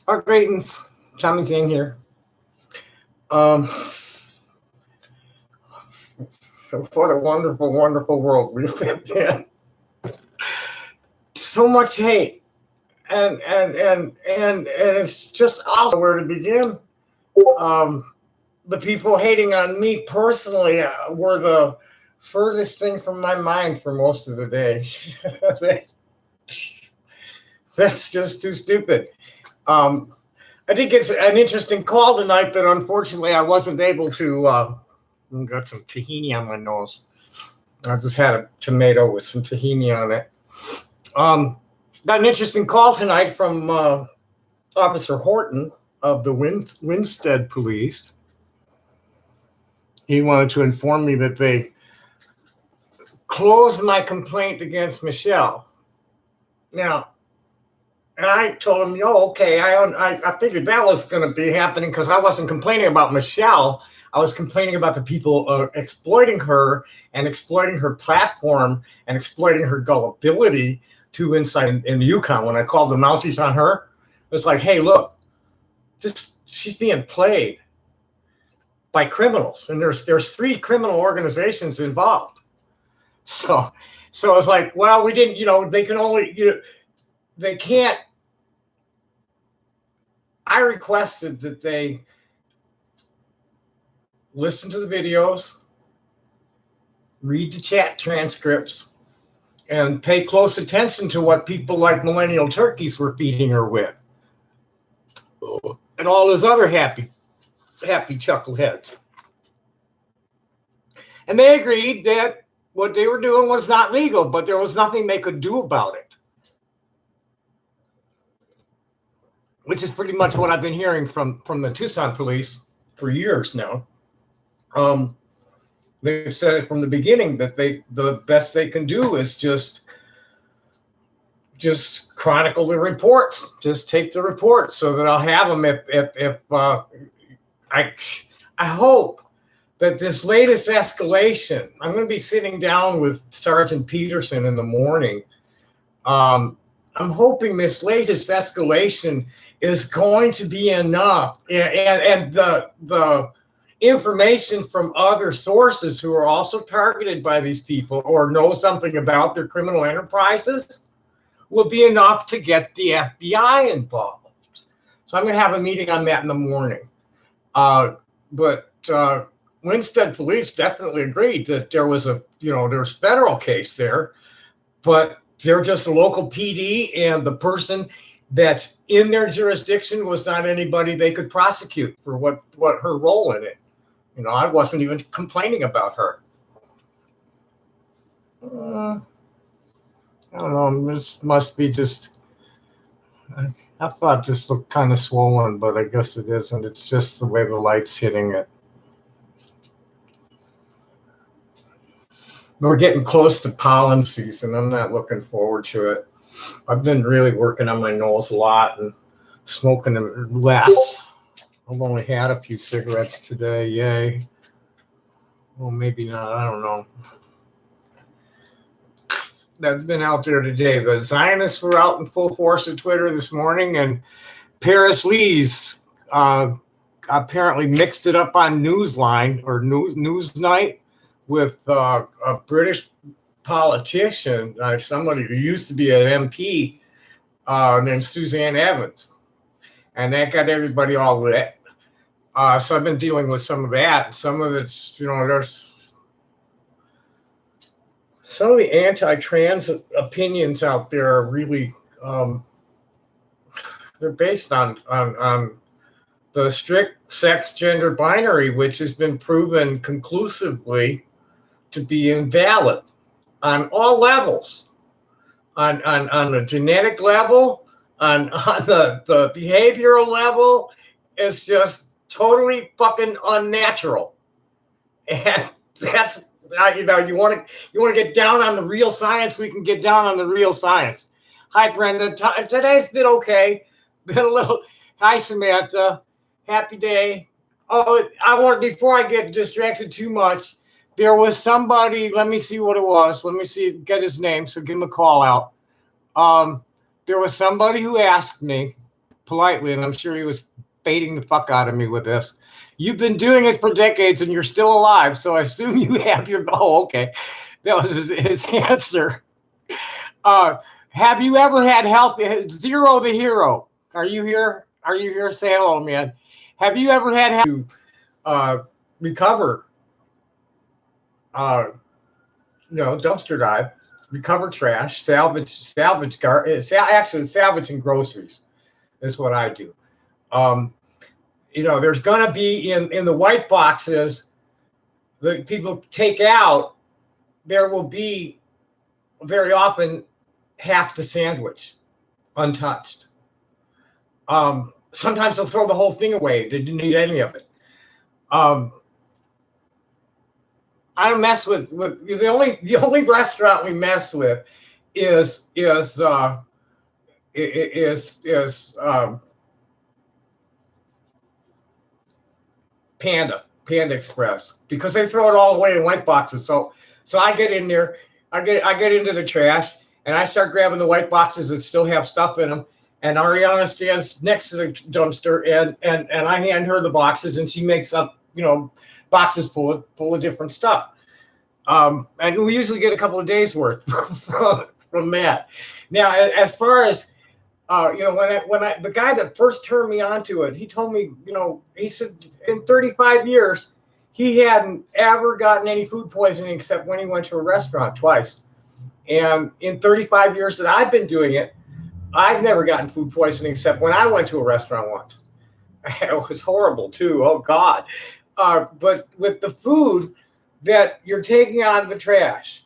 Our greetings, Tommy Zane here. Um, what a wonderful, wonderful world we live in. So much hate, and it's just also where to begin. Um, the people hating on me personally were the furthest thing from my mind for most of the day. That's just too stupid. Um, I think it's an interesting call tonight, but unfortunately, I wasn't able to. Got some tahini on my nose. I just had a tomato with some tahini on it. Um, got an interesting call tonight from Officer Horton of the Winstead Police. He wanted to inform me that they closed my complaint against Michelle. Now, and I told him, okay, I figured that was going to be happening because I wasn't complaining about Michelle. I was complaining about the people exploiting her and exploiting her platform and exploiting her gullibility to inside in Yukon. When I called the Mounties on her, it was like, hey, look, she's being played by criminals, and there's 3 criminal organizations involved. So it's like, well, we didn't, they can only, they can't. I requested that they listen to the videos, read the chat transcripts, and pay close attention to what people like Millennial Turkeys were feeding her with. And all those other happy chuckleheads. And they agreed that what they were doing was not legal, but there was nothing they could do about it. Which is pretty much what I've been hearing from the Tucson police for years now. They've said it from the beginning that the best they can do is just chronicle the reports, just take the reports so that I'll have them if I hope that this latest escalation, I'm going to be sitting down with Sergeant Peterson in the morning. I'm hoping this latest escalation is going to be enough, and the information from other sources who are also targeted by these people or know something about their criminal enterprises will be enough to get the FBI involved. So I'm going to have a meeting on that in the morning. But Winstead Police definitely agreed that there was there's federal case there, but they're just a local PD, and the person that's in their jurisdiction was not anybody they could prosecute for what her role in it. I wasn't even complaining about her. I don't know. This must be just. I thought this looked kind of swollen, but I guess it isn't. It's just the way the light's hitting it. We're getting close to pollen season. I'm not looking forward to it. I've been really working on my nose a lot and smoking less. I've only had a few cigarettes today. Yay. Well, maybe not. I don't know. That's been out there today. The Zionists were out in full force at Twitter this morning, and Paris Lee's apparently mixed it up on Newsline or Newsnight with a British politician, somebody who used to be an MP named Suzanne Evans. And that got everybody all lit. So I've been dealing with some of that. Some of it's, there's some of the anti-trans opinions out there are really, they're based on the strict sex gender binary, which has been proven conclusively to be invalid on all levels, on the genetic level, on the behavioral level. It's just totally fucking unnatural. And that's, you want to get down on the real science, we can get down on the real science. Hi, Brenda. Today's been okay. Been a little. Hi, Samantha. Happy day. Oh, before I get distracted too much, there was somebody, let me see what it was. Let me get his name, so give him a call out. There was somebody who asked me politely, and I'm sure he was baiting the fuck out of me with this. You've been doing it for decades and you're still alive, so I assume you have your. Oh, okay. That was his answer. Have you ever had health? Zero the hero. Are you here? Are you here? Say hello, man. Have you ever had to recover? Dumpster dive, recover trash, salvaging groceries is what I do. There's going to be in the white boxes that people take out, there will be very often half the sandwich untouched. Sometimes they'll throw the whole thing away. They didn't need any of it. I don't mess with the only restaurant we mess with is Panda Express, because they throw it all away in white boxes. So I get in there, I get into the trash, and I start grabbing the white boxes that still have stuff in them. And Ariana stands next to the dumpster, and I hand her the boxes, and she makes up boxes full of different stuff. And we usually get a couple of days worth from that. Now, as far as the guy that first turned me onto it, he told me, he said in 35 years, he hadn't ever gotten any food poisoning except when he went to a restaurant twice. And in 35 years that I've been doing it, I've never gotten food poisoning except when I went to a restaurant once. It was horrible too. Oh God. But with the food that you're taking out of the trash,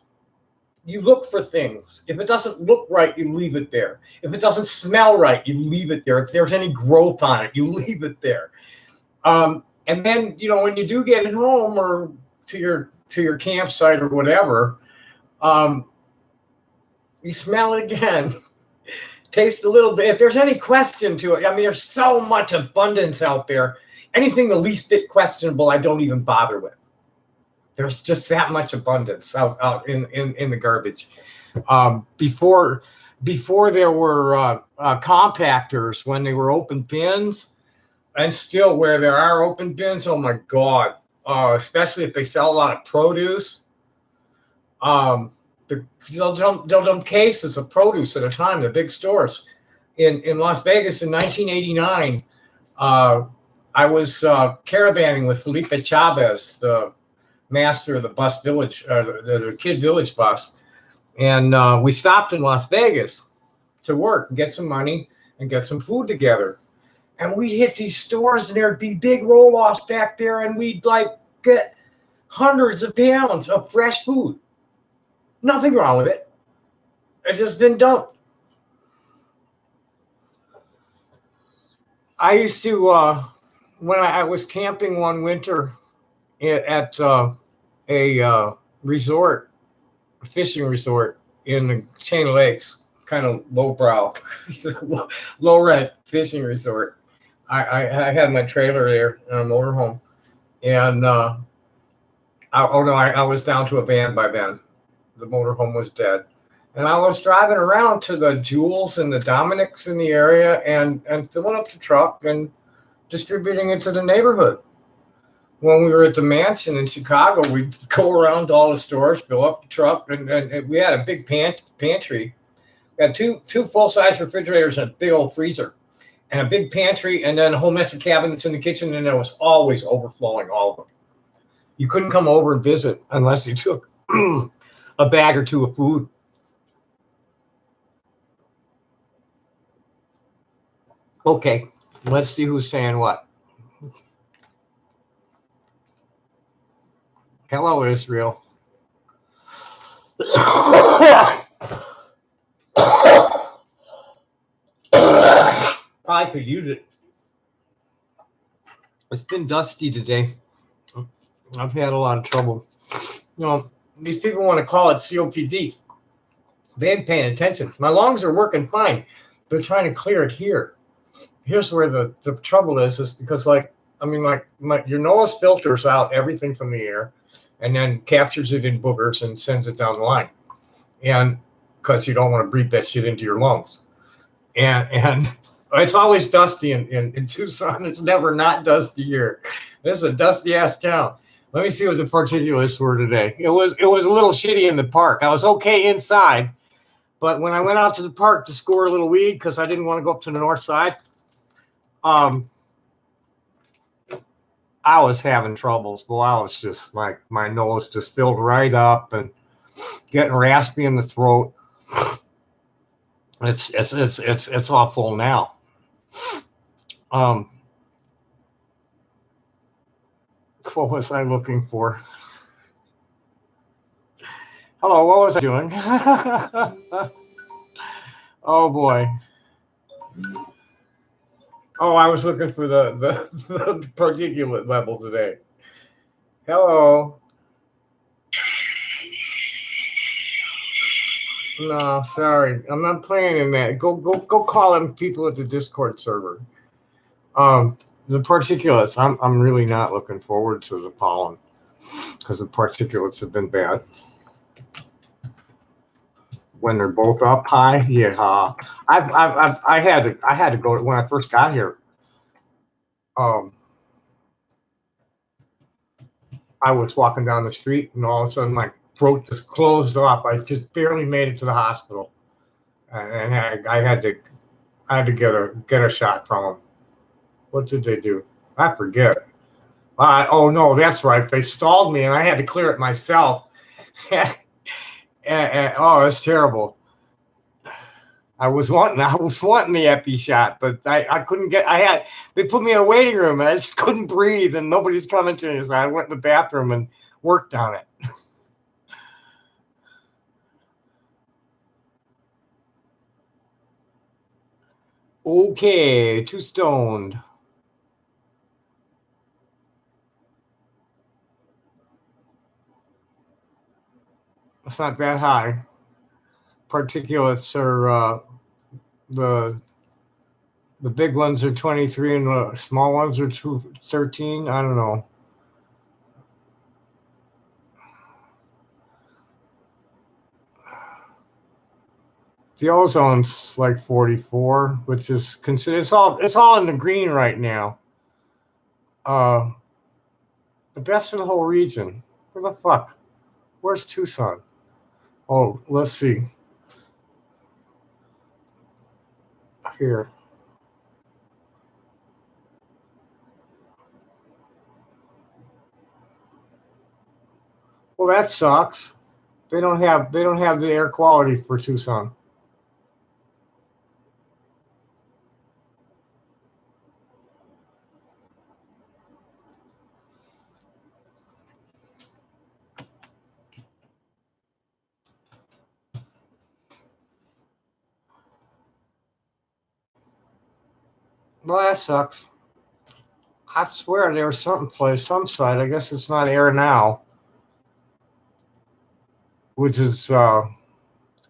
you look for things. If it doesn't look right, you leave it there. If it doesn't smell right, you leave it there. If there's any growth on it, you leave it there. And then, when you do get it home or to your campsite or whatever, you smell it again. Taste a little bit. If there's any question to it, there's so much abundance out there. Anything the least bit questionable, I don't even bother with. There's just that much abundance out in the garbage. Before there were compactors, when they were open bins, and still where there are open bins, oh my God, especially if they sell a lot of produce. They'll dump cases of produce at a time, the big stores. In Las Vegas in 1989, I was caravanning with Felipe Chavez, the master of the bus village, the Kid Village bus. And we stopped in Las Vegas to work and get some money and get some food together. And we'd hit these stores and there'd be big roll-offs back there, and we'd get hundreds of pounds of fresh food. Nothing wrong with it. It's just been dumped. I used to, when I was camping one winter at a resort, a fishing resort in the Chain of Lakes, kind of lowbrow, low rent fishing resort. I had my trailer there in a motorhome, and I was down to a van by then. The motorhome was dead, and I was driving around to the Jewels and the Dominick's in the area and filling up the truck and distributing it to the neighborhood. When we were at the mansion in Chicago, we'd go around to all the stores, fill up the truck, and we had a big pantry. We had two full-size refrigerators and a big old freezer, and a big pantry, and then a whole mess of cabinets in the kitchen, and it was always overflowing, all of them. You couldn't come over and visit unless you took a bag or two of food. Okay, let's see who's saying what. Hello, Israel. I could use it. It's been dusty today. I've had a lot of trouble. These people want to call it COPD. They ain't paying attention. My lungs are working fine. They're trying to clear it here. Here's where the trouble is because your nose filters out everything from the air and then captures it in boogers and sends it down the line. And because you don't want to breathe that shit into your lungs. And It's always dusty in Tucson. It's never not dusty here. This is a dusty ass town. Let me see what the particulates were today. It was a little shitty in the park. I was okay inside, but when I went out to the park to score a little weed because I didn't want to go up to the north side, I was having troubles. Boy, I was just like my nose just filled right up and getting raspy in the throat. It's awful now. What was I looking for? Hello, what was I doing? Oh boy. Oh, I was looking for the particulate level today. Hello. No, sorry. I'm not playing in that. Go call them people at the Discord server. The particulates, I'm really not looking forward to the pollen because the particulates have been bad. When they're both up high, yeah. I had to go when I first got here. I was walking down the street and all of a sudden my throat just closed off. I just barely made it to the hospital, and I had to get a shot from them. What did they do? I forget. Oh no, that's right. They stalled me and I had to clear it myself. Oh, it's terrible. I was wanting the epi shot, but I couldn't get. They put me in a waiting room and I just couldn't breathe and nobody's coming to me. So I went in the bathroom and worked on it. Okay, too stoned. It's not that high. Particulates are the big ones are 23 and the small ones are 13. I don't know. The ozone's like 44, which is considered. It's all in the green right now. The best for the whole region. Where the fuck? Where's Tucson? Oh, let's see. Here. Well, that sucks. They don't have the air quality for Tucson. Well, that sucks. I swear there was some site. I guess it's not air now, which is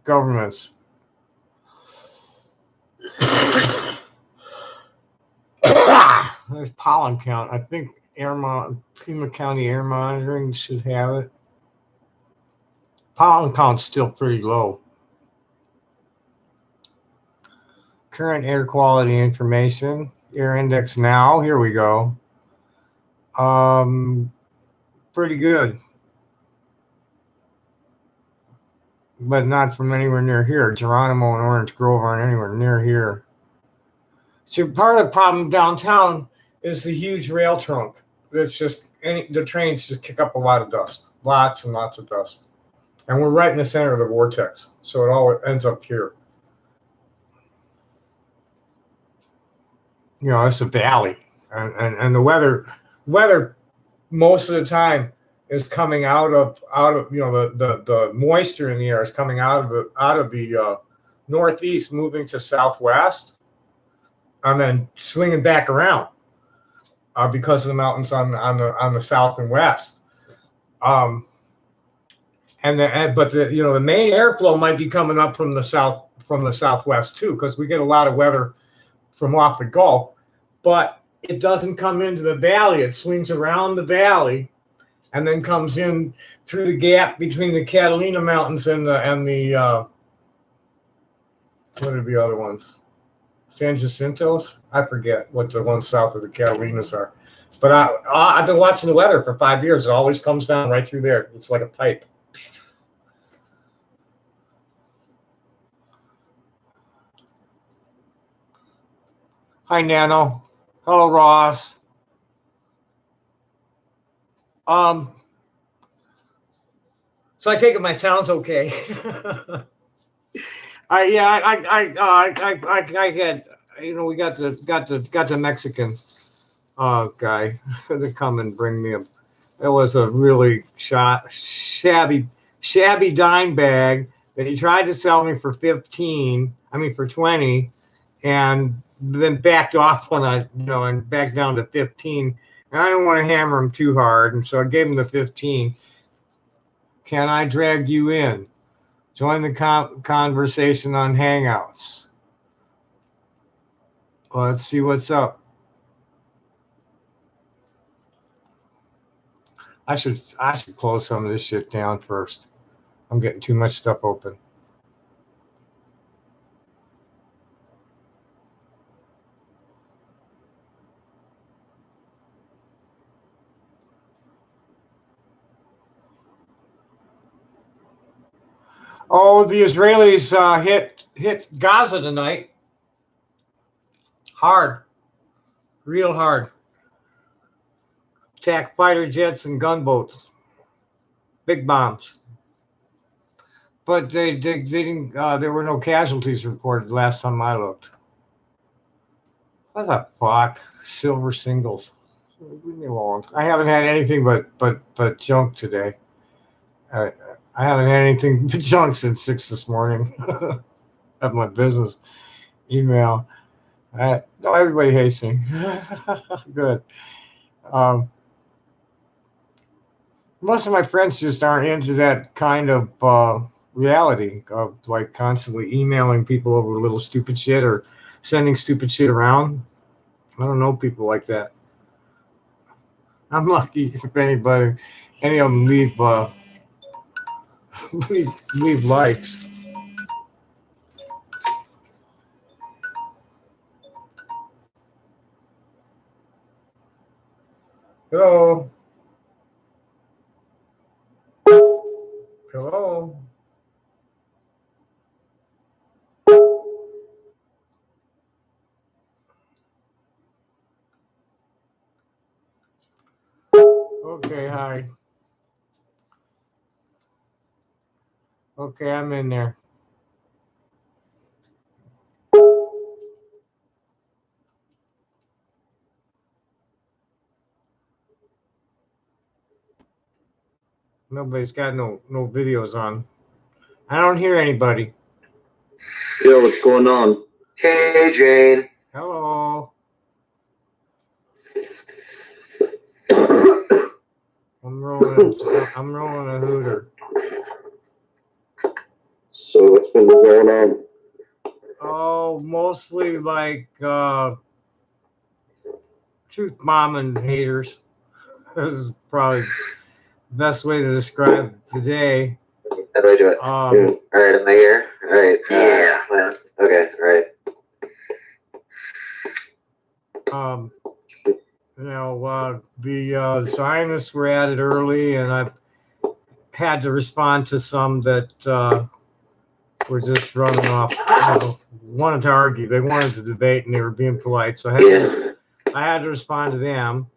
government's. There's pollen count. I think Pima County Air Monitoring should have it. Pollen count's still pretty low. Current air quality information. Air index now. Here we go. Pretty good. But not from anywhere near here. Geronimo and Orange Grove aren't anywhere near here. See, part of the problem downtown is the huge rail trunk. It's just the trains just kick up a lot of dust, lots and lots of dust, and we're right in the center of the vortex, so it all ends up here. You know, it's a valley, and the weather most of the time is coming out of the moisture in the air is coming out of the northeast, moving to southwest, and then swinging back around because of the mountains on the south and west. But the main airflow might be coming up from the southwest too, because we get a lot of weather from off the Gulf, but it doesn't come into the valley. It swings around the valley and then comes in through the gap between the Catalina Mountains and the what are the other ones? San Jacinto's. I forget what the ones south of the Carolinas are. But I've been watching the weather for 5 years. It always comes down right through there. It's like a pipe. Hi, Nano. Hello, Ross. So I take it my sound's okay. I had, we got the Mexican guy to come and bring me a. It was a really shabby dime bag that he tried to sell me for 15. I mean for 20, and then backed off when and backed down to 15. And I didn't want to hammer him too hard, and so I gave him the 15. Can I drag you in? Join the conversation on Hangouts. Let's see what's up. I should close some of this shit down first. I'm getting too much stuff open. Oh, the Israelis hit Gaza tonight. Hard. Real hard. Attack fighter jets and gunboats. Big bombs. But they didn't. There were no casualties reported last time I looked. What the fuck? Silver singles. Leave me alone. I haven't had anything but junk today. I haven't had anything but junk since 6 this morning. Of my business email. No, everybody hates me. Good. Most of my friends just aren't into that kind of reality of like constantly emailing people over little stupid shit or sending stupid shit around. I don't know people like that. I'm lucky if any of them leave leave likes. Hello. Hello. Okay, hi. Okay, I'm in there. Nobody's got no videos on. I don't hear anybody. Yo, what's going on? Hey, Jane. Hello. I'm rolling a hooter. So what's been going on? Oh, mostly like truth bombing haters. This is probably the best way to describe today. How do I do it? All right, am I here? All right. Yeah. Okay. All right. The Zionists were at it early, and I've had to respond to some that were just running off. Wanted to argue. They wanted to debate, and they were being polite. So I had to respond to them.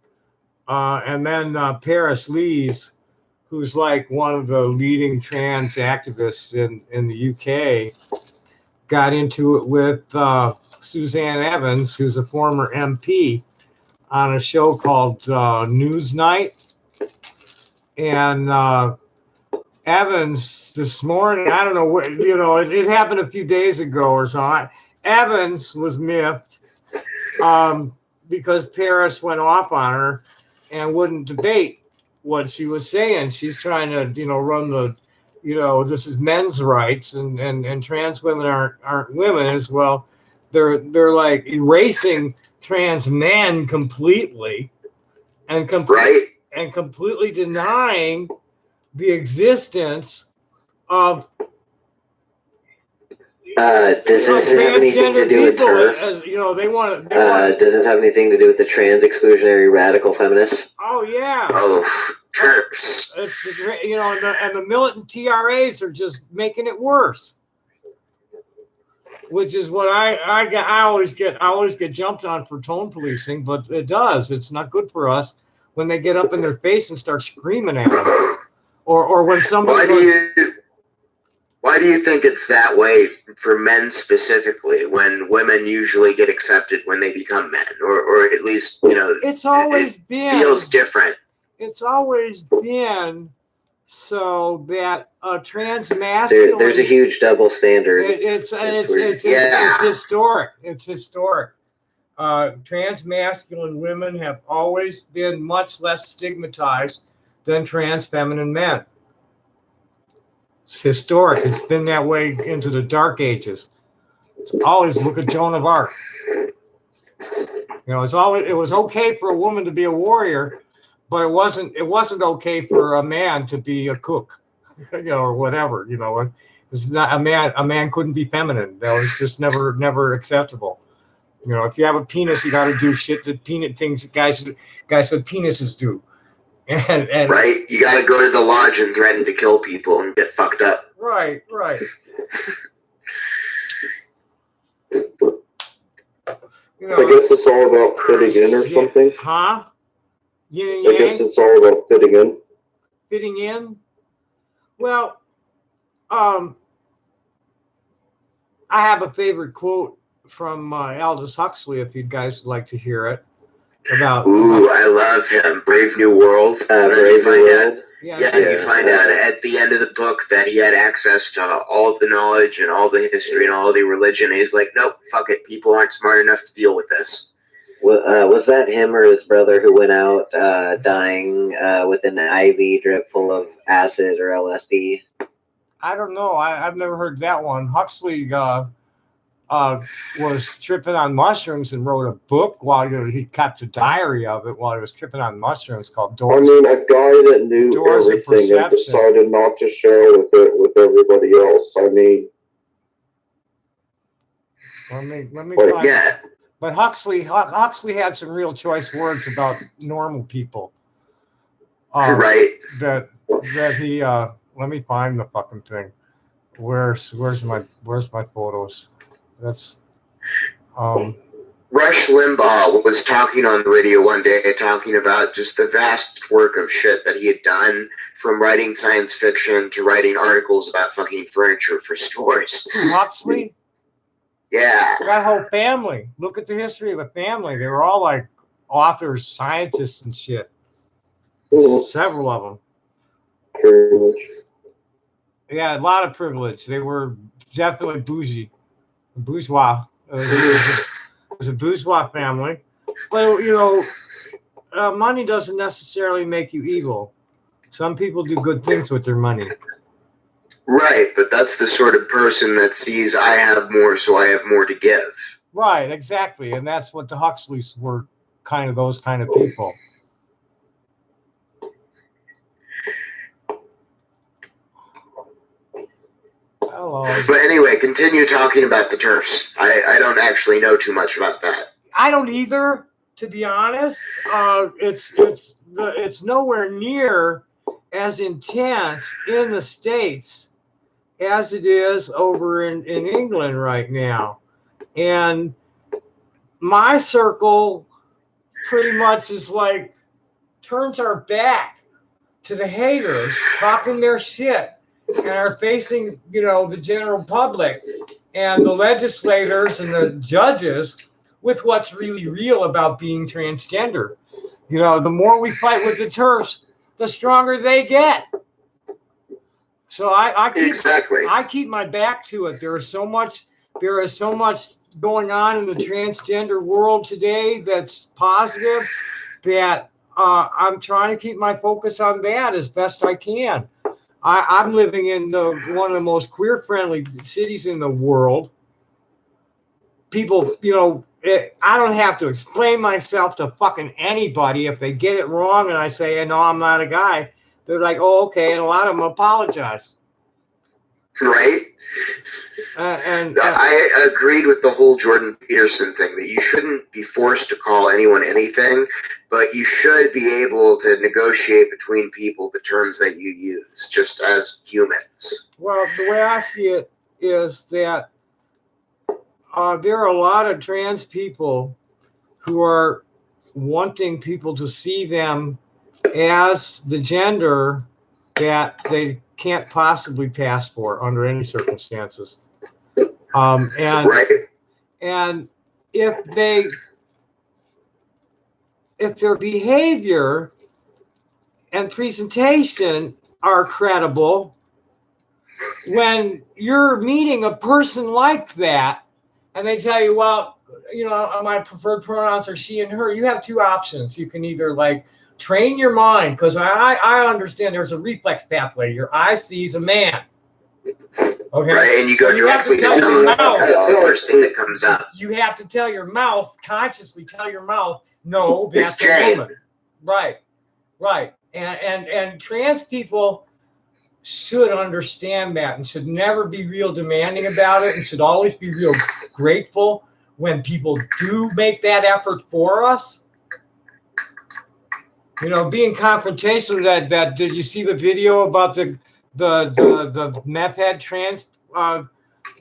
And then Paris Lees, who's like one of the leading trans activists in the UK, got into it with Suzanne Evans, who's a former MP, on a show called Newsnight. And Evans this morning, I don't know what, it happened a few days ago or so. Evans was miffed because Paris went off on her and wouldn't debate what she was saying. She's trying to, run the, this is men's rights, and trans women aren't women as well. They're like erasing trans men completely and completely denying the existence of Does this have anything to transgender do with people, her? as you know, they want to. Does this have anything to do with the trans exclusionary radical feminists? Oh yeah. Oh, TERFs. It's you know, and the militant TRAs are just making it worse. Which is what I always get jumped on for tone policing, but it does. It's not good for us when they get up in their face and start screaming at them, or when somebody. Why do you think it's that way for men specifically, when women usually get accepted when they become men, or at least, you know, It's always been feels different. It's always been so that a trans masculine. There's a huge double standard. It's Yeah. historic. It's historic. Trans masculine women have always been much less stigmatized than trans feminine men. It's historic. It's been that way into the dark ages. It's always look at Joan of Arc. You know, it was okay for a woman to be a warrior, but it wasn't okay for a man to be a cook, you know, or whatever. You know, it's not a man couldn't be feminine. That was just never acceptable. You know, if you have a penis, you got to do shit that peanut things that guys with penises do. And Right? You got to go to the lodge and threaten to kill people and get fucked up. Right. You know, I guess it's all about fitting in or something. Huh? Yin and I guess yang? it's all about fitting in. Fitting in? Well, I have a favorite quote from Aldous Huxley, if you guys would like to hear it. About Ooh, I love him. Brave New World. And then you find out, you find out at the end of the book that he had access to all the knowledge and all the history and all the religion. And he's like, nope, fuck it. People aren't smart enough to deal with this. Was that him or his brother who went out dying with an IV drip full of acid or LSD? I don't know. I've never heard that one. Huxley was tripping on mushrooms and wrote a book while he kept a diary of it while he was tripping on mushrooms called Doors. I mean, a guy that knew Doors of everything and Perception. decided not to share with everybody else. I mean, Let me Well, find Yeah. But Huxley had some real choice words about normal people. Right. That he let me find the fucking thing. Where's my photos? That's Rush Limbaugh was talking on the radio one day, talking about just the vast work of shit that he had done, from writing science fiction to writing articles about fucking furniture for stores. Huxley. Yeah. That whole family. Look at the history of the family. They were all like authors, scientists, and shit. Several of them. pretty much. Yeah, a lot of privilege. They were definitely bourgeois. It was a bourgeois family. But, you know, money doesn't necessarily make you evil. Some people do good things with their money. Right, but that's the sort of person that sees I have more, so I have more to give. Right, exactly. And that's what the Huxleys were, kind of those kind of people. Hello. But anyway, continue talking about the TERFs. I don't actually know too much about that. I don't either, to be honest. It's nowhere near as intense in the States as it is over in England right now. And my circle pretty much is like turns our back to the haters talking their shit and are facing, you know, the general public and the legislators and the judges with what's really real about being transgender. You know, the more we fight with the TERFs, the stronger they get. So I keep my back to it. There is so much going on in the transgender world today that's positive that I'm trying to keep my focus on that as best I can. I'm living in one of the most queer-friendly cities in the world. People, you know, I don't have to explain myself to fucking anybody. If they get it wrong and I say, no, I'm not a guy, they're like, oh, okay. And a lot of them apologize. Right? I agreed with the whole Jordan Peterson thing that you shouldn't be forced to call anyone anything, but you should be able to negotiate between people the terms that you use, just as humans. Well, the way I see it is that there are a lot of trans people who are wanting people to see them as the gender that they can't possibly pass for under any circumstances. Right. And if their behavior and presentation are credible, when you're meeting a person like that and they tell you, well, you know, my preferred pronouns are she and her, you have two options. You can either like train your mind, because I understand there's a reflex pathway. Your eye sees a man. Okay. Right, and you go directly to tell your mouth. That's the first thing that comes up. You have to tell your mouth, consciously tell your mouth, no, that's It's a woman. Right. And trans people should understand that and should never be real demanding about it and should always be real grateful when people do make that effort for us. You know, being confrontational, that did you see the video about the meth head trans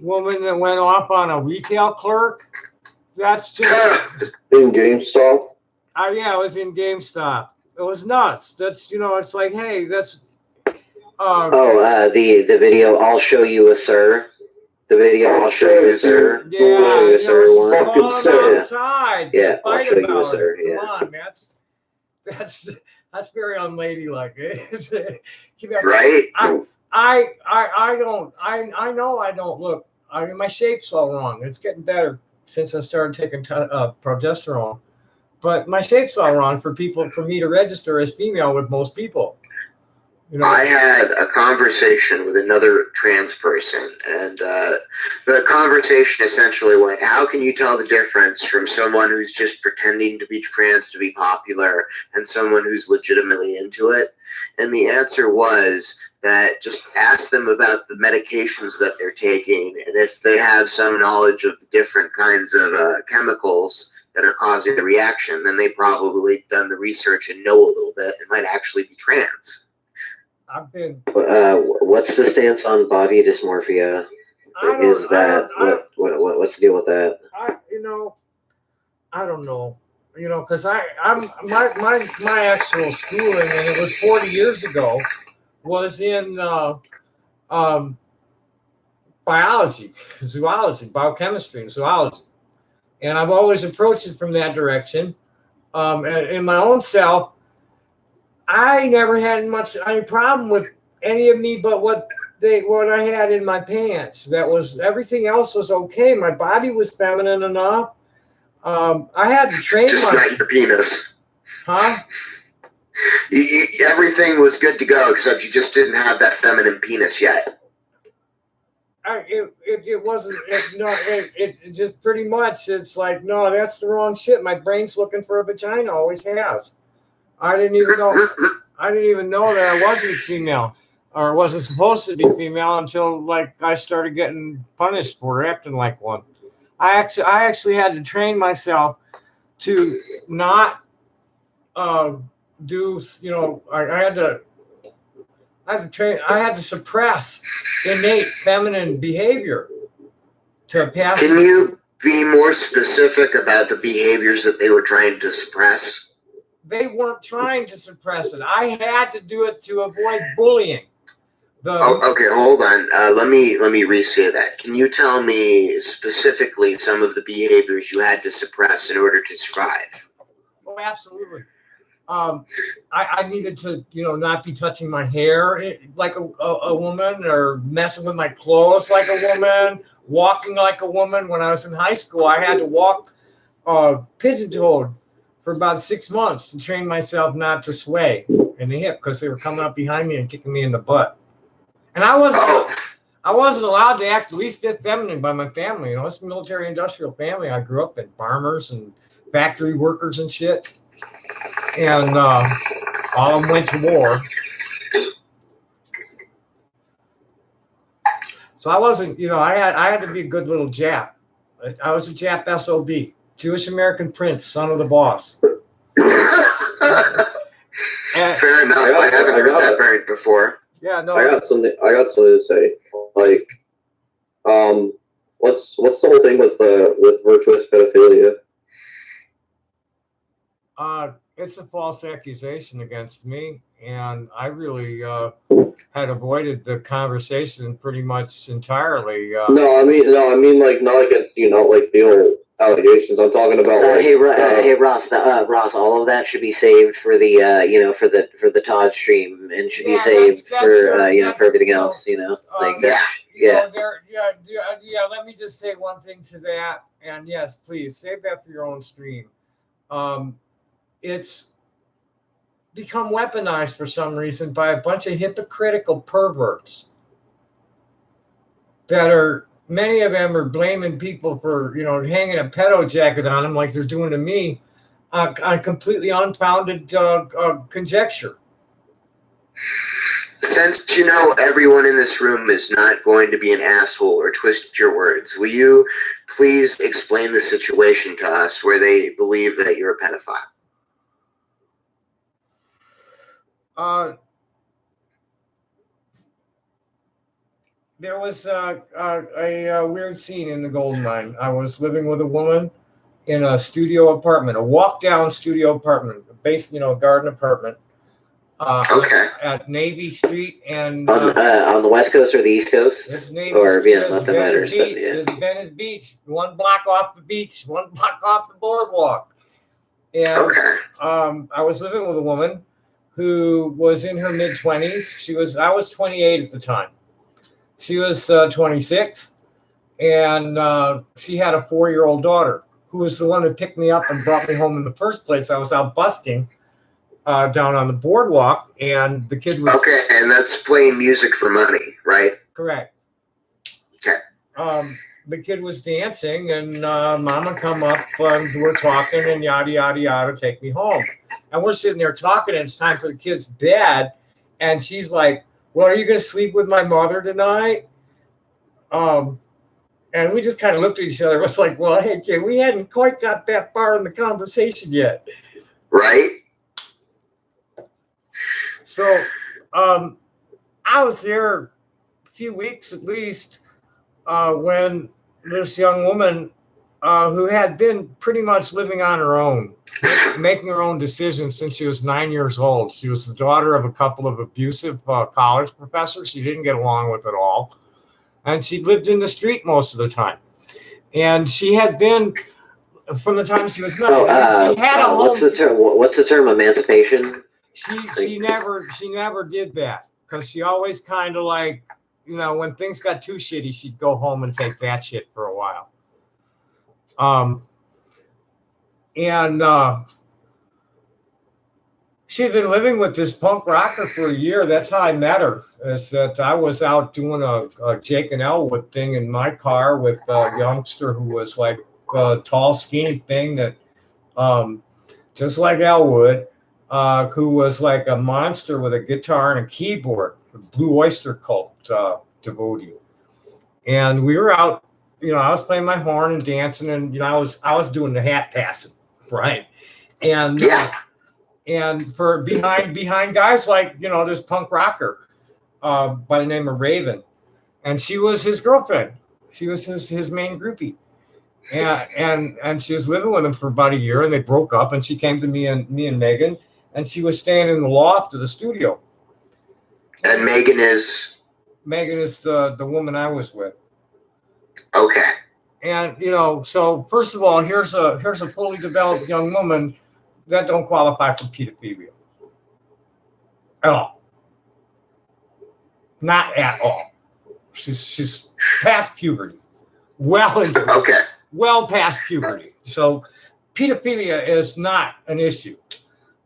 woman that went off on a retail clerk? That's just In GameStop? yeah, it was in GameStop. It was nuts. That's, you know, it's like, hey, that's the video, I'll show you a sir. The video, I'll show you a sir. yeah, you know, it's Fucking just sir. going outside Yeah, to fight I'll show you a about sir, it. yeah. Come on, that's very unladylike. Right? I know I don't look. I mean, my shape's all wrong. It's getting better since I started taking progesterone, but my shape's all wrong for me to register as female with most people. You know, I had a conversation with another trans person, and the conversation essentially went, how can you tell the difference from someone who's just pretending to be trans to be popular and someone who's legitimately into it? And the answer was that just ask them about the medications that they're taking, and if they have some knowledge of the different kinds of chemicals that are causing the reaction, then they've probably done the research and know a little bit and might actually be trans. I've been. What's the stance on body dysmorphia? What's the deal with that? I don't know. You know, because I'm my actual schooling, and it was 40 years ago, was in biology, zoology, biochemistry, and zoology, and I've always approached it from that direction. And in my own self, I never had any problem with any of me but what I had in my pants. That was, everything else was okay. My body was feminine enough. I had to train just not your penis. Huh? Everything was good to go, except you just didn't have that feminine penis yet. It wasn't. It just pretty much. It's like, no, that's the wrong shit. My brain's looking for a vagina. Always has. I didn't even know that I wasn't female, or wasn't supposed to be female until like I started getting punished for acting like one. I actually had to train myself to not do. You know, I had to suppress innate feminine behavior to pass. Can you be more specific about the behaviors that they were trying to suppress? They weren't trying to suppress it. I had to do it to avoid bullying. Okay, hold on. Let me re-say that. Can you tell me specifically some of the behaviors you had to suppress in order to survive? Oh, absolutely. I needed to, you know, not be touching my hair like a woman, or messing with my clothes like a woman, walking like a woman. When I was in high school, I had to walk pigeon-toed for about 6 months to train myself not to sway in the hip, because they were coming up behind me and kicking me in the butt. And I wasn't allowed to act the least bit feminine by my family. You know, it's a military-industrial family. I grew up in farmers and factory workers and shit. And all of them went to war. So I wasn't, I had to be a good little Jap. I was a Jap SOB, Jewish American Prince, son of the boss. Fair enough. I haven't heard that variant before. Yeah, no. I got something to say. Like, what's the whole thing with virtuous pedophilia? It's a false accusation against me, and I really had avoided the conversation pretty much entirely. No, I mean, like, not against you, not like the old allegations. I'm talking about like. Hey Ross, Ross, all of that should be saved for the for the Todd stream, and should be saved for everything else. Yeah. Let me just say one thing to that, and yes, please save that for your own stream. It's become weaponized for some reason by a bunch of hypocritical perverts that are, many of them are blaming people for, hanging a pedo jacket on them like they're doing to me, on completely unfounded conjecture. Since everyone in this room is not going to be an asshole or twist your words, will you please explain the situation to us where they believe that you're a pedophile? There was a weird scene in the gold mine. I was living with a woman in a studio apartment, a walk-down studio apartment, a garden apartment. Okay. At Navy Street and on the West Coast or the East Coast, there's Navy or Street, nothing matters. There's Venice Beach, 1 block off the beach, 1 block off the boardwalk. And I was living with a woman who was in her mid-20s. I was 28 at the time. She was 26, and she had a 4-year-old daughter who was the one who picked me up and brought me home in the first place. I was out busking down on the boardwalk, and the kid was... Okay, and that's playing music for money, right? Correct. Okay. The kid was dancing, and Mama come up, we're talking, and yada, yada, yada, take me home. And we're sitting there talking, and it's time for the kid's bed, and she's like, well, are you going to sleep with my mother tonight? And we just kind of looked at each other. It was like, well, hey, kid, we hadn't quite got that far in the conversation yet. Right. So I was there a few weeks at least when this young woman who had been pretty much living on her own, making her own decisions since she was 9 years old. She was the daughter of a couple of abusive college professors she didn't get along with at all. And she lived in the street most of the time. And she had been, from the time she was 9, she had a home. What's the term, emancipation? She never did that, because she always kind of like, when things got too shitty, she'd go home and take that shit for a while. She'd been living with this punk rocker for a year. That's how I met her. Is that I was out doing a Jake and Elwood thing in my car with a youngster who was like a tall, skinny thing that, just like Elwood, who was like a monster with a guitar and a keyboard, a Blue Oyster Cult devotee. And we were out, I was playing my horn and dancing, and I was doing the hat passing, right? And and for behind guys like this punk rocker by the name of Raven, and she was his girlfriend. She was his main groupie, and she was living with him for about a year, and they broke up. And she came to me and Megan, and she was staying in the loft of the studio. And Megan is the woman I was with. Okay. And so first of all, here's a fully developed young woman that don't qualify for pedophilia at all. Not at all. She's past puberty, well past puberty. So pedophilia is not an issue.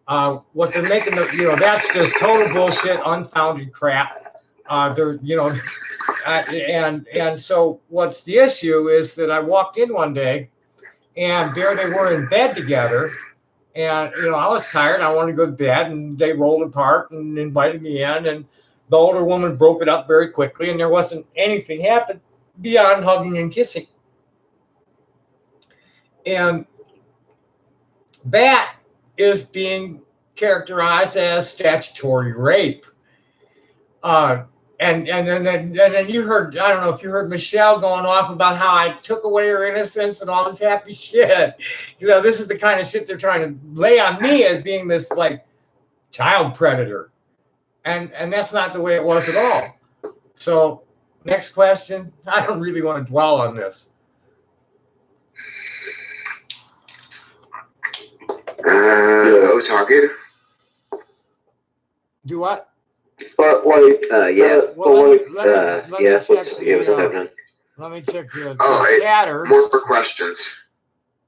What they're making that's just total bullshit, unfounded crap. And so what's the issue is that I walked in one day, and there they were in bed together, and I was tired, I wanted to go to bed, and they rolled apart and invited me in, and The older woman broke it up very quickly, and there wasn't anything happened beyond hugging and kissing. And that is being characterized as statutory rape. And then you heard, I don't know if you heard Michelle going off about how I took away her innocence and all this happy shit. You know, this is the kind of shit they're trying to lay on me as being this like child predator. And that's not the way it was at all. So next question. I don't really want to dwell on this. Otaku? Do what? But like, yeah. Well, let me Yeah. check What's the, happening? let me check the Oh, chatter. More questions.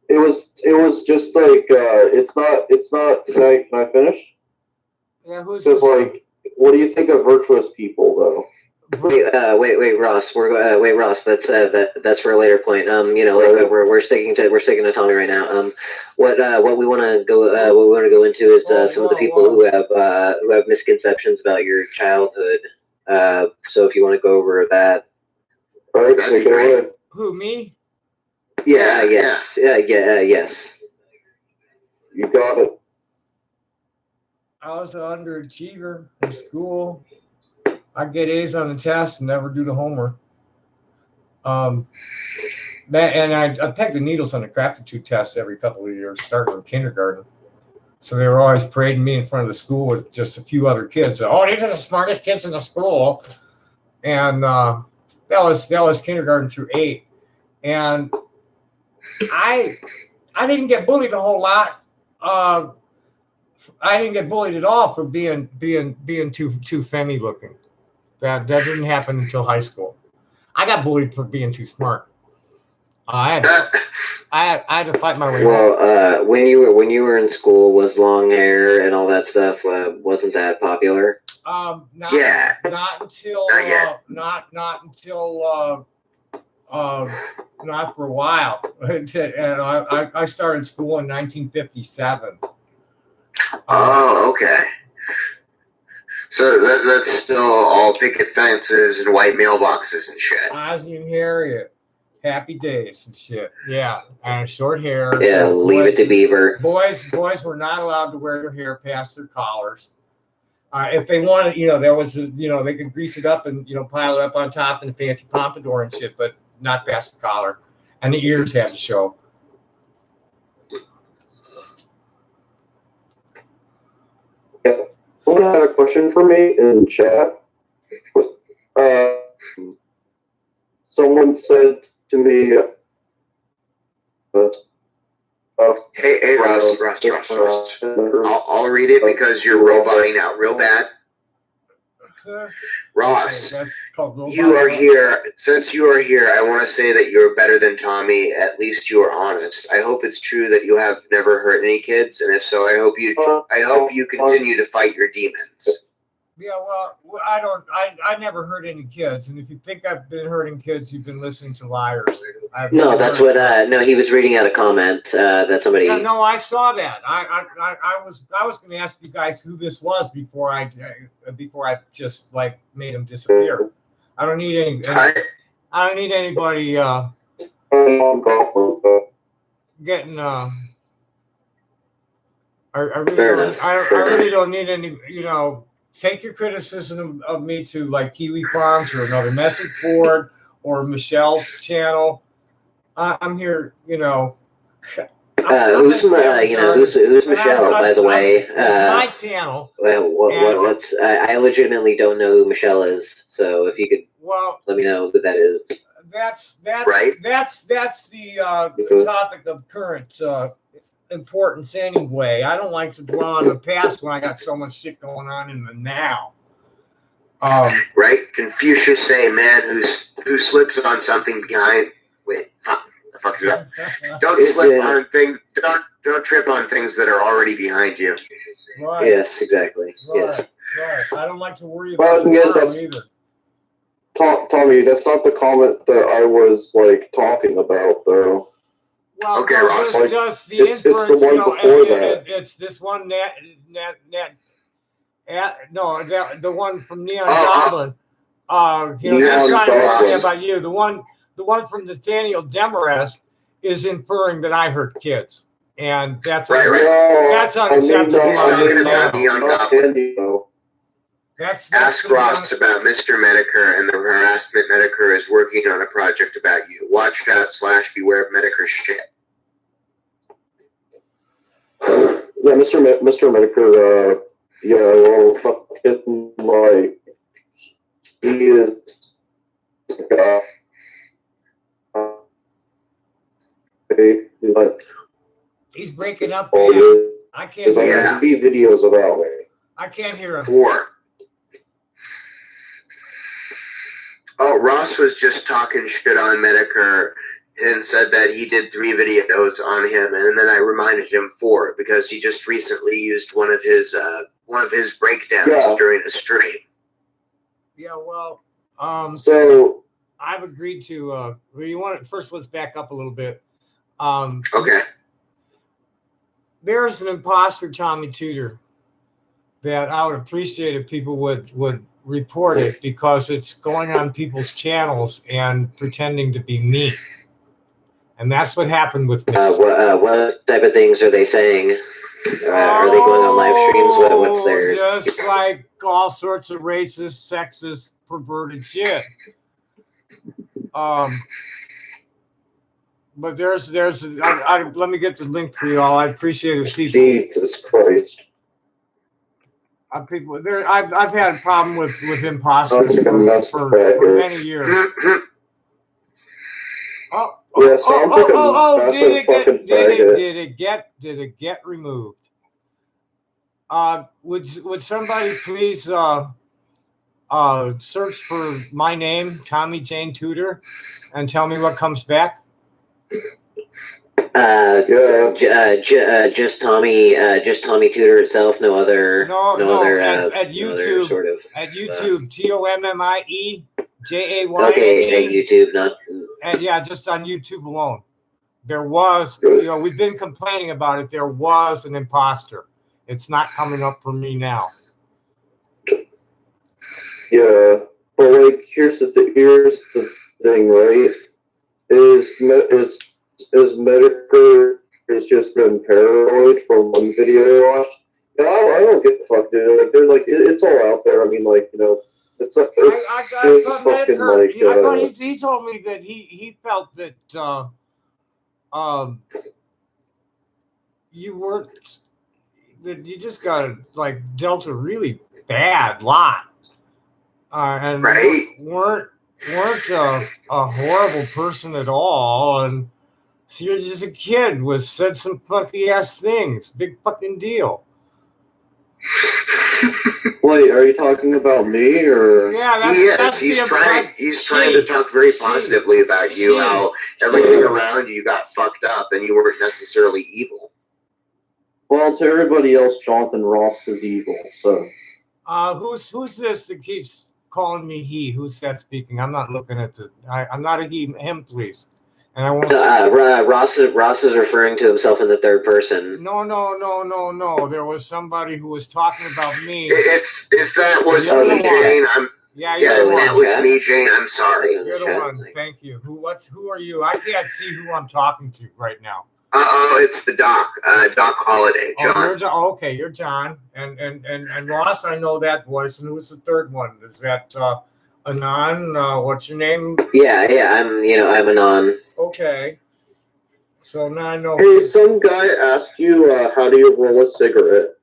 it was just like, it's not. Can I finish? Yeah, who's Because this? like, what do you think of virtuous people though? Wait, Ross. Wait, Ross. That's for a later point. You know, like we're sticking to Tommy right now. What we want to go into is some of the people who have misconceptions about your childhood. So if you want to go over that. All right, That'd be take it great. away. Who, me? Yes. You got it. I was an underachiever in school. I get A's on the test and never do the homework. I pegged the needles on the aptitude test every couple of years, starting in kindergarten. So they were always parading me in front of the school with just a few other kids. Oh, these are the smartest kids in the school. And that was kindergarten through 8. And I didn't get bullied a whole lot. I didn't get bullied at all for being too femmy looking. That didn't happen until high school. I got bullied for being too smart. I had to fight my way back. Well, when you were in school, was long hair and all that stuff wasn't that popular? Not for a while. And I started school in 1957. Oh, okay. So that's still all picket fences and white mailboxes and shit. Ozzie and Harriet, happy days and shit. Yeah, and short hair. Yeah, Leave It to Beaver. Boys were not allowed to wear their hair past their collars. If they wanted, there was, they could grease it up and, pile it up on top in a fancy pompadour and shit, but not past the collar. And the ears had to show. Someone had a question for me in chat. Someone said to me, Hey, Russ. I'll read it because you're roboting out real bad. Ross, you are here. Since you are here, I want to say that you're better than Tommy. At least you are honest. I hope it's true that you have never hurt any kids, and if so, I hope you continue to fight your demons. Yeah, well, I never hurt any kids, and if you think I've been hurting kids, you've been listening to liars. No, that's what. No, he was reading out a comment that somebody. Yeah, no, I saw that. I was going to ask you guys who this was before I just like made him disappear. I don't need anybody getting. I really don't need any. Take your criticism of me to like Kiwi Farms or another message board or Michelle's channel. I'm here, who's Michelle, by the way? It's my channel. I legitimately don't know who Michelle is, so if you could let me know who that is. That's right. That's the topic of current importance anyway. I don't like to dwell on the past when I got so much shit going on in the now. Right? Confucius say, man who slips on something behind. Wait, fuck it up. Don't slip on things. Don't trip on things that are already behind you. Right. Yes, exactly. Right. I don't like to worry about tomorrow either. Tommy, that's not the comment that I was like talking about, though. Well, okay, Ross. Just the inference, it's the one before that. It's this one net. No, the one from Neon Oh, Goblin. He's Neon trying to tell me Goblin. about you. The one from Nathaniel Demarest is inferring that I hurt kids, and that's Right. That's unacceptable. He's talking about Neon Goblin. That's Ask Ross about Mr. Medicare and the harassment Medicare is working on a project about you. Watch out / beware of Medicare shit. Yeah, Mr. Medicare, yeah, well, fucking, like, he is, like, He's breaking up. all Yeah. this, I can't there's hear Yeah. him. be videos about me. I can't hear him. 4. Oh, Ross was just talking shit on Medicare and said that he did 3 videos on him, and then I reminded him 4 because he just recently used one of his breakdowns during a stream. Yeah, well, So, I've agreed to. Well, you want it first? Let's back up a little bit. Okay. There's an imposter, Tommy Tudor, that I would appreciate if people would report it because it's going on people's channels and pretending to be me. And that's what happened with me. What type of things are they saying? Are they going on live streams? What's their... Just like all sorts of racist, sexist, perverted shit. But there's let me get the link for you all. I appreciate it, people. Jesus Christ. People there. I've had a problem with imposters for many years. Yeah, sounds like a massive fucking faggot. Did it get removed? Would somebody please search for my name, Tommy Jane Tudor, and tell me what comes back? Just Tommy Tudor itself. No other. At YouTube. Sort of, at YouTube, TOMMIE JAY. Okay, at YouTube, not. And yeah, just on YouTube alone. There was, we've been complaining about it. There was an imposter. It's not coming up for me now. Yeah, but like, here's the thing, right? Is Medicare has just been paranoid from one video I watched? Yeah, I don't get fucked, dude. Like, they're like, it's all out there. I mean, like, it's I thought fucking Medicare, like. I thought he told me that he felt that you weren't, that you just got like dealt a really bad lot, and Right. weren't a horrible person at all, and so you're just a kid with said some funky ass things. Big fucking deal. Wait, are you talking about me or? Yeah, that's he's trying to talk very positively about you. How everything around you got fucked up, and you weren't necessarily evil. Well, to everybody else, Jonathan Ross is evil. So. Who's this that keeps calling me he? Who's that speaking? I'm not looking at the. I'm not a he. Him, please. And I won't. Ross is referring to himself in the third person. No. There was somebody who was talking about me. If that was me, Jane, if that was me, Jane, I'm sorry. You're the one. Thank you. Who are you? I can't see who I'm talking to right now. It's the Doc. Doc Holiday, John. Okay, you're John. And Ross, I know that voice. And who's the third one? Is that Anon? What's your name? Yeah, I'm Anon. Okay. So now I know. Hey, some guy asked you, how do you roll a cigarette?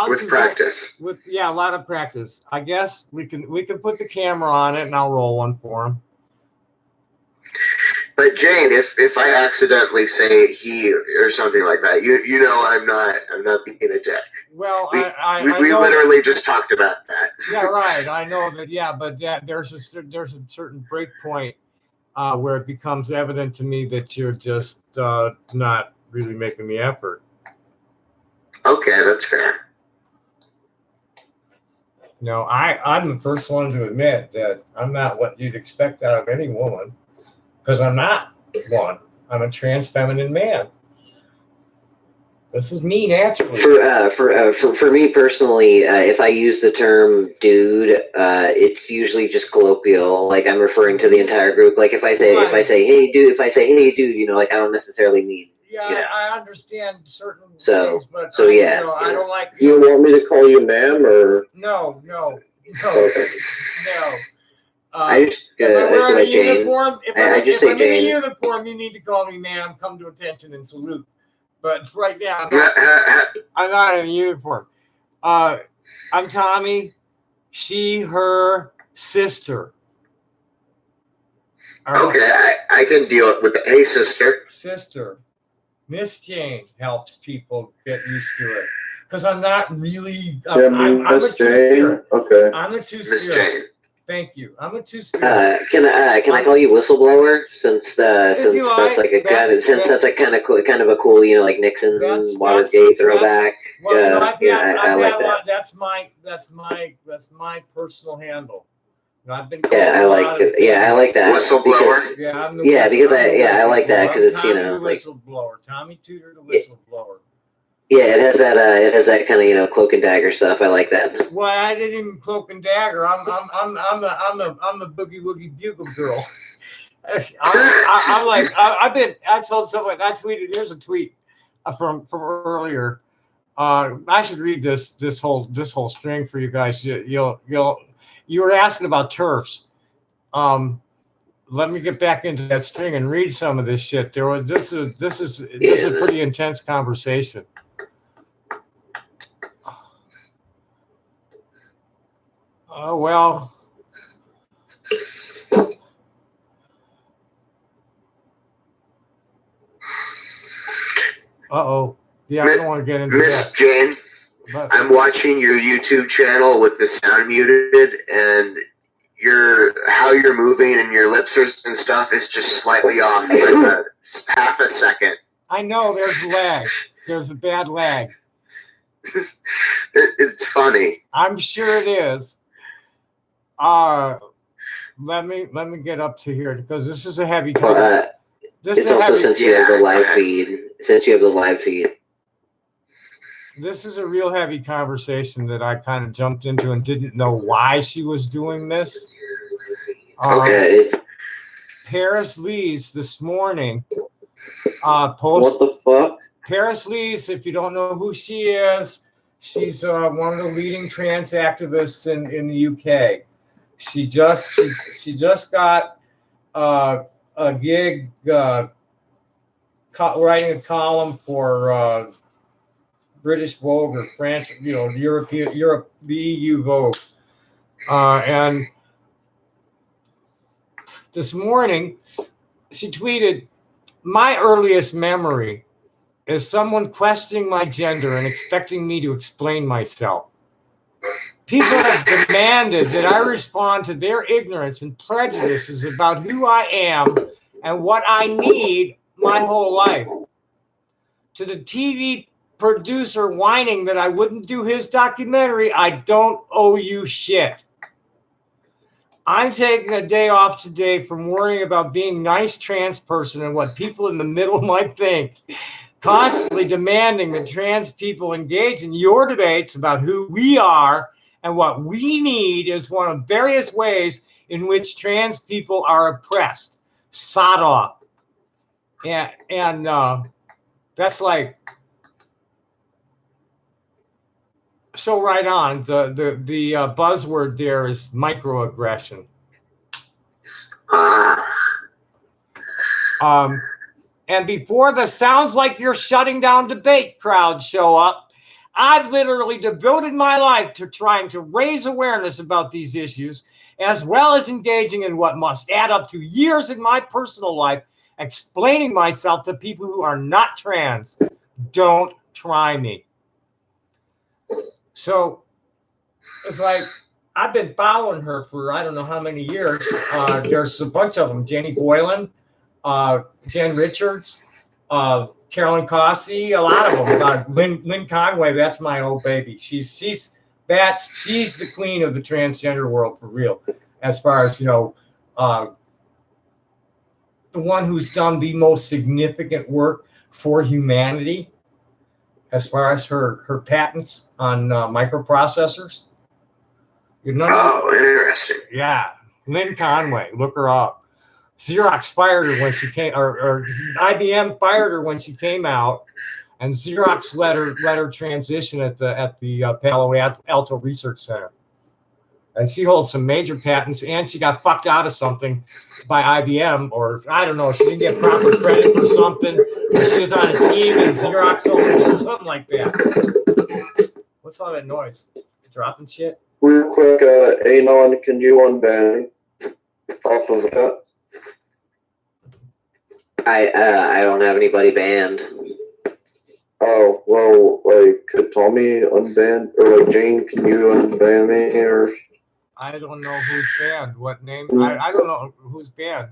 With practice. A lot of practice. I guess we can put the camera on it and I'll roll one for him. But Jane, if I accidentally say he or something like that, you know I'm not being a dick. Well, we literally just talked about that. Yeah, right. I know that. Yeah, but there's a certain break point where it becomes evident to me that you're just not really making the effort. Okay, that's fair. No, I'm the first one to admit that I'm not what you'd expect out of any woman, because I'm not one. I'm a trans feminine man. This is me naturally. For me personally, if I use the term dude, it's usually just colloquial. Like I'm referring to the entire group. Like if I say hey dude, you know, like I don't necessarily mean. Yeah, You know. I understand certain So- things, but so yeah, you know, I don't like. You want me to call you ma'am or? No. Okay. I just If I'm wearing a like Jane. uniform, if I I'm, just if say I'm in a Jane. uniform, you need to call me ma'am. Come to attention and salute. But right now, I'm not in a uniform. I'm Tommy. She, her sister. Okay, I can deal with the hey sister. Sister. Miss Jane helps people get used to it. Because I'm not really. I'm a Miss two-spirit. Jane. Okay. I'm a Miss two-spirit. Jane. Thank you. I'm a two-spirit. Can I call you whistleblower since If you that's like a that's like kind of a cool, you know, like Nixon Watergate throwback. Well, you know, I like that. That's my personal handle. You know, I've been Yeah, I like it. Yeah, I like that. Whistleblower. Yeah, I'm the Yeah, because whistleblower. I like that because it's, Tommy you know, the like, whistleblower. Tommy Tudor the whistleblower. yeah, it has that kind of, you know, cloak and dagger stuff. I like that. Well, I didn't even cloak and dagger. I'm the boogie woogie bugle girl. I told someone, I tweeted. Here's a tweet from earlier. I should read this whole string for you guys. You were asking about turfs. Let me get back into that string and read some of this shit. This is a pretty intense conversation. Oh well. Uh-oh. Yeah, I don't want to get into Miss that. Jane, But I'm watching your YouTube channel with the sound muted, and how you're moving and your lips and stuff is just slightly off, like half a second. I know there's lag. There's a bad lag. It's funny. I'm sure it is. Let me get up to here because this is a heavy. This is it's also since you have the live feed. Since you have the live feed. This is a real heavy conversation that I kind of jumped into and didn't know why she was doing this. Okay. Paris Lees this morning What posted. the fuck? Paris Lees, if you don't know who she is, she's one of the leading trans activists in the UK. She just got a gig writing a column for British Vogue or French, you know, the EU Vogue, and this morning she tweeted, "My earliest memory is someone questioning my gender and expecting me to explain myself. People have demanded that I respond to their ignorance and prejudices about who I am and what I need my whole life. To the TV producer whining that I wouldn't do his documentary, I don't owe you shit. I'm taking a day off today from worrying about being nice trans person and what people in the middle might think. Constantly demanding that trans people engage in your debates about who we are and what we need is one of various ways in which trans people are oppressed. Sod off." And that's like, so right on. The buzzword there is microaggression. And before the sounds like you're shutting down debate crowds show up, I've literally devoted my life to trying to raise awareness about these issues, as well as engaging in what must add up to years in my personal life, explaining myself to people who are not trans. Don't try me. So it's like, I've been following her for I don't know how many years. There's a bunch of them. Jenny Boylan, Jen Richards, Carolyn Cossey, a lot of them. Lynn Conway, that's my old baby. She's the queen of the transgender world for real. As far as, you know, the one who's done the most significant work for humanity. as far as her patents on microprocessors. You know? Oh, interesting. Yeah, Lynn Conway, look her up. Xerox fired her when she came, or IBM fired her when she came out, and Xerox let her transition at the Palo Alto Research Center. And she holds some major patents, and she got fucked out of something by IBM, or I don't know, she didn't get proper credit for something, or she was on a team and Xerox owned it, or something like that. What's all that noise? Dropping shit? Real quick, Anon, can you unban off of that? I don't have anybody banned. Oh, well, like, could Tommy unban, or like, Jane, can you unban me, or? I don't know who's banned. What name? I don't know who's banned.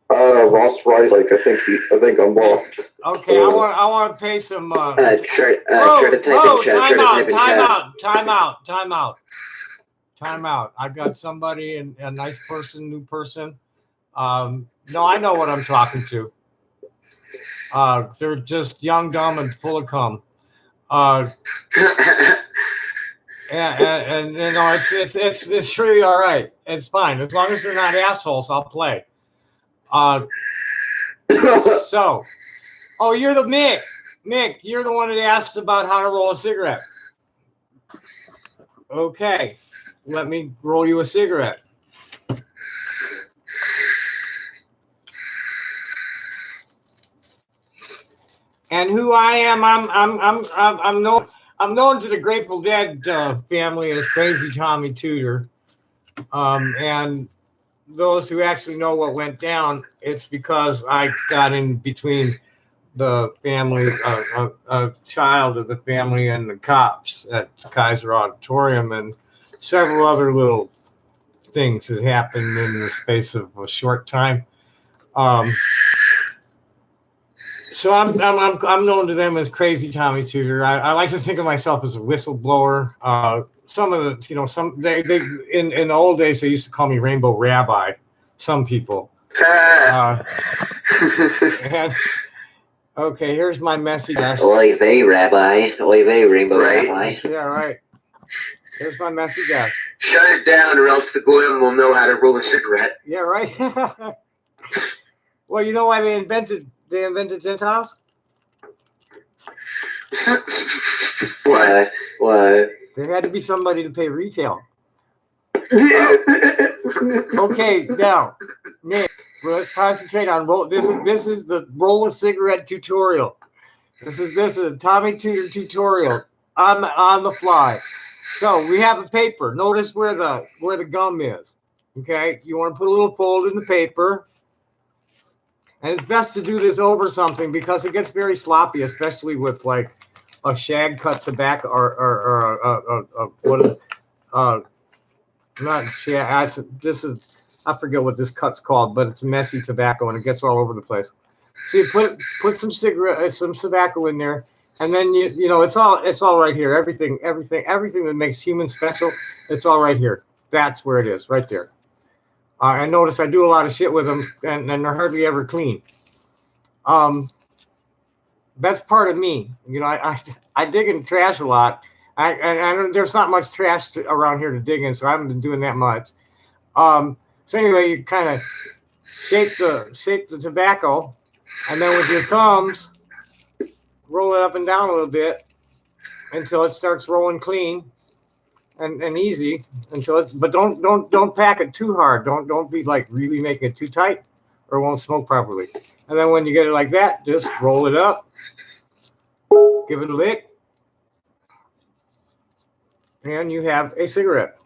Ross Rice, like, I think I'm blocked. Okay, I want to pay some. Try to type in chat. Time out. I've got somebody, and a nice person, new person. No, I know what I'm talking to. They're just young, dumb, and full of cum. And you know, it's really all right. It's fine as long as they're not assholes. I'll play. So, oh, you're the Mick. Mick, you're the one that asked about how to roll a cigarette. Okay, let me roll you a cigarette. And who I am, I'm known to the Grateful Dead family as Crazy Tommy Tudor, and those who actually know what went down, it's because I got in between the family, a child of the family, and the cops at Kaiser Auditorium, and several other little things that happened in the space of a short time. So I'm known to them as Crazy Tommy Tudor. I like to think of myself as a whistleblower. Some of the, they in the old days they used to call me Rainbow Rabbi. Some people. And okay, here's my message. Oy vey, Rabbi. Oy vey, Rainbow Right. Rabbi. Yeah, right. Here's my message. Shut it down, or else the Goyim will know how to roll a cigarette. Yeah, right. Well, you know why they invented Gentiles? What? What? There had to be somebody to pay retail. Okay, now, Nick, well, let's concentrate on roll. This is the roll a cigarette tutorial. This is a Tommy Tudor tutorial on the fly. So we have a paper. Notice where the gum is. Okay, you want to put a little fold in the paper. And it's best to do this over something because it gets very sloppy, especially with like a shag cut tobacco or what is not shag. This is, I forget what this cut's called, but it's messy tobacco and it gets all over the place. So you put some tobacco in there, and then you know it's all right here. Everything that makes humans special, it's all right here. That's where it is, right there. I notice I do a lot of shit with them, and they're hardly ever clean. That's part of me. You know, I dig in trash a lot. And there's not much trash around here to dig in, so I haven't been doing that much. So anyway, you kind of shape the tobacco, and then with your thumbs, roll it up and down a little bit until it starts rolling clean. And easy until it's, but don't pack it too hard. Don't be like really making it too tight, or it won't smoke properly. And then when you get it like that, just roll it up, give it a lick, and you have a cigarette.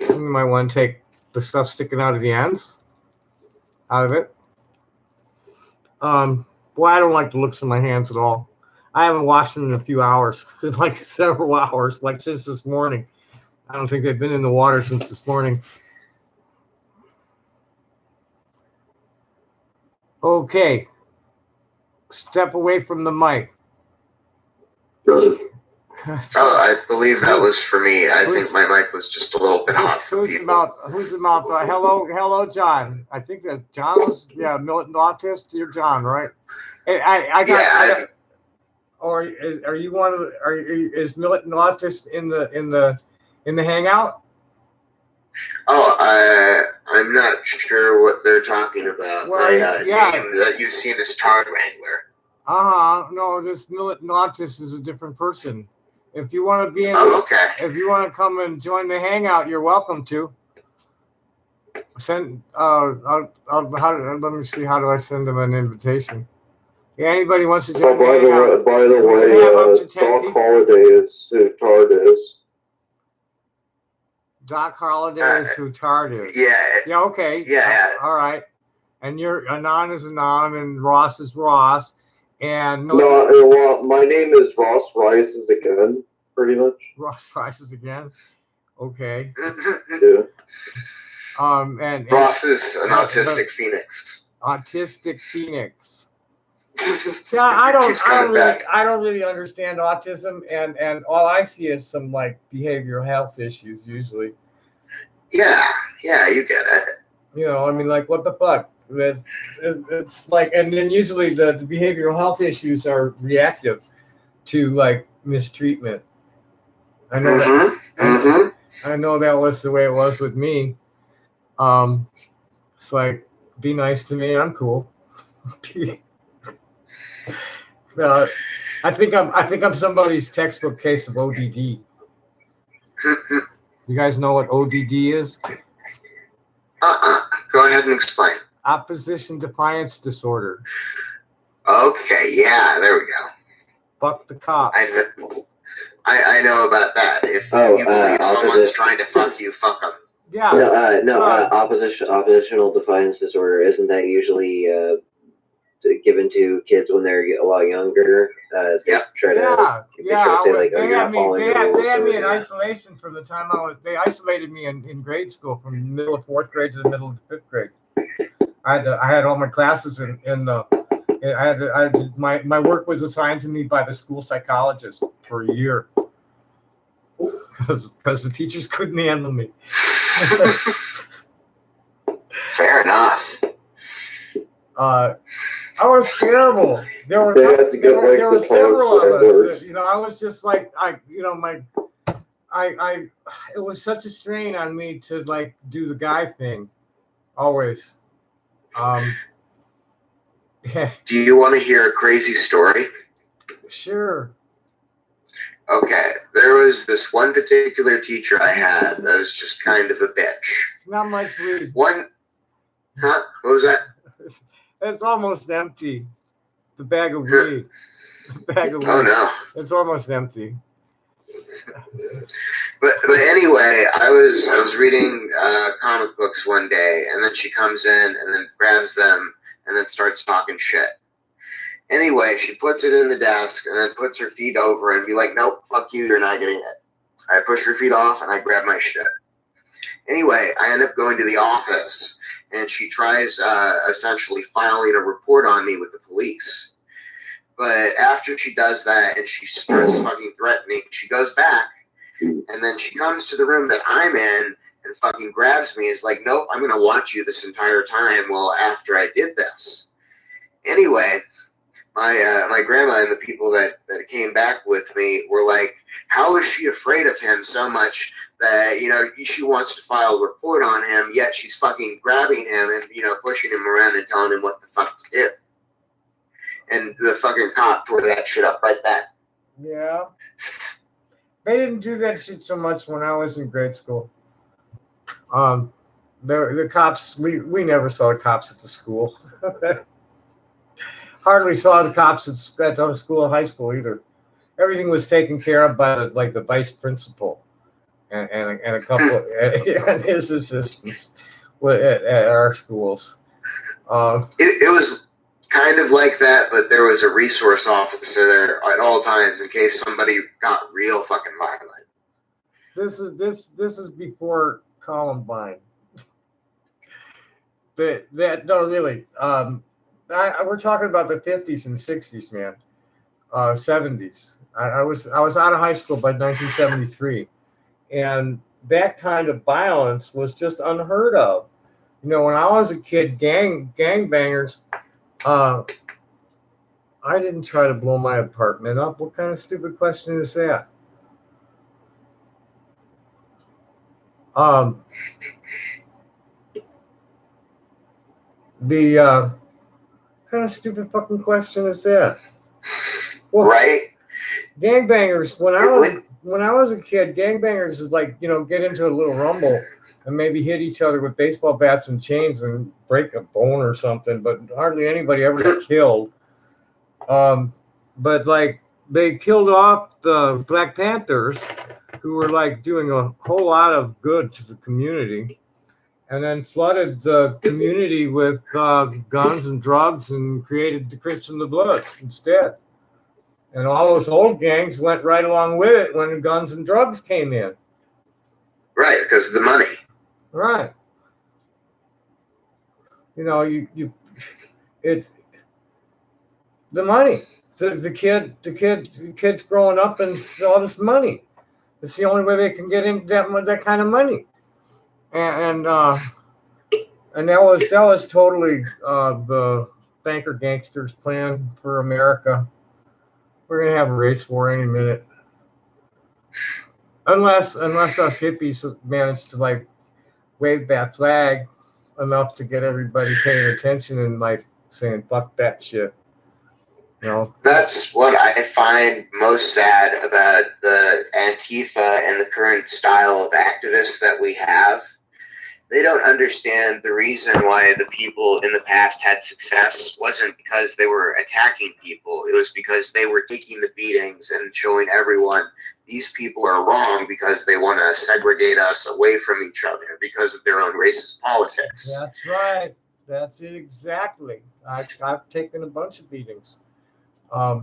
You might want to take the stuff sticking out of the ends out of it. Well, I don't like the looks of my hands at all. I haven't washed them in a few hours, like several hours, like since this morning. I don't think they've been in the water since this morning. Okay. Step away from the mic. So, Oh, I believe that was for me. I think my mic was just a little bit hot for who's the people. mouth? Who's the mouth? Hello, John. I think that John was, militant autist. You're John, right? I got. Or are you one of the? Is militant autist in the hangout? Oh, I'm not sure what they're talking about. Well, My name that you've seen is Tar Wrangler. No, this militant autist is a different person. If you want to be in, okay. If you want to come and join the hangout, you're welcome to. Send. Let me see. How do I send them an invitation? Yeah, anybody wants to join the hangout? By the way, Doc Holliday is who Tard is. Doc Holliday is who Tard is. Yeah. Yeah. Okay. Yeah. All right. And Anon is Anon, and Ross is Ross, and well, my name is Ross Rises again, pretty much. Ross Rises again. Okay. Yeah. And Ross is an autistic phoenix. Autistic phoenix. Yeah, I don't really understand autism, and all I see is some like behavioral health issues usually. Yeah, you get it. I mean, like, what the fuck? It's like, and then usually the behavioral health issues are reactive to like mistreatment. I know that. I know that was the way it was with me. It's like, be nice to me. I'm cool. I think I'm somebody's textbook case of ODD. You guys know what ODD is? Go ahead and explain. Opposition defiance disorder. Okay, yeah, there we go. Fuck the cops. I know about that. If you believe someone's trying to fuck you, fuck them. Yeah. Oppositional defiance disorder, isn't that usually given to kids when they're a lot younger? They had me in isolation from the time they isolated me in grade school from the middle of 4th grade to the middle of 5th grade. I had all my classes my work was assigned to me by the school psychologist for a year because the teachers couldn't handle me. Fair enough. I was terrible. There were several of us. I was just like, it was such a strain on me to like do the guy thing, always. Do you want to hear a crazy story? Sure. Okay, there was this one particular teacher I had that was just kind of a bitch. Not much weed. What was that? It's almost empty. The bag of weed. Oh no! It's almost empty. But anyway, I was reading comic books one day, and then she comes in and then grabs them and then starts talking shit. Anyway, she puts it in the desk and then puts her feet over and be like, "Nope, fuck you, you're not getting it." I push her feet off and I grab my shit. Anyway, I end up going to the office, and she tries essentially filing a report on me with the police. But after she does that and she starts fucking threatening, she goes back, and then she comes to the room that I'm in and fucking grabs me. Is like, "Nope, I'm gonna watch you this entire time." Well, after I did this, anyway, my grandma and the people that came back with me were like, "How is she afraid of him so much that she wants to file a report on him, yet she's fucking grabbing him and pushing him around and telling him what the fuck to do?" And the fucking cop tore that shit up right then. Yeah. They didn't do that shit so much when I was in grade school. The cops, we never saw the cops at the school. Hardly saw the cops at the school or high school either. Everything was taken care of by the vice principal and a couple and his assistants at our schools. It was kind of like that, but there was a resource officer there at all times in case somebody got real fucking violent. This is before Columbine. But no, really. We're talking about the 50s and 60s, man. 70s. I was out of high school by 1973, and that kind of violence was just unheard of. You know, when I was a kid, gangbangers. I didn't try to blow my apartment up. What kind of stupid question is that? The what kind of stupid fucking question is that? Well, Right? gangbangers. When I was a kid, gangbangers is like, you know, get into a little rumble and maybe hit each other with baseball bats and chains and break a bone or something. But hardly anybody ever got killed. But like they killed off the Black Panthers, who were like doing a whole lot of good to the community, and then flooded the community with guns and drugs and created the Crips and the Bloods instead. And all those old gangs went right along with it when the guns and drugs came in. Right, because of the money. Right. You know, it's the money. The kid's growing up and all this money. It's the only way they can get into that kind of money. And that was totally the banker gangsters' plan for America. We're gonna have a race war any minute, unless us hippies manage to like wave that flag enough to get everybody paying attention and like saying "fuck that shit." You know, that's what I find most sad about the Antifa and the current style of activists that we have. They don't understand the reason why the people in the past had success wasn't because they were attacking people. It was because they were taking the beatings and showing everyone these people are wrong because they want to segregate us away from each other because of their own racist politics. That's right. That's it exactly. I've taken a bunch of beatings. I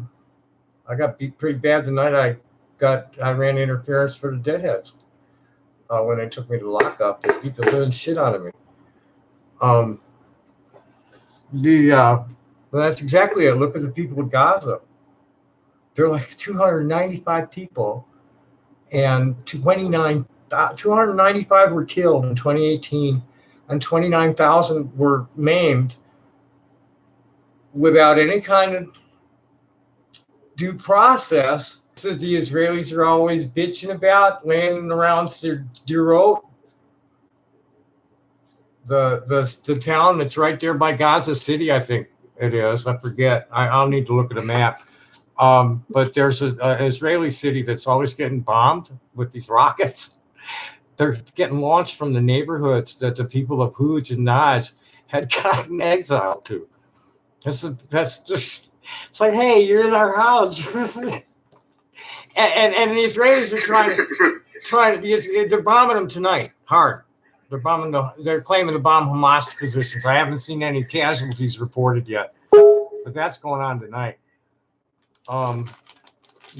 got beat pretty bad the night I ran interference for the Deadheads. When they took me to lockup, they beat the living shit out of me. Well, that's exactly it. Look at the people of Gaza. They're like 295 people, and 295 were killed in 2018, and 29,000 were maimed without any kind of due process that the Israelis are always bitching about, landing around Sderot, the town that's right there by Gaza City, I think it is. I forget. I'll need to look at a map. But there's an Israeli city that's always getting bombed with these rockets. They're getting launched from the neighborhoods that the people of Houj and Naj had gotten exiled to. That's just, it's like, hey, you're in our house. and the Israelis are trying to, they're bombing them tonight, hard. They're claiming to bomb Hamas positions. I haven't seen any casualties reported yet, but that's going on tonight. Well,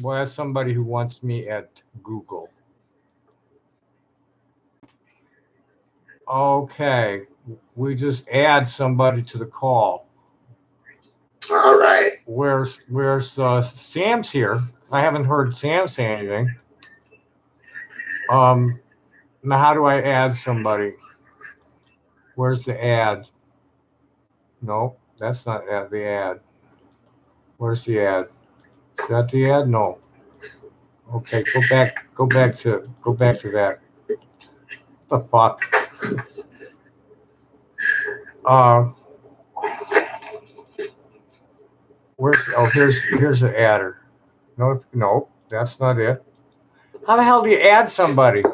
that's somebody who wants me at Google. Okay, we just add somebody to the call. All right. Where's Sam's here? I haven't heard Sam say anything. Now how do I add somebody? Where's the ad? No, that's not the ad. Where's the ad? Is that the ad? No. Okay, go back to that. What the fuck? Here's the adder. No, that's not it. How the hell do you add somebody?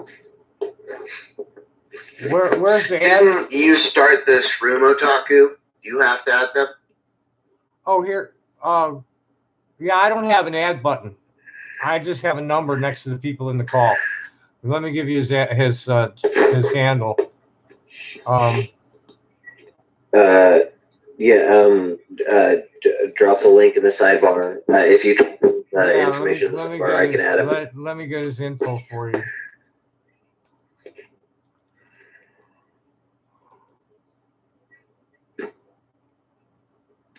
Where's the ad? Didn't you start this room, Otaku? Do you have to add them? Oh, here. Yeah, I don't have an ad button. I just have a number next to the people in the call. Let me give you his handle. Drop the link in the sidebar if you information. Let me get his info for you.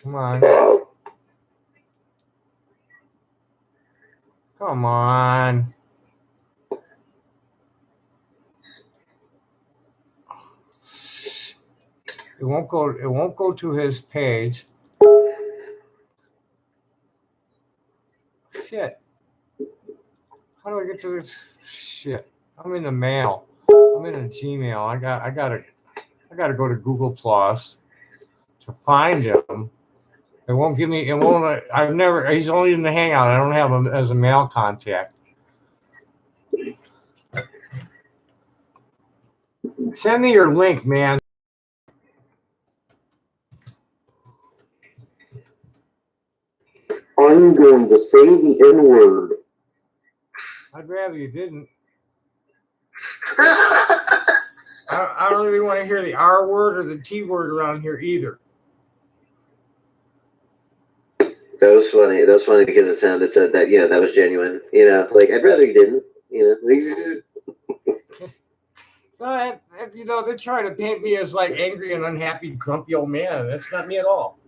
Come on. Come on. It won't go to his page. Shit. How do I get to this? Shit. I'm in the mail. I'm in a Gmail. I gotta go to Google Plus to find him. It won't give me. It won't. He's only in the Hangout. I don't have him as a mail contact. Send me your link, man. I'm going to say the N-word. I'd rather you didn't. I don't really want to hear the R word or the T word around here either. That was funny. That was funny because it sounded that that was genuine. Like I'd rather you didn't. They're trying to paint me as like angry and unhappy, grumpy old man. That's not me at all.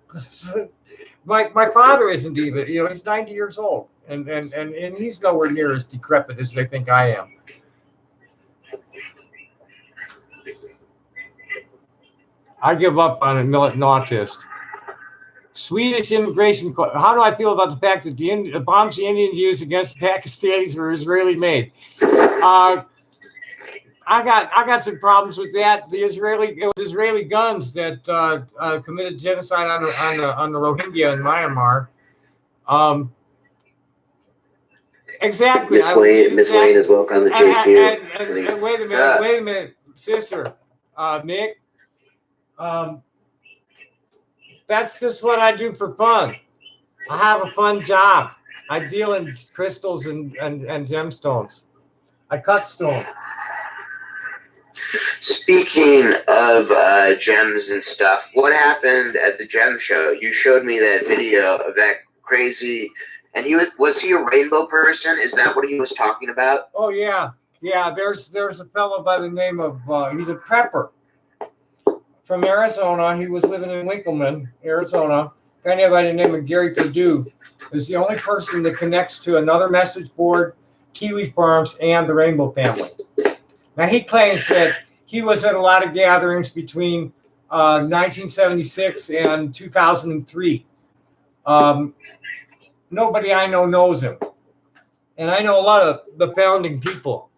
My father isn't even. He's 90 years old, and he's nowhere near as decrepit as they think I am. I give up on a militant autist. Swedish immigration. How do I feel about the fact that the bombs the Indians used against the Pakistanis were Israeli made? I got some problems with that. It was Israeli guns that committed genocide on the Rohingya in Myanmar. Exactly. Miss Wayne is welcome to JQ. And wait a minute, sister, Nick. That's just what I do for fun. I have a fun job. I deal in crystals and gemstones. I cut stone. Speaking of gems and stuff, what happened at the gem show? You showed me that video of that crazy, and was he a rainbow person? Is that what he was talking about? Oh yeah. There's a fellow by the name of he's a prepper from Arizona. He was living in Winkleman, Arizona. A guy by the name of Gary Perdue is the only person that connects to another message board, Kiwi Farms, and the Rainbow Family. Now, he claims that he was at a lot of gatherings between 1976 and 2003. Nobody I know knows him. And I know a lot of the founding people.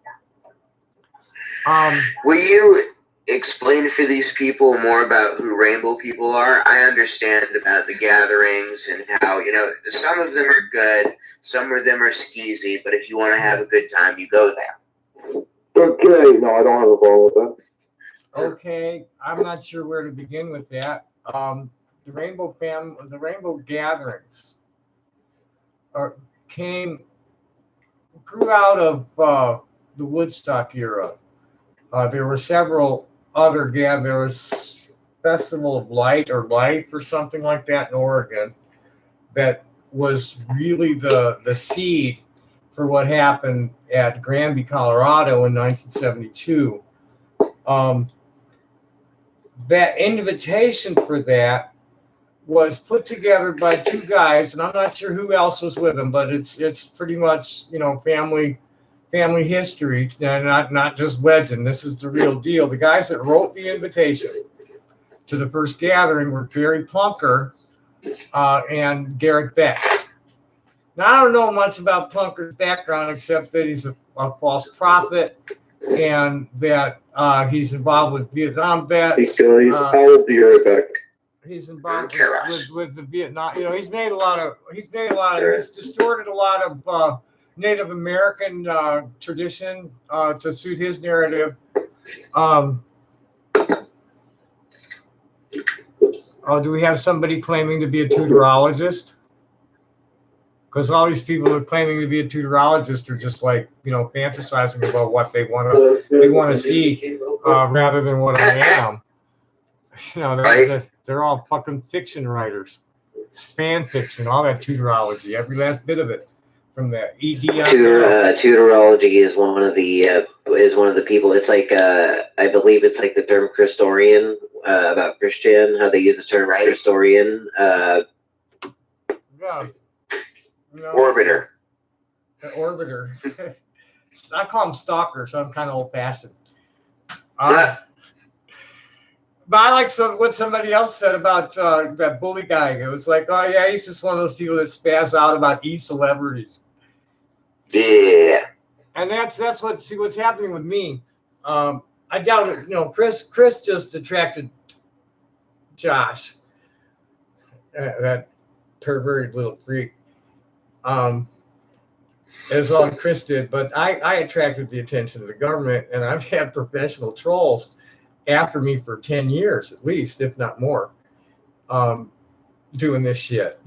Will you explain for these people more about who rainbow people are? I understand about the gatherings and how, some of them are good, some of them are skeezy, but if you want to have a good time, you go there. Okay, no, I don't have a problem with that. Okay, I'm not sure where to begin with that. The Rainbow gatherings grew out of the Woodstock era. There were several other gatherings. There was Festival of Light or something like that in Oregon that was really the seed for what happened at Granby, Colorado in 1972. That invitation for that was put together by two guys, and I'm not sure who else was with them, but it's pretty much family history, and not just legend. This is the real deal. The guys that wrote the invitation to the first gathering were Barry Plunker and Garrett Beck. Now, I don't know much about Plunker's background except that he's a false prophet and that he's involved with Vietnam vets. How old do you Beck? He's involved with the Vietnam. He's distorted a lot of Native American tradition to suit his narrative. Do we have somebody claiming to be a Tudorologist? Because all these people who are claiming to be a Tudorologist are just like, fantasizing about what they want to see rather than what I am. They're all fucking fiction writers. It's fan fiction, all that Tudorology, every last bit of it. From the ED. Tudorology is one of the people. It's like I believe it's like the term Christorian about Christian. How they use the term Christorian. Orbiter. orbiter. I call them stalkers. So I'm kind of old fashioned. But I like what somebody else said about that bully guy. It was like, oh yeah, he's just one of those people that spaz out about celebrities. Yeah. And that's what's happening with me. I doubt it. Chris just attracted Josh, that perverted little freak. As well as Chris did, but I attracted the attention of the government, and I've had professional trolls after me for 10 years at least, if not more, doing this shit.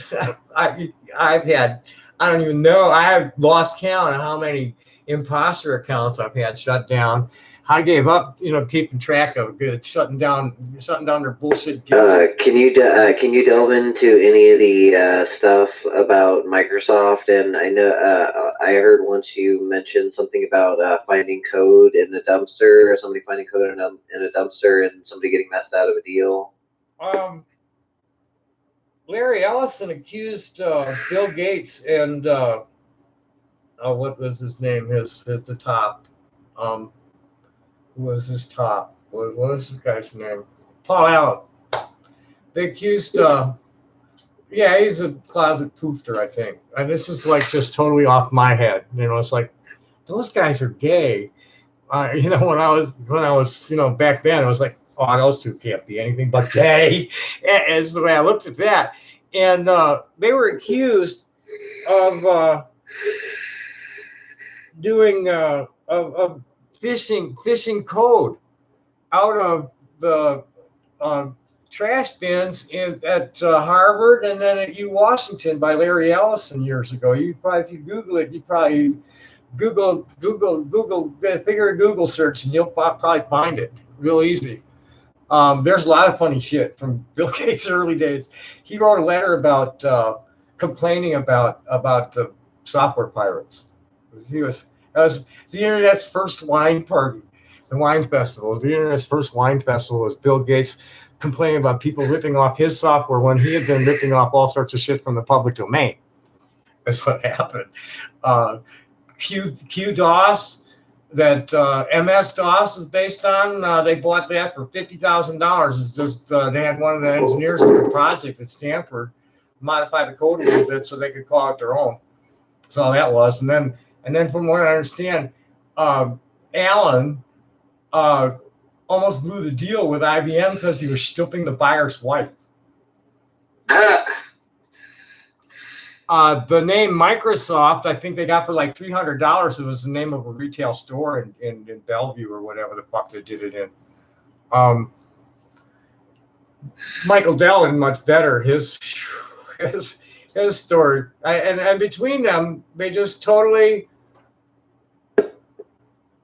I've had, I don't even know, I have lost count of how many imposter accounts I've had shut down. I gave up, keeping track of it, shutting down their bullshit. Can you delve into any of the stuff about Microsoft? And I know I heard once you mentioned something about finding code in a dumpster, or somebody finding code in a dumpster, and somebody getting messed out of a deal. Larry Ellison accused Bill Gates and what was his name? The top. Who was his top? What was this guy's name? Paul Allen. They accused, he's a closet poofter, I think. And this is like just totally off my head. It's like, those guys are gay. When I was, back then, I was like, oh, those two can't be anything but gay. As the way I looked at that. And they were accused of doing, of phishing code out of the trash bins at Harvard and then at Washington by Larry Ellison years ago. If you Google it, you probably Google figure a Google search and you'll probably find it real easy. There's a lot of funny shit from Bill Gates' early days. He wrote a letter about complaining about the software pirates. That was the internet's first wine party, the wine festival. The internet's first wine festival was Bill Gates complaining about people ripping off his software when he had been ripping off all sorts of shit from the public domain. That's what happened. QDOS, that MS-DOS is based on, they bought that for $50,000. It's just they had one of the engineers in the project at Stanford modify the code a little bit so they could call it their own. That's all that was. And then from what I understand, Allen almost blew the deal with IBM because he was stooping the buyer's wife. The name Microsoft, I think they got for like $300. It was the name of a retail store in Bellevue or whatever the fuck they did it in. Michael Dell, much better. His story, and between them, they just totally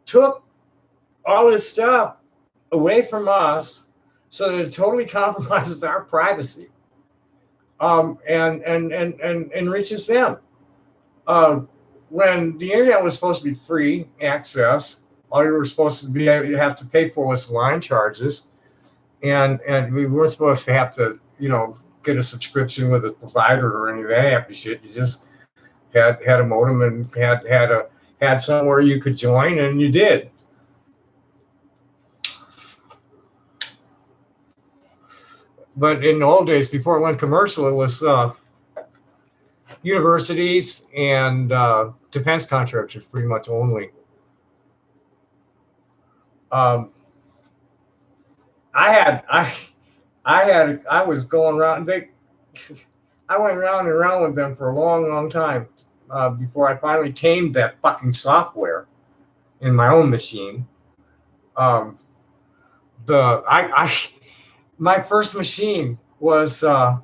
took all this stuff away from us, so that it totally compromises our privacy, and enriches them. When the internet was supposed to be free access, all you were supposed to be you have to pay for was line charges, and we weren't supposed to have to get a subscription with a provider or any of that happy shit. You just had a modem and had somewhere you could join, and you did. But in the old days, before it went commercial, it was universities and defense contractors pretty much only. I was going around. I went round and round with them for a long, long time before I finally tamed that fucking software in my own machine. My first machine was my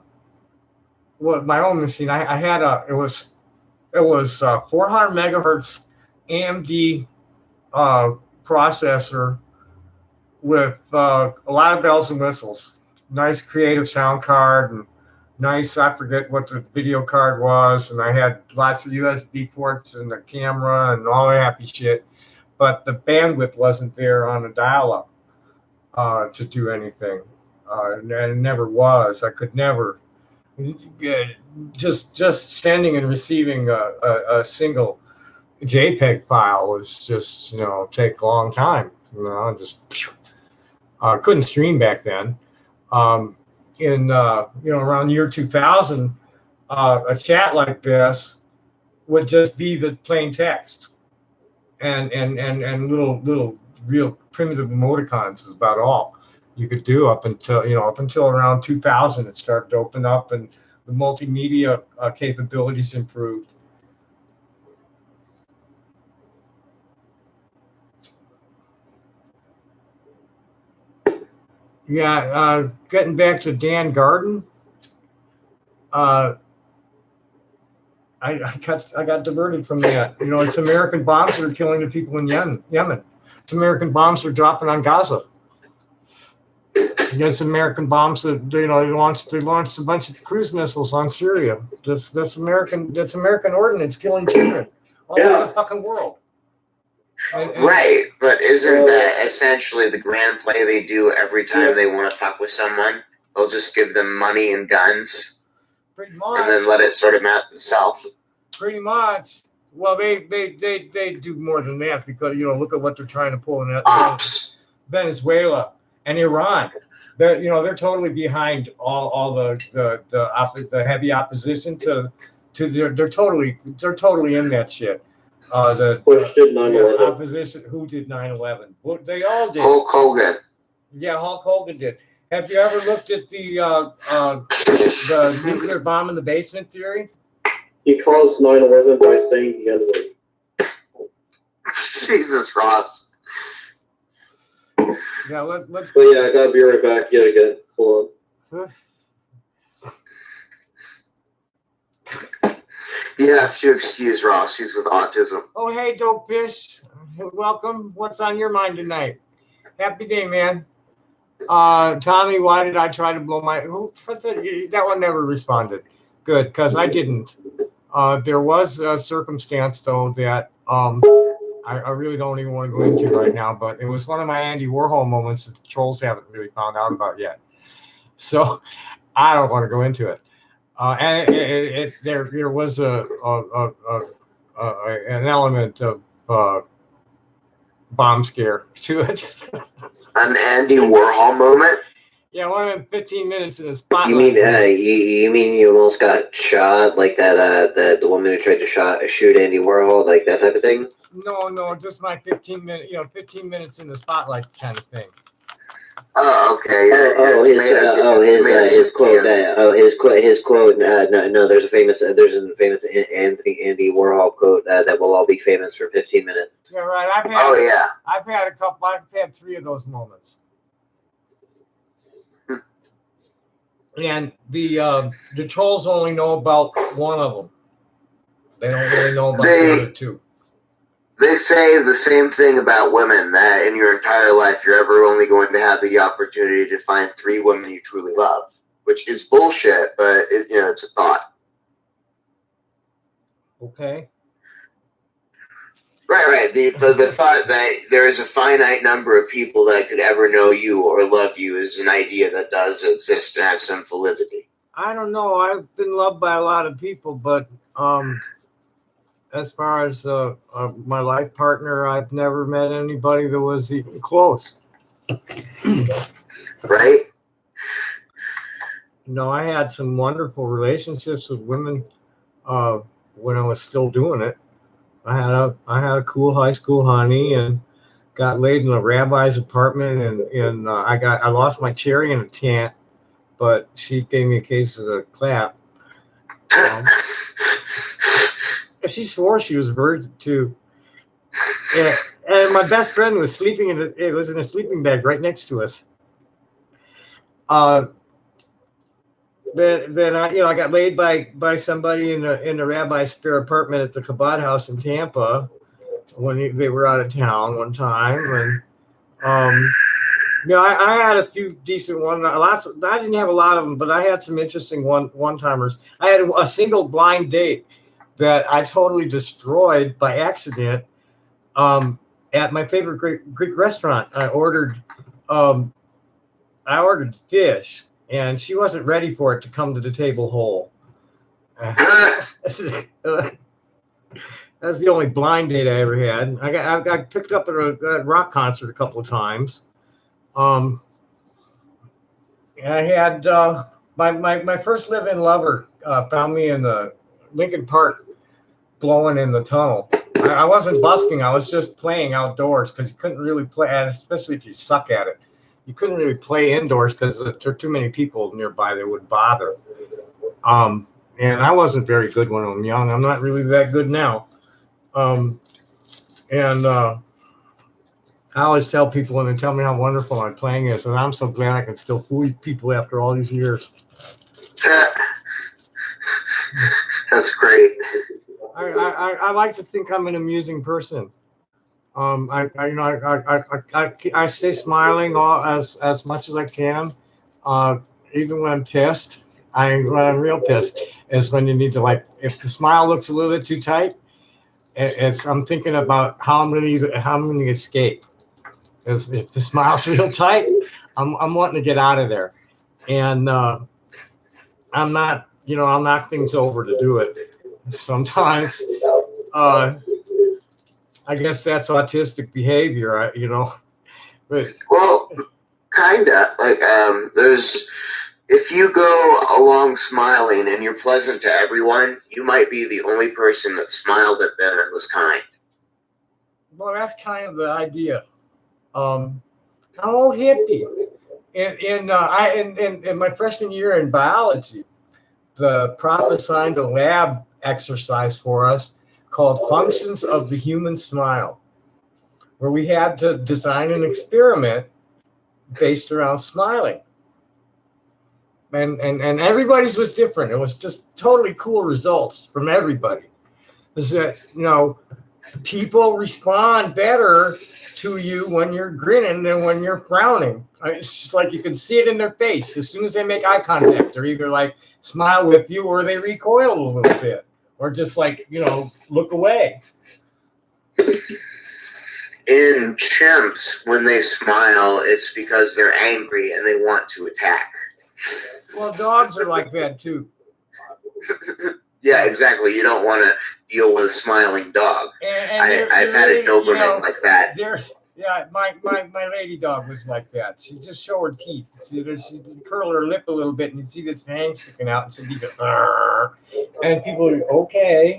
own machine. I had it was 400 megahertz AMD processor with a lot of bells and whistles. Nice creative sound card and nice, I forget what the video card was, and I had lots of USB ports and the camera and all that happy shit. But the bandwidth wasn't there on the dial-up to do anything. And it never was. I could never just sending and receiving a single JPEG file was just, take a long time. Just couldn't stream back then. Around year 2000, a chat like this would just be the plain text and little real primitive emoticons is about all you could do up until around 2000. It started to open up and the multimedia capabilities improved. Yeah, getting back to Dan Garden, I got diverted from that. It's American bombs that are killing the people in Yemen. It's American bombs that are dropping on Gaza. It's American bombs that they launched a bunch of cruise missiles on Syria. That's American ordnance killing children all over the fucking world. Right, but isn't that essentially the grand play they do every time they want to fuck with someone? They'll just give them money and guns, pretty much, and then let it sort them out themselves. Pretty much. Well, they do more than that because look at what they're trying to pull in that Venezuela and Iran. They're totally behind all the heavy opposition to they're totally in that shit. Bush did 9/11. Opposition. Who did 9/11? Well, they all did. Hulk Hogan. Yeah, Hulk Hogan did. Have you ever looked at the nuclear bomb in the basement theory? He caused 9/11 by saying the N-word. Jesus, Ross. Yeah, let's. But yeah, I gotta be right back yet again. Hold on. You have to excuse Ross. He's with autism. Oh, hey, Dope Fish. Welcome. What's on your mind tonight? Happy day, man. Tommy, why did I try to blow my... That one never responded. Good, because I didn't. There was a circumstance, though, that I really don't even want to go into right now, but it was one of my Andy Warhol moments that the trolls haven't really found out about yet. So I don't want to go into it. And there was an element of bomb scare to it. An Andy Warhol moment? Yeah, one of them 15 minutes in the spotlight. You mean you almost got shot like that? The woman who tried to shoot Andy Warhol, like that type of thing? No, just my 15 minutes in the spotlight kind of thing. Oh, okay. His quote. No, there's a famous Andy Warhol quote that will all be famous for 15 minutes. Yeah, right. I've had 3 of those moments. And the trolls only know about one of them. They don't really know about the other 2. They say the same thing about women, that in your entire life you're ever only going to have the opportunity to find 3 women you truly love, which is bullshit, but it's a thought. Okay. Right. The thought that there is a finite number of people that could ever know you or love you is an idea that does exist and has some validity. I don't know. I've been loved by a lot of people, but as far as my life partner, I've never met anybody that was even close. Right? I had some wonderful relationships with women when I was still doing it. I had a cool high school honey and got laid in a rabbi's apartment, and I lost my cherry in a tent, but she gave me a case of a clap. She swore she was a virgin too. And my best friend was sleeping in a sleeping bag right next to us. Then I got laid by somebody in the rabbi's spare apartment at the Chabad house in Tampa when they were out of town one time, and I had a few decent ones. I didn't have a lot of them, but I had some interesting one-timers. I had a single blind date that I totally destroyed by accident at my favorite Greek restaurant. I ordered fish, and she wasn't ready for it to come to the table whole. That's the only blind date I ever had. I got picked up at a rock concert a couple of times. And I had my first live-in lover found me in the Lincoln Park, blowing in the tunnel. I wasn't busking. I was just playing outdoors because you couldn't really play, especially if you suck at it. You couldn't really play indoors because there were too many people nearby that would bother. And I wasn't very good when I'm young. I'm not really that good now. I always tell people when they tell me how wonderful my playing is, and I'm so glad I can still fool people after all these years. That's great. I like to think I'm an amusing person. I stay smiling as much as I can, even when I'm pissed. When I'm real pissed is when you need to, like, if the smile looks a little bit too tight, I'm thinking about how I'm going to escape. If the smile's real tight, I'm wanting to get out of there, and I'm not, I'll knock things over to do it. Sometimes, I guess that's autistic behavior, But Well, kinda. Like, if you go along smiling and you're pleasant to everyone, you might be the only person that smiled at them and was kind. well, that's kind of the idea. I'm old hippie. In my freshman year in biology, the prof assigned a lab exercise for us called Functions of the Human Smile, where we had to design an experiment based around smiling. And everybody's was different. It was just totally cool results from everybody. Is that, people respond better to you when you're grinning than when you're frowning. It's just like you can see it in their face. As soon as they make eye contact, they're either like smile with you or they recoil a little bit or just like, look away. In chimps, when they smile, it's because they're angry and they want to attack. Well, dogs are like that too. Yeah, exactly. You don't want to deal with a smiling dog. I've had a Doberman like that. My lady dog was like that. She just show her teeth. She'd curl her lip a little bit, and you'd see this fang sticking out, and she'd be like, and people would be, okay.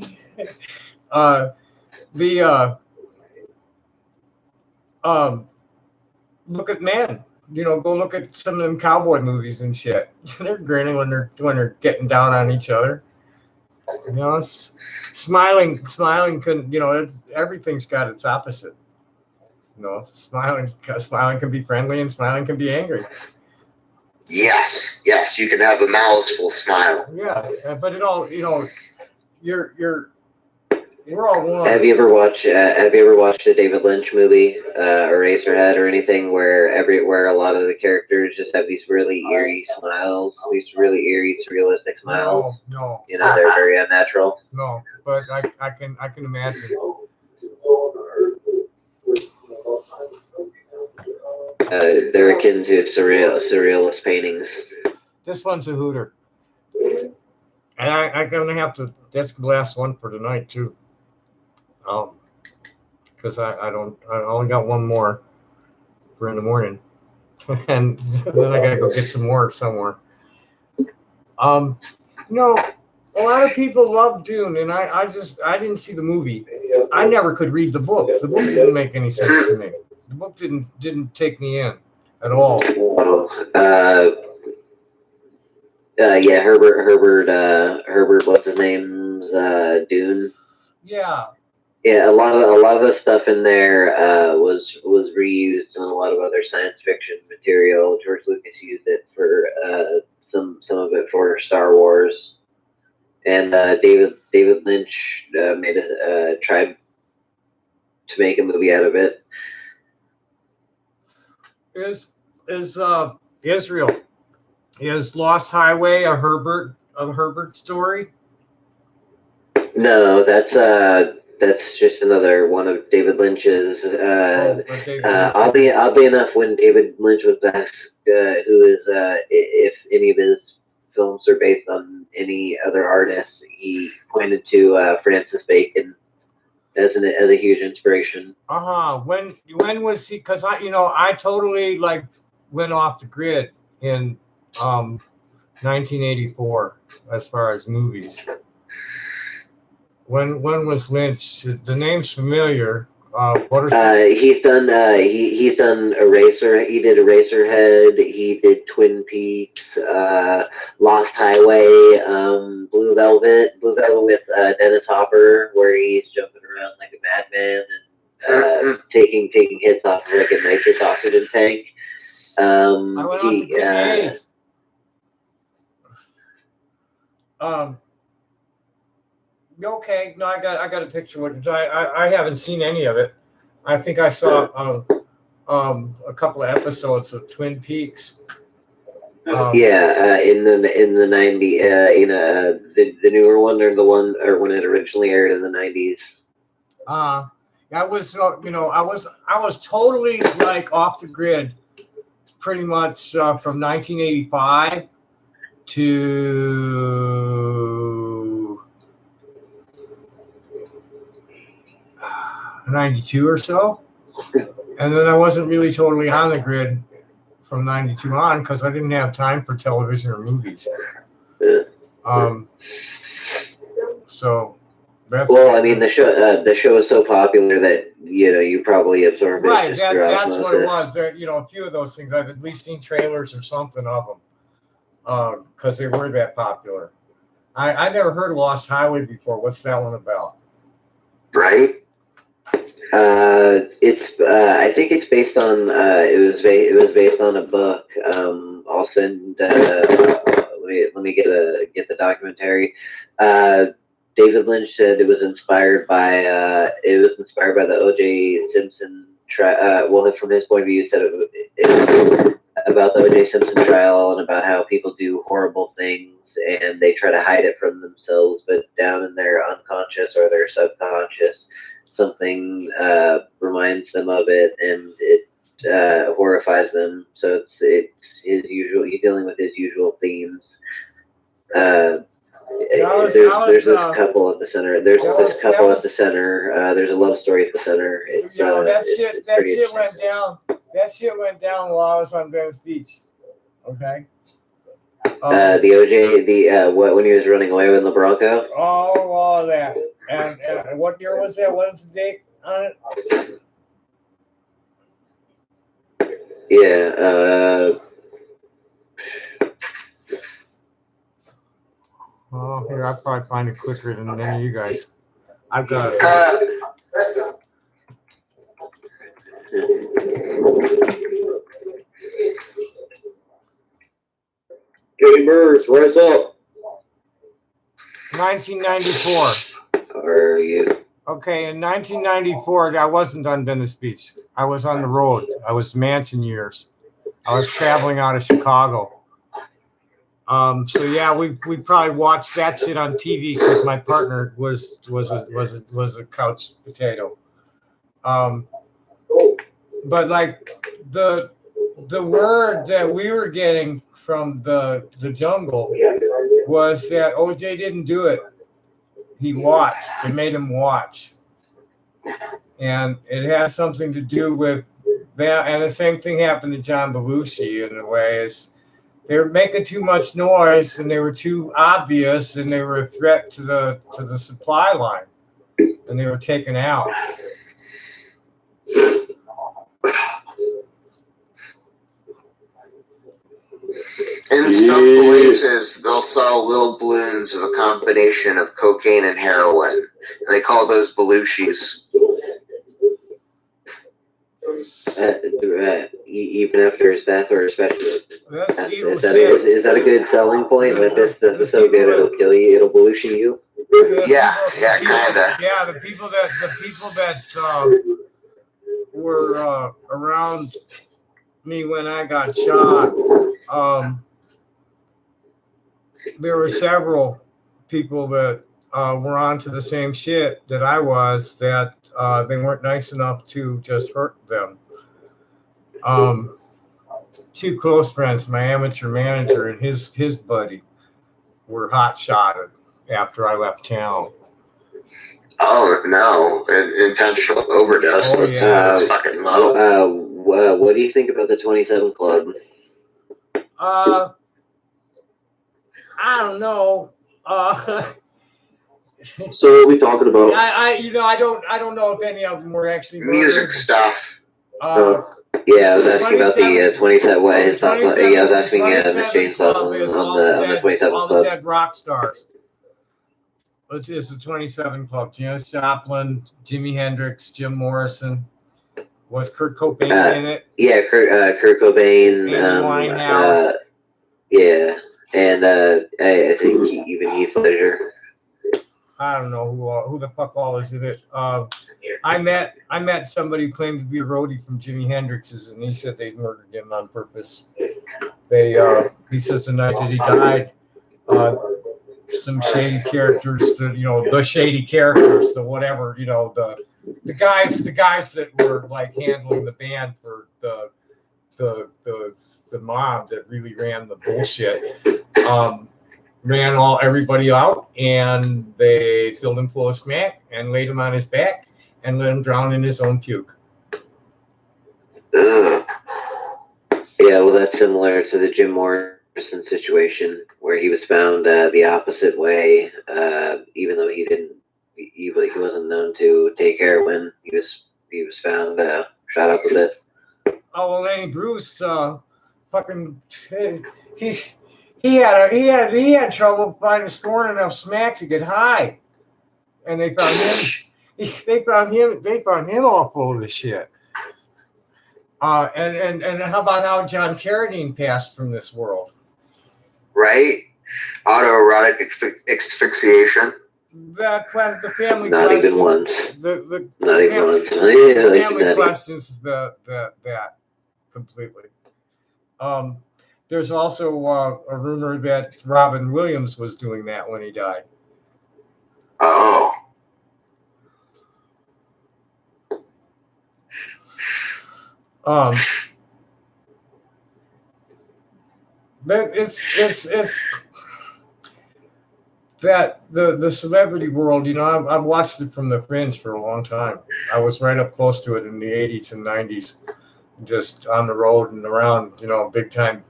Look at men. Go look at some of them cowboy movies and shit. They're grinning when they're getting down on each other. Smiling can, everything's got its opposite. Smiling can be friendly and smiling can be angry. Yes, you can have a maliceful smile. Yeah, but it all, we're all one. Have you ever watched a David Lynch movie, Eraserhead, or anything where a lot of the characters just have these really eerie smiles, these really eerie, surrealistic smiles? No. They're very unnatural. No, but I can imagine. They're akin to surrealist paintings. This one's a hooter, and I'm gonna have to. That's the last one for tonight too. Because I only got one more for in the morning, and then I gotta go get some more somewhere. A lot of people love Dune, and I didn't see the movie. I never could read the book. The book didn't make any sense to me. The book didn't take me in at all. Herbert, what's his name's Dune? Yeah. Yeah, a lot of the stuff in there was reused in a lot of other science fiction material. George Lucas used it for some of it for Star Wars, and David Lynch tried to make a movie out of it. Is Israel? Is Lost Highway a Herbert story? No, that's just another one of David Lynch's. Oddly enough, when David Lynch was asked if any of his films are based on any other artists, he pointed to Francis Bacon as a huge inspiration. When was he? Because I totally like went off the grid in 1984 as far as movies. When was Lynch? The name's familiar. What are he's done he's done Eraser. He did Eraserhead. He did Twin Peaks, Lost Highway, Blue Velvet with Dennis Hopper, where he's jumping around like a madman and taking hits off of like a nitrous oxygen tank. I went on to grenades. Okay, no, I got a picture. I haven't seen any of it. I think I saw a couple of episodes of Twin Peaks. In the 90s, the newer one or the one or when it originally aired in the 90s. I was totally like off the grid, pretty much from 1985 to 92 or so, and then I wasn't really totally on the grid from 92 on because I didn't have time for television or movies. So that's the show is so popular that you probably absorbed it. Right, that's what it was. There, a few of those things I've at least seen trailers or something of them because they were that popular. I never heard of Lost Highway before. What's that one about? Right. I think it's based on it was based on a book. I'll send let me get the documentary. David Lynch said it was inspired by the O.J. Simpson trial. From his point of view, he said it was about the O.J. Simpson trial and about how people do horrible things and they try to hide it from themselves, but down in their unconscious or their subconscious, something reminds them of it, and it horrifies them. So it's his usual. He's dealing with his usual themes. There's this couple at the center. There's this couple at the center. There's a love story at the center. That shit went down. That shit went down while I was on Venice Beach. Okay. The OJ, when he was running away with the Bronco. All of that. And what year was that? What's the date on it? Yeah. Here, I'll probably find it quicker than any of you guys. I've got it. Getty Burrs, rise up. 1994. Are you? Okay, in 1994, I wasn't on Venice Beach. I was on the road. I was mansion years. I was traveling out of Chicago. So yeah, we probably watched that shit on TV because my partner was a couch potato. But like the word that we were getting from the jungle was that OJ didn't do it. He watched. They made him watch, and it has something to do with that. And the same thing happened to John Belushi in a way. Is they were making too much noise and they were too obvious and they were a threat to the supply line and they were taken out. In some places, they'll sell little balloons of a combination of cocaine and heroin. And they call those Belushis. Even after his death, or especially, is that a good selling point? Like this is so good, it'll kill you. It'll Belushi you. Yeah, kinda. Yeah, the people that were around me when I got shot. There were several people that were onto the same shit that I was. That they weren't nice enough to just hurt them. Two close friends, my amateur manager and his buddy, were hot shotted after I left town. Oh no, intentional overdose. Oh, That's, yeah. that's fucking low. What do you think about the 27 Club? I don't know. So what are we talking about? I don't know if any of them were actually Music murdered. stuff. Yeah, I was asking about the 27. What his thoughts? Yeah, I was asking Miss Jane's thoughts on the 27 all the Club. dead rock stars. Which is the 27 Club. Janis Joplin, Jimi Hendrix, Jim Morrison. Was Kurt Cobain in it? Yeah, Kurt Cobain. Andy Winehouse. Yeah, and I think even Heath Ledger. I don't know who the fuck all is in it. I met somebody who claimed to be a roadie from Jimi Hendrix's, and he said they murdered him on purpose. He says the night that he died, some shady characters, the shady characters, the whatever, the guys that were like handling the band for the mob that really ran the bullshit. Ran everybody out, and they filled him full of smack and laid him on his back and let him drown in his own puke. Ugh. Yeah, well, that's similar to the Jim Morrison situation where he was found the opposite way, even though he wasn't known to take heroin. He was found shot up with it. Oh well, Lenny Bruce, fucking he had trouble scoring enough smacks to get high, and they found him. They found him all full of the shit. And how about how John Carradine passed from this world? Right? Autoerotic asphyxiation. The family. Not question, even once. Not even once. The family questions that completely. There's also a rumor that Robin Williams was doing that when he died. Oh. But it's that the celebrity world, I've watched it from the fringe for a long time. I was right up close to it in the 80s and 90s, just on the road and around, big time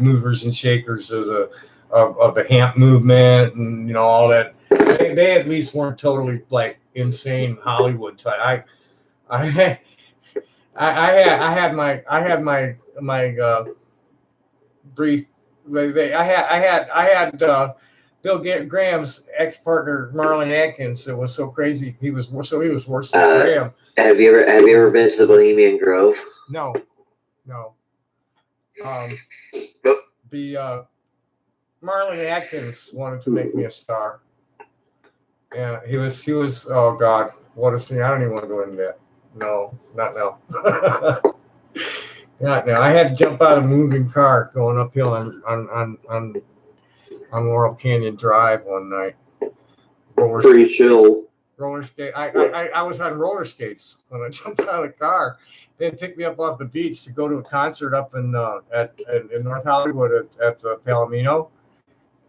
movers and shakers of the Hamp movement and all that. They at least weren't totally like insane Hollywood type. I had my brief. I had Bill Graham's ex-partner Marlon Atkins that was so crazy. He was worse than Graham. Have you ever been to the Bohemian Grove? No. Marlon Atkins wanted to make me a star. Yeah, he was. Oh God, what a scene! I don't even want to go into that. No, not now. Not now. I had to jump out of a moving car going uphill on Laurel Canyon Drive one night. Pretty chill. Roller skate. I was on roller skates when I jumped out of the car. They picked me up off the beach to go to a concert up in North Hollywood at the Palomino,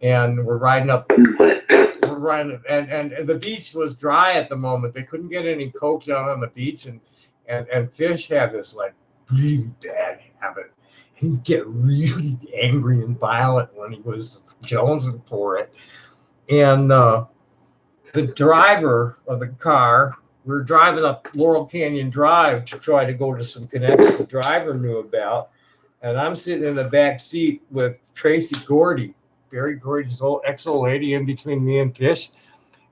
and we're riding up. We're riding, and the beach was dry at the moment. They couldn't get any coke down on the beach, and Fish had this like really bad habit. He'd get really angry and violent when he was jonesing for it, and the driver of the car, we were driving up Laurel Canyon Drive to try to go to some connection the driver knew about. And I'm sitting in the back seat with Tracy Gordy, Barry Gordy's ex-old lady, in between me and Fish.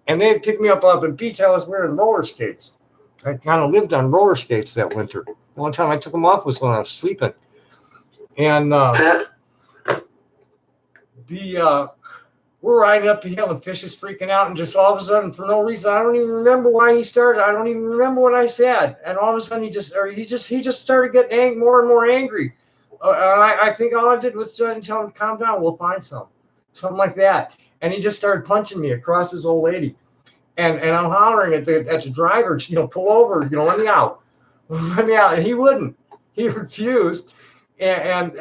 And they had picked me up off the beach. I was wearing roller skates. I kind of lived on roller skates that winter. The one time I took them off was when I was sleeping. And we're riding up the hill, and Fish is freaking out, and just all of a sudden, for no reason, I don't even remember why he started. I don't even remember what I said, and all of a sudden, he just started getting more and more angry. I think all I did was tell him, "Calm down, we'll find something like that." And he just started punching me across his old lady, and I'm hollering at the driver, pull over, let me out, let me out, and he wouldn't. He refused, and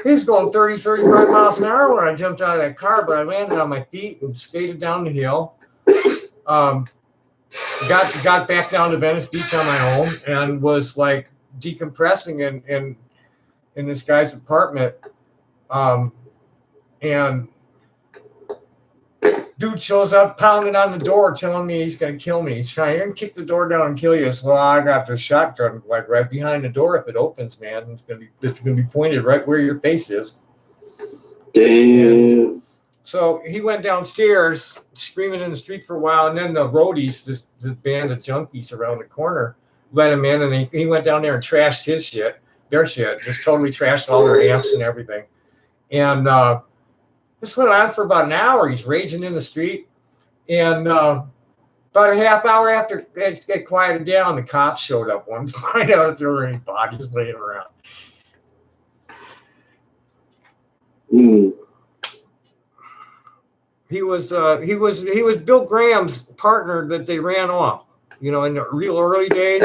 he's going 30, 35 miles an hour when I jumped out of that car, but I landed on my feet and skated down the hill. got back down to Venice Beach on my own and was like decompressing in this guy's apartment. And dude shows up pounding on the door telling me he's going to kill me. He's trying to kick the door down and kill you. So, well, I got the shotgun like right behind the door. If it opens, man, it's going to be pointed right where your face is. Damn. So he went downstairs screaming in the street for a while, and then the roadies, this band of junkies around the corner, let him in, and he went down there and trashed their shit, just totally trashed all their amps and everything. And this went on for about an hour. He's raging in the street, and about a half hour after it quieted down, the cops showed up. Wanted to find out if there were any bodies laying around. He was Bill Graham's partner that they ran off. You know, in the real early days,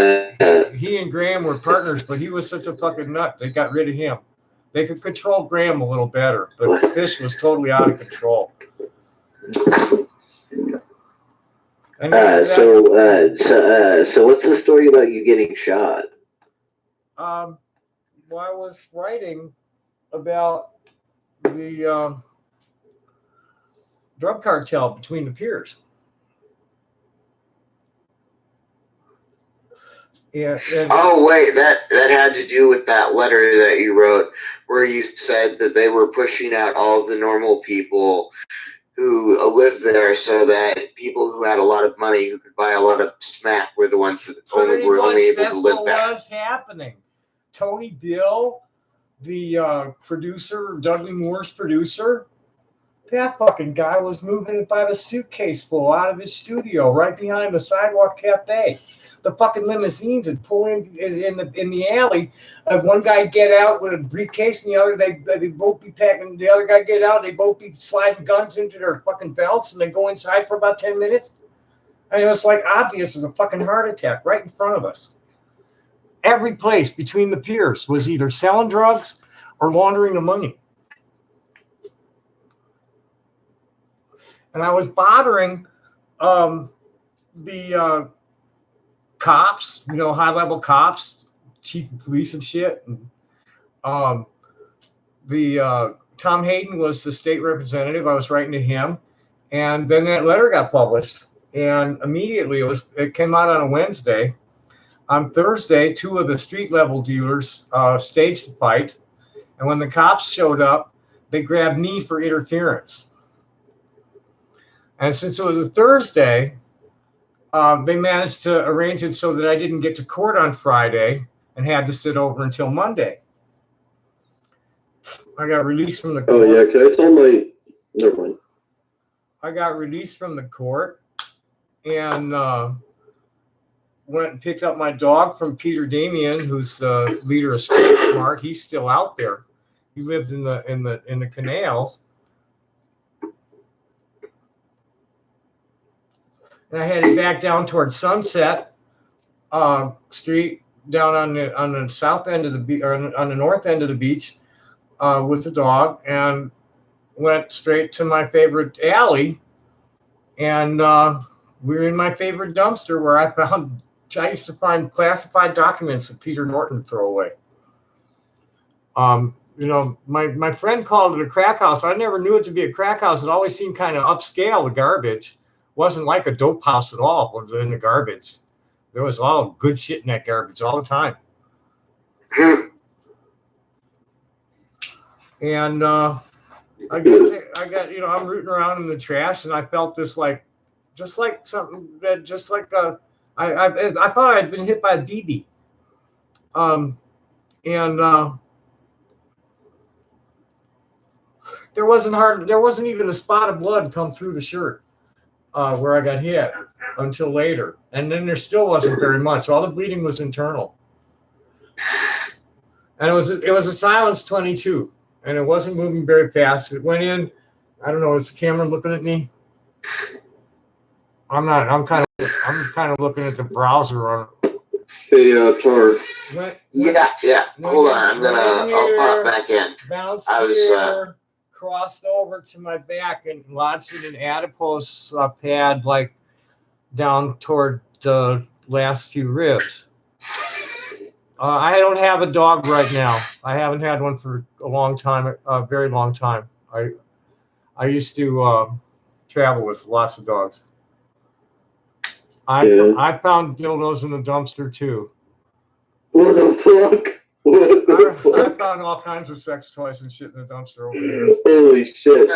he and Graham were partners, but he was such a fucking nut. They got rid of him. They could control Graham a little better, but Fish was totally out of control. So what's the story about you getting shot? Well, I was writing about the drug cartel between the piers. Yeah. Oh wait, that had to do with that letter that you wrote, where you said that they were pushing out all of the normal people who lived there, so that people who had a lot of money, who could buy a lot of smack, were the ones that were only able to live there. That's what was happening. Tony Dill, the producer, Dudley Moore's producer, that fucking guy was moving it by the suitcase full out of his studio right behind the Sidewalk Cafe. The fucking limousines would pull in the alley. One guy get out with a briefcase, and the other they both be packing. The other guy get out. They both be sliding guns into their fucking belts, and they go inside for about 10 minutes. And it was like obvious as a fucking heart attack right in front of us. Every place between the piers was either selling drugs or laundering the money. And I was bothering the cops, you know, high-level cops, chief of police and shit. And Tom Hayden was the state representative. I was writing to him. And then that letter got published. And immediately it came out on a Wednesday. On Thursday, 2 of the street-level dealers staged the fight. And when the cops showed up, they grabbed me for interference. And since it was a Thursday, they managed to arrange it so that I didn't get to court on Friday and had to sit over until Monday. I got released from the court. Oh, yeah, okay. I told my... Never mind. I got released from the court and went and picked up my dog from Peter Damian, who's the leader of Street Smart. He's still out there. He lived in the canals. And I headed back down towards Sunset Street, down on the south end of the beach, or on the north end of the beach, with the dog, and went straight to my favorite alley. And we were in my favorite dumpster where I used to find classified documents that Peter Norton would throw away. You know, my friend called it a crack house. I never knew it to be a crack house. It always seemed kind of upscale, the garbage. Wasn't like a dope house at all. It was in the garbage. There was all good shit in that garbage all the time. And I got, you know, I'm rooting around in the trash, and I felt this I thought I'd been hit by a BB. There wasn't even a spot of blood come through the shirt. Where I got hit until later. And then there still wasn't very much. All the bleeding was internal. And it was a Silence 22, and it wasn't moving very fast. It went in. I don't know, is the camera looking at me? I'm kind of looking at the browser on it. Hey, Tar. Yeah. Hold on, I'll pop back in. Bounced here, crossed over to my back and lodged it in adipose pad like down toward the last few ribs. I don't have a dog right now. I haven't had one for a long time, a very long time. I used to travel with lots of dogs. I found dildos in the dumpster too. What the fuck? What the I fuck? found all kinds of sex toys and shit in the dumpster over the years. Holy shit.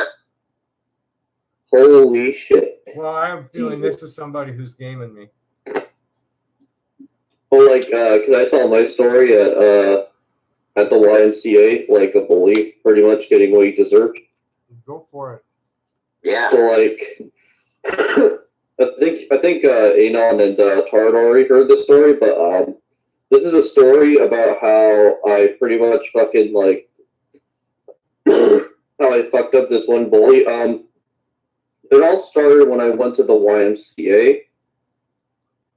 Holy shit. Well, I have a feeling this is somebody who's gaming me. Oh, like, can I tell my story at the YMCA? Like a bully, pretty much getting what he deserved. Go for it. Yeah. So, like, I think Anon and Tard already heard this story, but this is a story about how I pretty much fucking, like, how I fucked up this one bully. It all started when I went to the YMCA.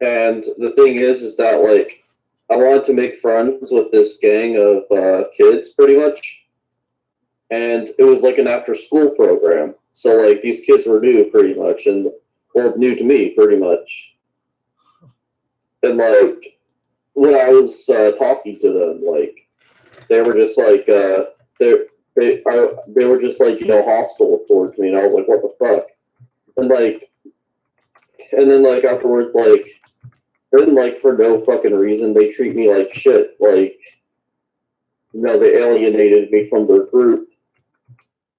And the thing is that, like, I wanted to make friends with this gang of kids, pretty much. And it was like an after-school program. So, like, these kids were new, pretty much, and, well, new to me, pretty much. And, like, when I was talking to them, like, they were just, like, they were just, like, you know, hostile towards me, and I was like, what the fuck? And, like, and then, like, afterwards, like, then, like, for no fucking reason, they treat me like shit. Like, you know, they alienated me from their group.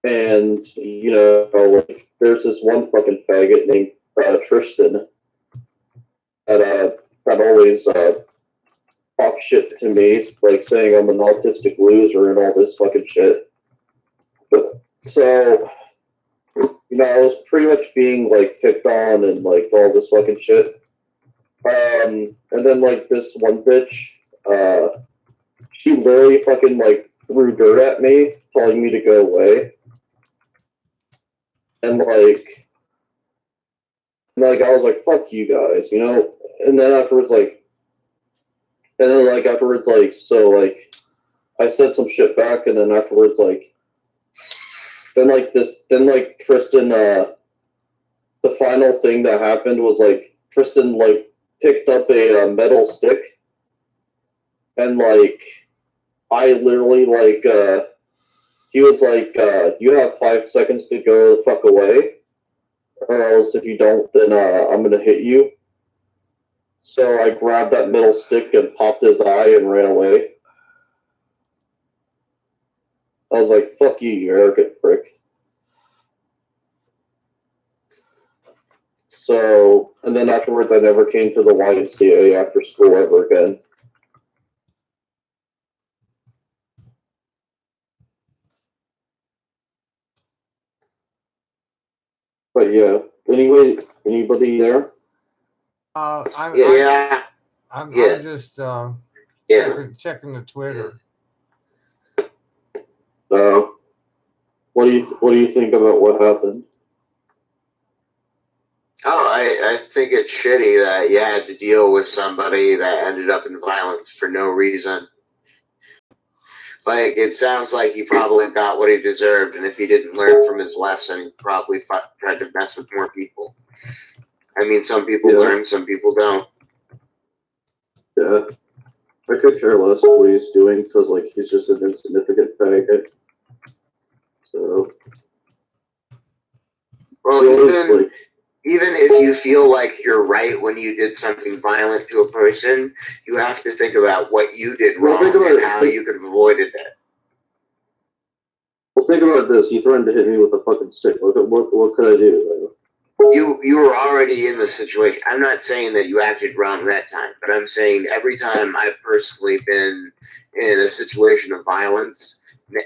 And, you know, like, there's this one fucking faggot named Tristan that always talk shit to me, like, saying I'm an autistic loser and all this fucking shit. So, you know, I was pretty much being, like, picked on and, like, all this fucking shit. And then, like, this one bitch, she literally fucking, like, threw dirt at me, telling me to go away. And, like, I was like, fuck you guys, you know? And then afterwards, like, so, like, I said some shit back, and then afterwards, like, then Tristan, the final thing that happened was, like, Tristan, like, picked up a metal stick, and, like, I literally, like, he was like, you have 5 seconds to go the fuck away, or else if you don't, then I'm gonna hit you. So I grabbed that metal stick and popped his eye and ran away. I was like, fuck you, you arrogant prick. So, and then afterwards, I never came to the YMCA after school ever again. But yeah, anybody there? I'm just checking the Twitter. What do you think about what happened? Oh, I think it's shitty that you had to deal with somebody that ended up in violence for no reason. Like, it sounds like he probably got what he deserved, and if he didn't learn from his lesson, he probably tried to mess with more people. I mean, some people learn, some people don't. Yeah. I could care less what he's doing, because, like, he's just an insignificant faggot. So... Well, even if you feel like you're right when you did something violent to a person, you have to think about what you did wrong and how you could have avoided it. Well, think about this. You threatened to hit me with a fucking stick. What could I do? You were already in the situation. I'm not saying that you acted wrong that time, but I'm saying every time I've personally been in a situation of violence,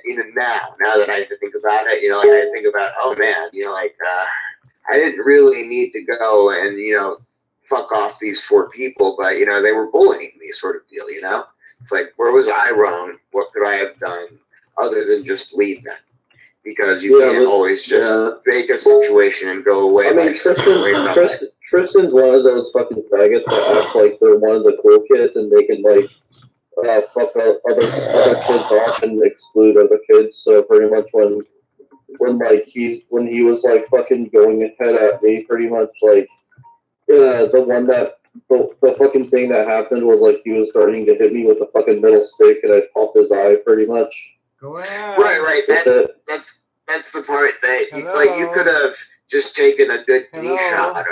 even now that I think about it, you know, like I think about, oh man, you know, like, I didn't really need to go and, you know, fuck off these 4 people, but, you know, they were bullying me sort of deal, you know? It's like, where was I wrong? What could I have done other than just leave them? Because you can't always just fake a situation and go away. I mean, Tristan's one of those fucking faggots that act like they're one of the cool kids and they can, like, fuck other kids off and exclude other kids. So pretty much when he was like fucking going ahead at me, pretty much like the one that the fucking thing that happened was like he was starting to hit me with a fucking metal stick, and I popped his eye pretty much. Go ahead. Right. That's the part that like you could have just taken a good knee shot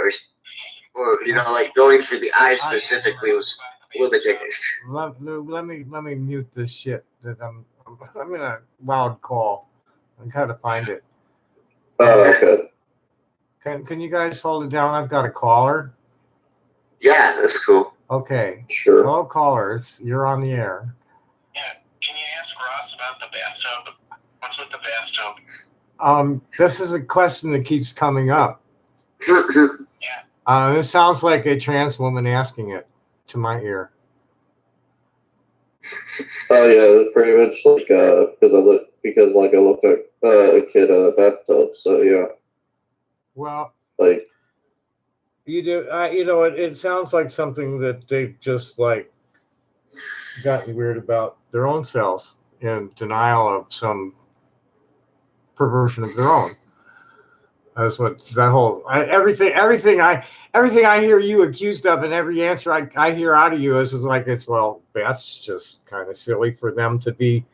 or you know like going for the eye specifically was a little bit dickish. Let me mute this shit that I'm in a loud call. I gotta find it. Okay. Can you guys hold it down? I've got a caller. Yeah, that's cool. Okay. Sure. Hello, caller. You're on the air. Yeah. Can you ask Ross about the bathtub? What's with the bathtub? This is a question that keeps coming up. Yeah. This sounds like a trans woman asking it to my ear. Oh yeah, pretty much like because I looked at a kid in a bathtub, so yeah. Well, Like you do, it sounds like something that they've just like gotten weird about their own selves in denial of some perversion of their own. That's what that whole everything I hear you accused of, and every answer I hear out of you is like that's just kind of silly for them to be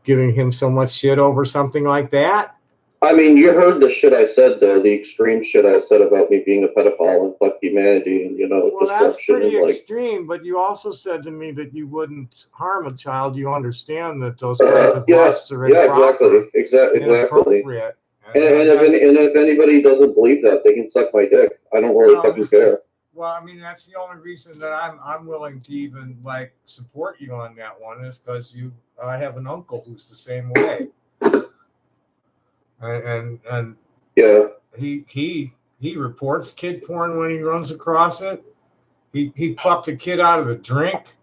giving him so much shit over something like that. I mean, you heard the shit I said though, the extreme shit I said about me being a pedophile and fuck humanity and Well, that's destruction pretty and extreme, but you also said to me that you wouldn't harm a child. You understand that those kinds of lusts are improper, exactly. inappropriate. And if anybody doesn't believe that, they can suck my dick. I don't really fucking care. Well, I mean, that's the only reason that I'm willing to even like support you on that one is because I have an uncle who's the same way, and yeah, he reports kid porn when he runs across it. He plucked a kid out of a drink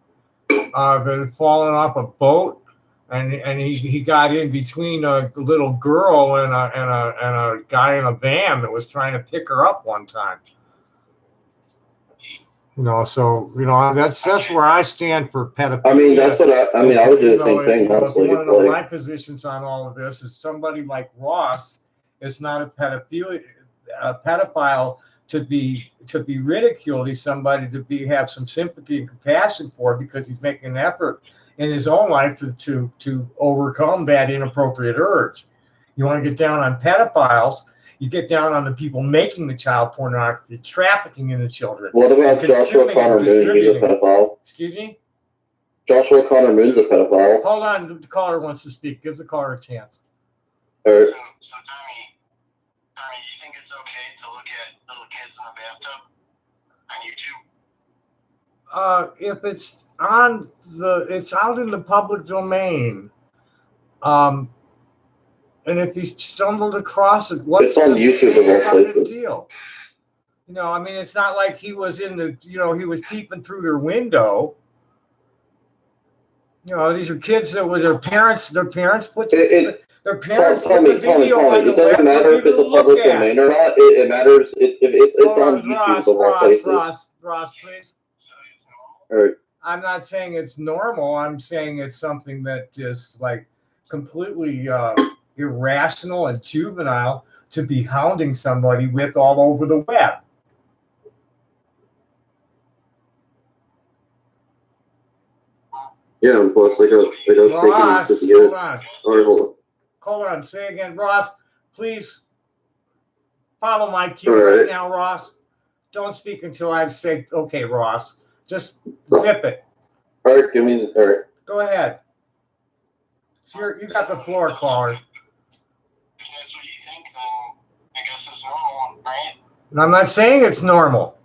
that had fallen off a boat. And he got in between a little girl and a guy in a van that was trying to pick her up one time. So that's where I stand for pedophilia. I mean, that's what I would do the same thing. If you want to know my positions on all of this, is somebody like Ross is not a pedophile to be ridiculed. He's somebody to have some sympathy and compassion for because he's making an effort in his own life to overcome that inappropriate urge. You want to get down on pedophiles, you get down on the people making the child pornography, trafficking in the children. What about Joshua Connor Moon? He's a pedophile. Excuse me? Joshua Connor Moon's a pedophile. Hold on, the caller wants to speak. Give the caller a chance. So Tommy, you think it's okay to look at little kids in the bathtub on YouTube? If it's out in the public domain. And if he stumbled across it, it's on YouTube of all places. Deal? I mean, it's not like he was he was peeping through their window. These are kids that were their parents put the video on the web. It doesn't matter if it's a public domain or not. It matters if it's on YouTube of all places. Ross, please. All right. I'm not saying it's normal. I'm saying it's something that is like completely irrational and juvenile to be hounding somebody with all over the web. Yeah, and plus I got Ross, taken into the hold on. All right, hold on. Hold on. Say again, Ross. Please follow my cue right now, Ross. Don't speak until I say, okay, Ross. Just zip it. All right, all right. Go ahead. So you got the floor, caller. If that's what you think, then I guess it's normal, right? And I'm not saying it's normal.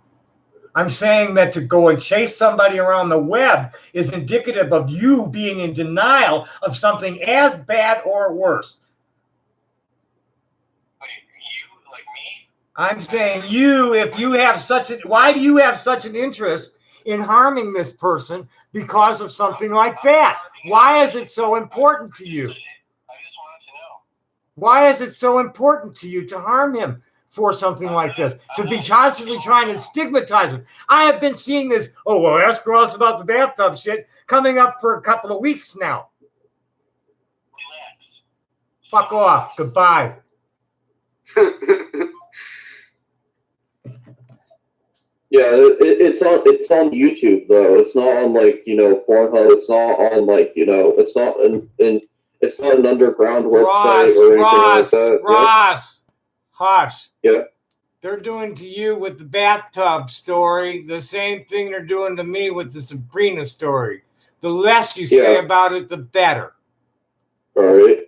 I'm saying that to go and chase somebody around the web is indicative of you being in denial of something as bad or worse. Like you, like me? I'm saying why do you have such an interest in harming this person because of something like that? Why is it so important to you? I just wanted to know. Why is it so important to you to harm him for something like this? To be constantly trying to stigmatize him. I have been seeing this, ask Ross about the bathtub shit, coming up for a couple of weeks now. Relax. Fuck off. Goodbye. Yeah, it's on YouTube though. It's not on like Pornhub. It's not on like It's not it's not an underground website or anything like that. Ross, hush. Yeah. They're doing to you with the bathtub story the same thing they're doing to me with the Sabrina story. The less you say about it, the better. All right.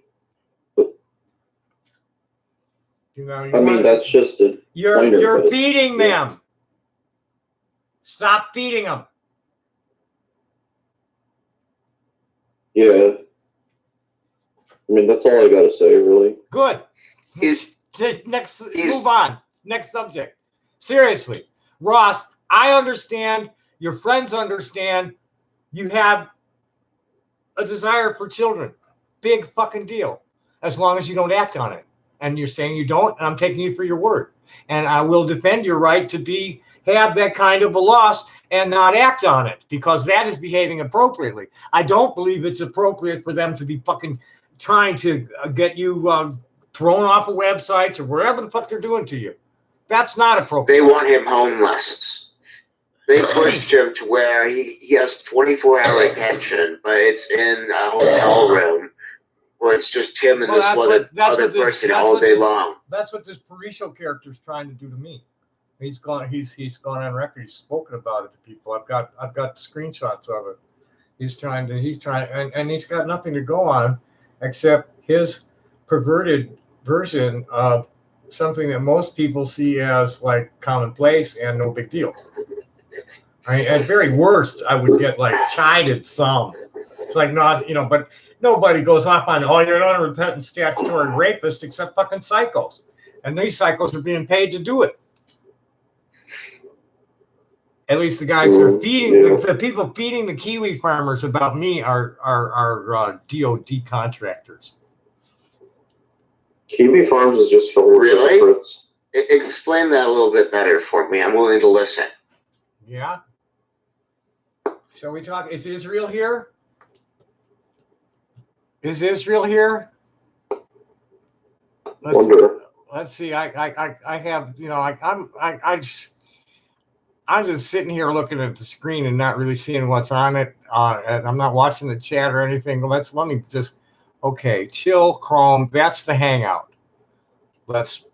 I mean, that's just a you're feeding them. Stop feeding them. Yeah. I mean, that's all I gotta say, really. Good. Move on. Next subject. Seriously, Ross, I understand. Your friends understand. You have a desire for children. Big fucking deal. As long as you don't act on it. And you're saying you don't, and I'm taking you for your word. And I will defend your right to have that kind of a loss and not act on it, because that is behaving appropriately. I don't believe it's appropriate for them to be fucking trying to get you thrown off of websites or wherever the fuck they're doing to you. That's not appropriate. They want him homeless. They pushed him to where he has 24-hour attention, but it's in a hotel room where it's just him and this other person all day long. That's what this Parisho character is trying to do to me. He's gone on record. He's spoken about it to people. I've got screenshots of it. He's trying, and he's got nothing to go on except his perverted version of something that most people see as like commonplace and no big deal. I mean, at very worst, I would get like chided some. It's like not, but nobody goes off on, you're an unrepentant statutory rapist except fucking psychos. And these psychos are being paid to do it. At least the guys who are feeding, the people feeding the Kiwi farmers about me are DOD contractors. Kiwi Farms is just for really? Explain that a little bit better for me. I'm willing to listen. Yeah. Shall we talk? Is Israel here? Let's see. I have, I'm just sitting here looking at the screen and not really seeing what's on it. And I'm not watching the chat or anything. Let me just, okay, chill, Chrome. That's the Hangout. Because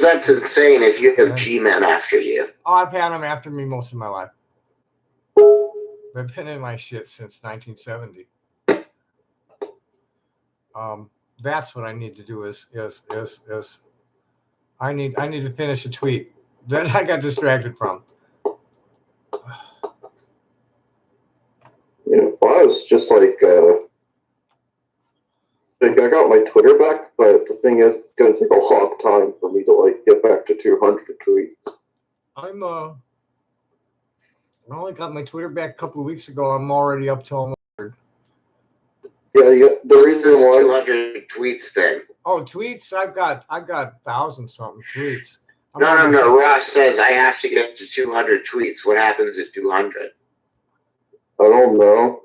that's insane if you have G-Men after you. Oh, I've had them after me most of my life. They've been in my shit since 1970. That's what I need to do is I need to finish a tweet that I got distracted from. I was just like I got my Twitter back, but the thing is, it's going to take a long time for me to get back to 200 tweets. I only got my Twitter back a couple of weeks ago. I'm already up to almost. Yeah. The reason why 200 tweets then. Oh, tweets! I've got 1,000-something tweets. No. Ross says I have to get to 200 tweets. What happens at 200? I don't know.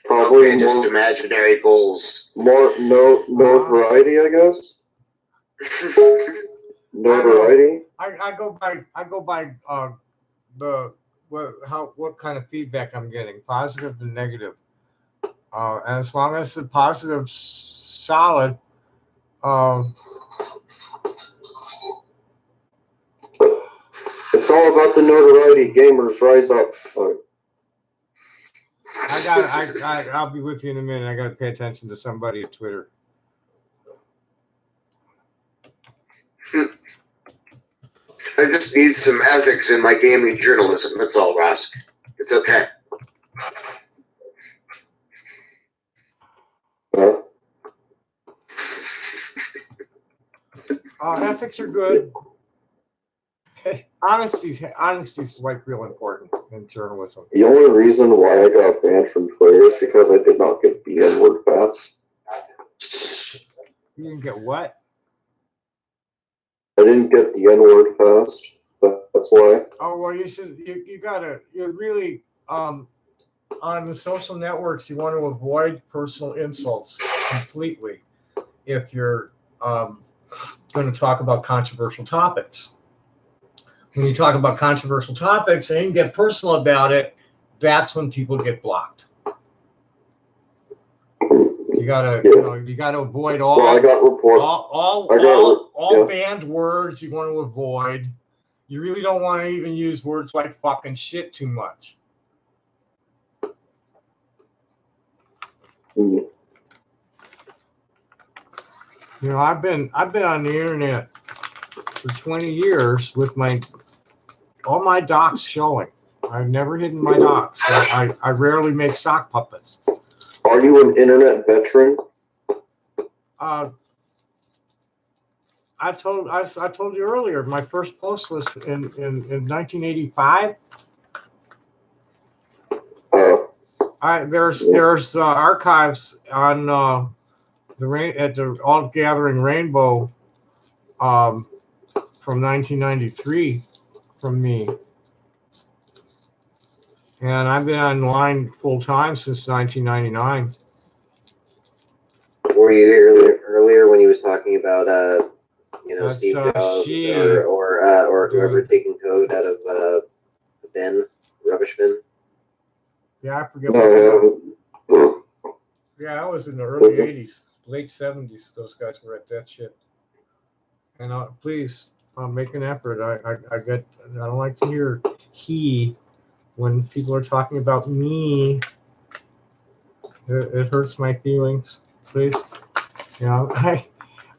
Probably just imaginary goals. More notoriety, I guess. Notoriety. I go by what kind of feedback I'm getting, positive and negative. And as long as the positive's solid, it's all about the notoriety. Gamers rise up. I'll be with you in a minute. I got to pay attention to somebody at Twitter. I just need some ethics in my gaming journalism. That's all, Ross. It's okay. Ethics are good. Honesty's like real important in journalism. The only reason why I got banned from Twitter is because I did not get the N-word pass. You didn't get what? I didn't get the N-word passed. That's why. Oh well, you're really on the social networks. You want to avoid personal insults completely if you're going to talk about controversial topics. when you talk about controversial topics and you get personal about it, that's when people get blocked. You gotta, you gotta avoid all. Well, I got reports. all banned words you want to avoid. You really don't want to even use words like fucking shit too much. Mm. You know, I've been on the internet for 20 years with all my docs showing. I've never hidden my docs. I rarely make sock puppets. Are you an internet veteran? I told you earlier. My first post was in 1985. There's archives on at the All Gathering Rainbow from 1993 from me, and I've been online full time since 1999. Were you earlier when he was talking about That's, Steve Jobs she- or whoever taking code out of Ben rubbish bin? Yeah, I forget. Yeah, I was in the early Mhm. 80s, late 70s. Those guys were at that shit. And please make an effort. I don't like to hear he when people are talking about me. It hurts my feelings. Please, you know,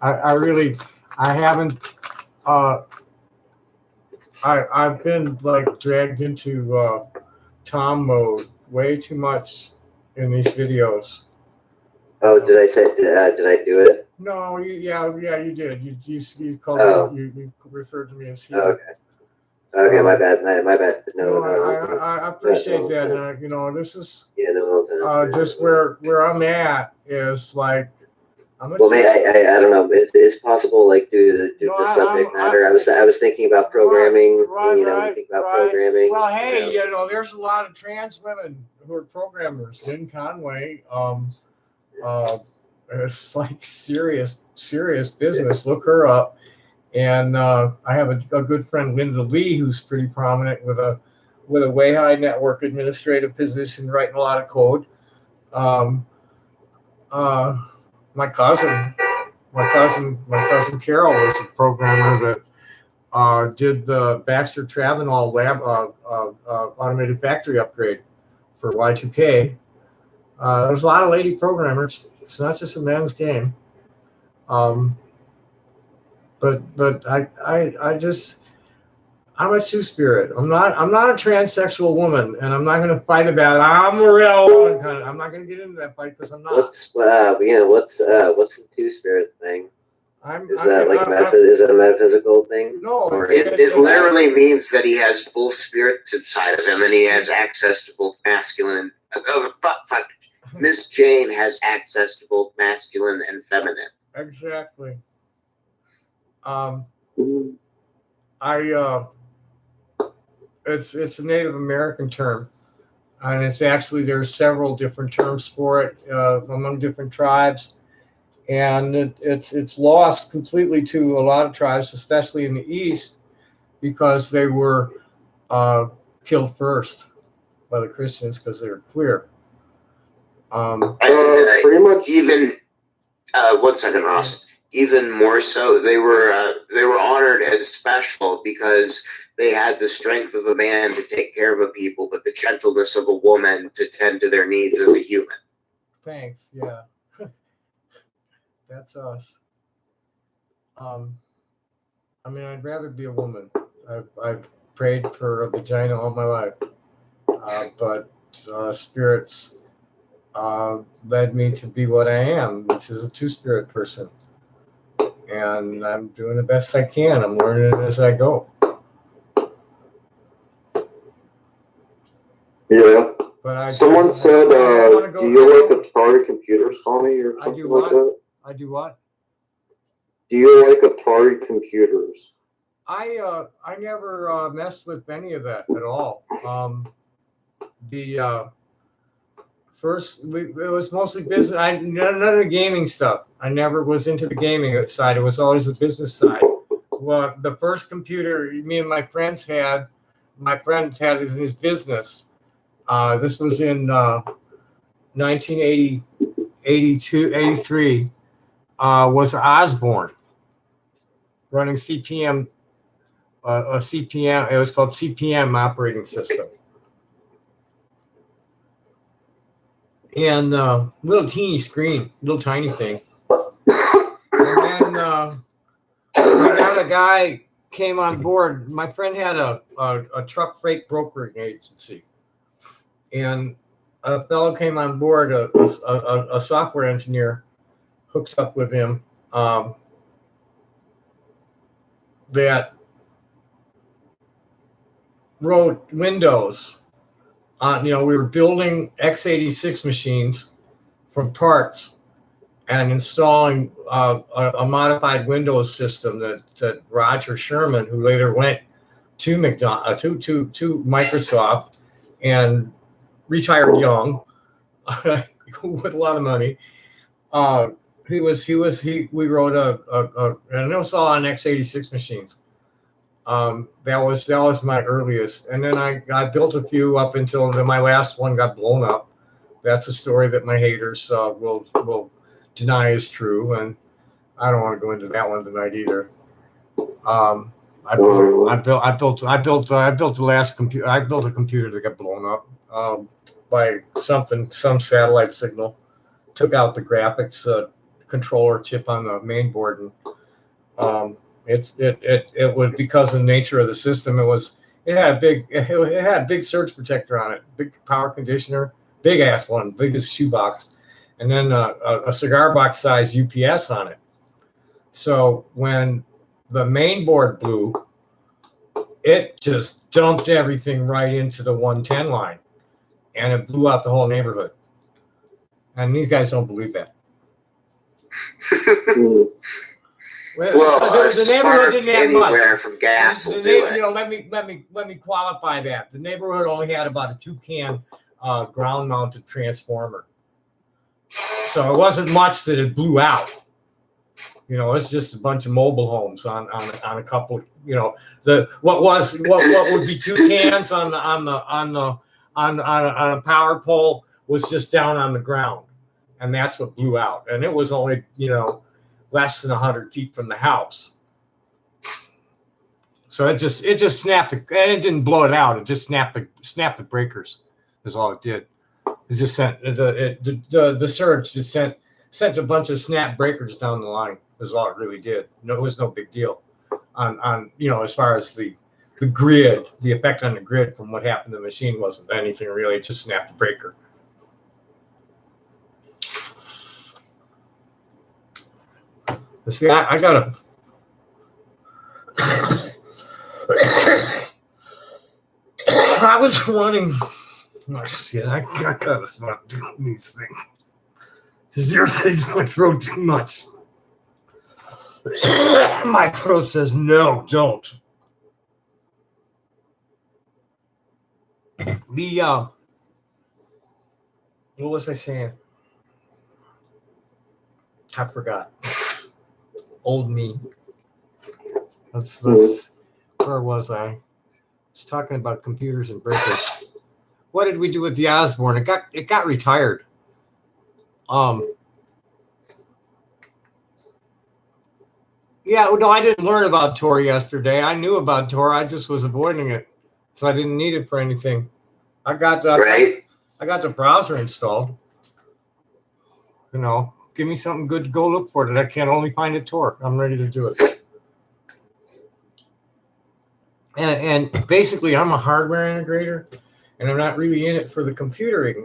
I really, I haven't. I've been like dragged into Tom mode way too much in these videos. Oh, did I do it? No, you did. You called me, you referred to me as he. Oh, okay, my bad. No, I appreciate that. You know, this is no. just where I'm at is like I'm. Well, I don't know. It's possible, like due to the subject matter. I was thinking about programming. Right. Programming. Well, hey, you know, there's a lot of trans women who are programmers. Lynn Conway. It's like serious business. Look her up. And I have a good friend, Linda Lee, who's pretty prominent with a way high network administrative position, writing a lot of code. My cousin Carol was a programmer that did the Baxter Travenol lab automated factory upgrade for Y2K. There's a lot of lady programmers. It's not just a men's game. But I'm a two-spirit. I'm not a transsexual woman, and I'm not going to fight about it. I'm a real woman kind of. I'm not going to get into that fight because I'm not. What's the two-spirit thing? Is that a metaphysical thing? No, It literally means that he has both spirits inside of him, and he has access to both masculine and fuck. Miss Jane has access to both masculine and feminine. Exactly. It's a Native American term, and it's actually there's several different terms for it among different tribes, and it's lost completely to a lot of tribes, especially in the East, because they were killed first by the Christians because they were queer. Pretty much. Even 1 second, Ross. Even more so, they were honored as special because they had the strength of a man to take care of a people, but the gentleness of a woman to tend to their needs as a human. Thanks. Yeah, that's us. I mean, I'd rather be a woman. I've prayed for a vagina all my life, but spirits led me to be what I am, which is a two-spirit person. And I'm doing the best I can. I'm learning it as I go. Yeah. But Someone said, do you like Atari computers, Tommy, or something like that? I do what? Do you like Atari computers? I never messed with any of that at all. It was mostly business. None of the gaming stuff. I never was into the gaming side. It was always the business side. Well, the first computer me and my friends had is in his business. This was in 1980, 82, 83. Was Osborne running CPM, a CPM. It was called CPM operating system. And little teeny screen, little tiny thing. And then we got a guy came on board. My friend had a truck freight brokering agency, and a fellow came on board, a software engineer, hooked up with him. That wrote Windows. We were building x86 machines from parts and installing a modified Windows system that Roger Sherman, who later went to Microsoft and retired young with a lot of money. We wrote and it was all on x86 machines. That was my earliest, and then I built a few up until my last one got blown up. That's a story that my haters will deny is true, and I don't want to go into that one tonight either. I built the last computer. I built a computer that got blown up by some satellite signal. Took out the graphics controller chip on the main board, and it was because of the nature of the system. It had a big surge protector on it, big power conditioner, big ass one, biggest shoebox, and then a cigar box size UPS on it. So when the main board blew, it just dumped everything right into the 110 line, and it blew out the whole neighborhood. And these guys don't believe that. Well, the neighborhood didn't have anywhere much. from gas will do it. Let me qualify that. The neighborhood only had about a 2-can ground-mounted transformer, so it wasn't much that it blew out. It's just a bunch of mobile homes on a couple. What would be 2 cans on a power pole was just down on the ground, and that's what blew out. And it was only less than 100 feet from the house. So it just snapped, and it didn't blow it out. It just snapped the breakers. Is all it did. It just sent the surge just sent a bunch of snap breakers down the line. Is all it really did. No, it was no big deal on as far as the grid, the effect on the grid from what happened to the machine wasn't anything really. It just snapped the breaker. See, I gotta. I was running. I gotta stop doing these things. This irritates my throat too much. My throat says no, don't. What was I saying? I forgot. Old me. Let's where was I? I was talking about computers and breakers. What did we do with the Osborne? It got retired. Yeah, no, I didn't learn about Tor yesterday. I knew about Tor. I just was avoiding it, so I didn't need it for anything. I got the browser installed. Give me something good to go look for that I can't only find at Tor. I'm ready to do it. And basically, I'm a hardware integrator, and I'm not really in it for the computering.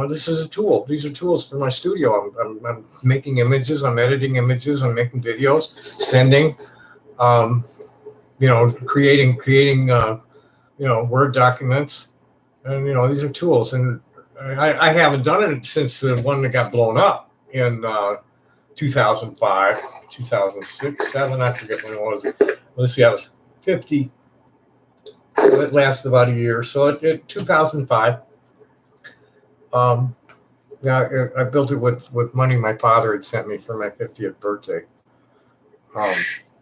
This is a tool. These are tools for my studio. I'm making images. I'm editing images. I'm making videos, sending, creating, Word documents. And, these are tools. And I haven't done it since the one that got blown up in 2005, 2006, 7, I forget when it was. Let's see, I was 50. So it lasted about a year. So it 2005. I built it with money my father had sent me for my 50th birthday.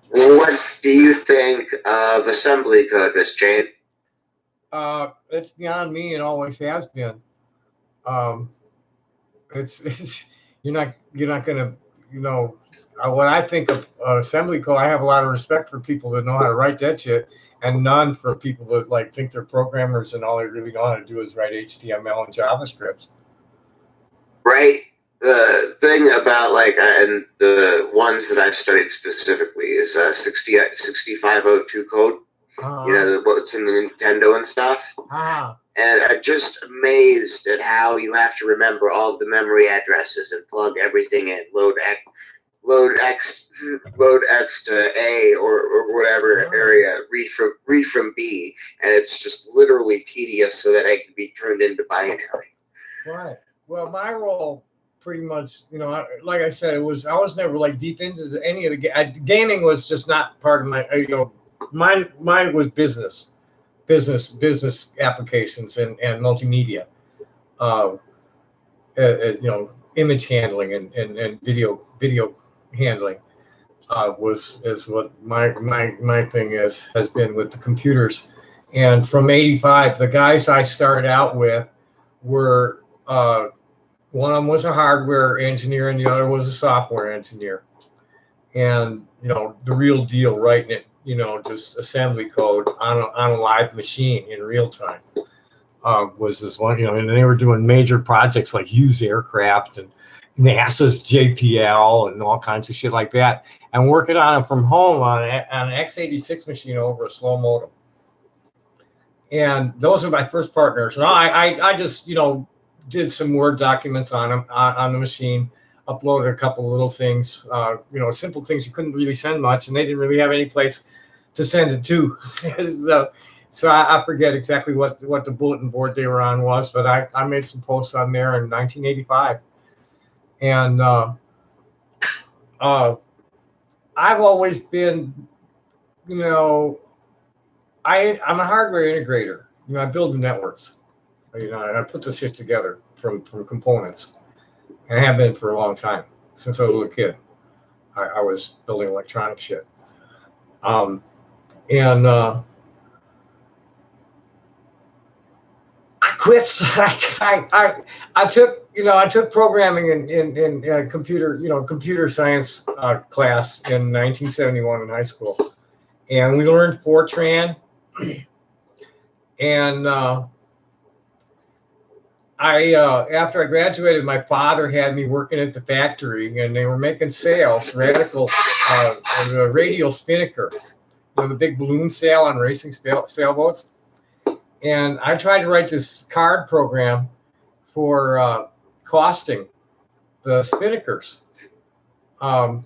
What do you think of assembly code, Miss Jane? It's beyond me and always has been. Um, it's you're not gonna, what I think of assembly code. I have a lot of respect for people that know how to write that shit, and none for people that like think they're programmers and all they really know how to do is write HTML and JavaScript. Right. The thing about and the ones that I've studied specifically is 6502 code. What's in the Nintendo and stuff. And I'm just amazed at how you have to remember all of the memory addresses and plug everything in. Load X to A or whatever area. Read from B, and it's just literally tedious so that it can be turned into binary. Right. Well, my role pretty much, like I said, I was never like deep into any of the gaming was just not part of my, mine was business applications and multimedia, image handling and video handling is what my thing has been with the computers. And from '85, the guys I started out with were one of them was a hardware engineer and the other was a software engineer. And the real deal, writing it, just assembly code on a live machine in real time was this one. And they were doing major projects like Hughes Aircraft and NASA's JPL and all kinds of shit like that, and working on it from home on an x86 machine over a slow modem. And those are my first partners. And I just did some Word documents on them on the machine, uploaded a couple of little things, simple things you couldn't really send much, and they didn't really have any place to send it to. So I forget exactly what the bulletin board they were on was, but I made some posts on there in 1985. And I've always been, I'm a hardware integrator. I build the networks. I put this shit together from components. And I have been for a long time, since I was a little kid. I was building electronic shit. I quit. I took programming in computer science class in 1971 in high school, and we learned Fortran. And after I graduated, my father had me working at the factory, and they were making sales, radical, the radial spinnaker, the big balloon sail on racing sailboats. And I tried to write this card program for costing the spinnakers, and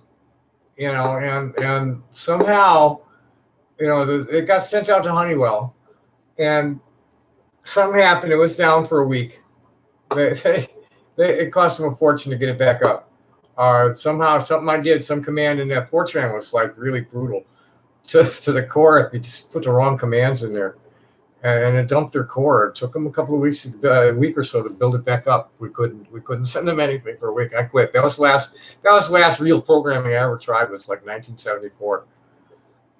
somehow, it got sent out to Honeywell, and something happened. It was down for a week. It cost them a fortune to get it back up. Somehow, something I did, some command in that Fortran was like really brutal to the core if you just put the wrong commands in there. And it dumped their core. It took them a couple of weeks, a week or so to build it back up. We couldn't send them anything for a week. I quit. That was the last real programming I ever tried, was like 1974.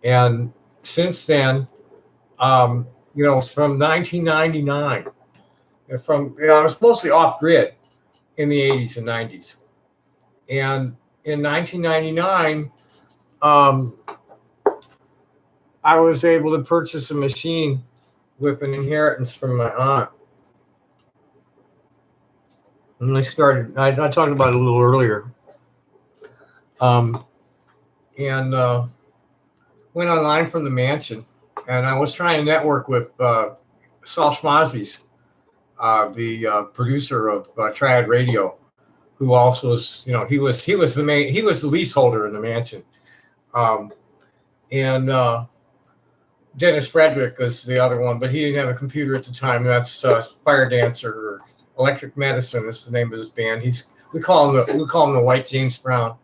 And since then, from 1999, I was mostly off grid in the 80s and 90s. And in 1999, I was able to purchase a machine with an inheritance from my aunt. And I talked about it a little earlier. And went online from the mansion, and I was trying to network with Sal Schmazes, the producer of Triad Radio, who also was, he was the leaseholder in the mansion. Dennis Frederick was the other one, but he didn't have a computer at the time. That's Fire Dancer, or Electric Medicine is the name of his band. We call him the White James Brown.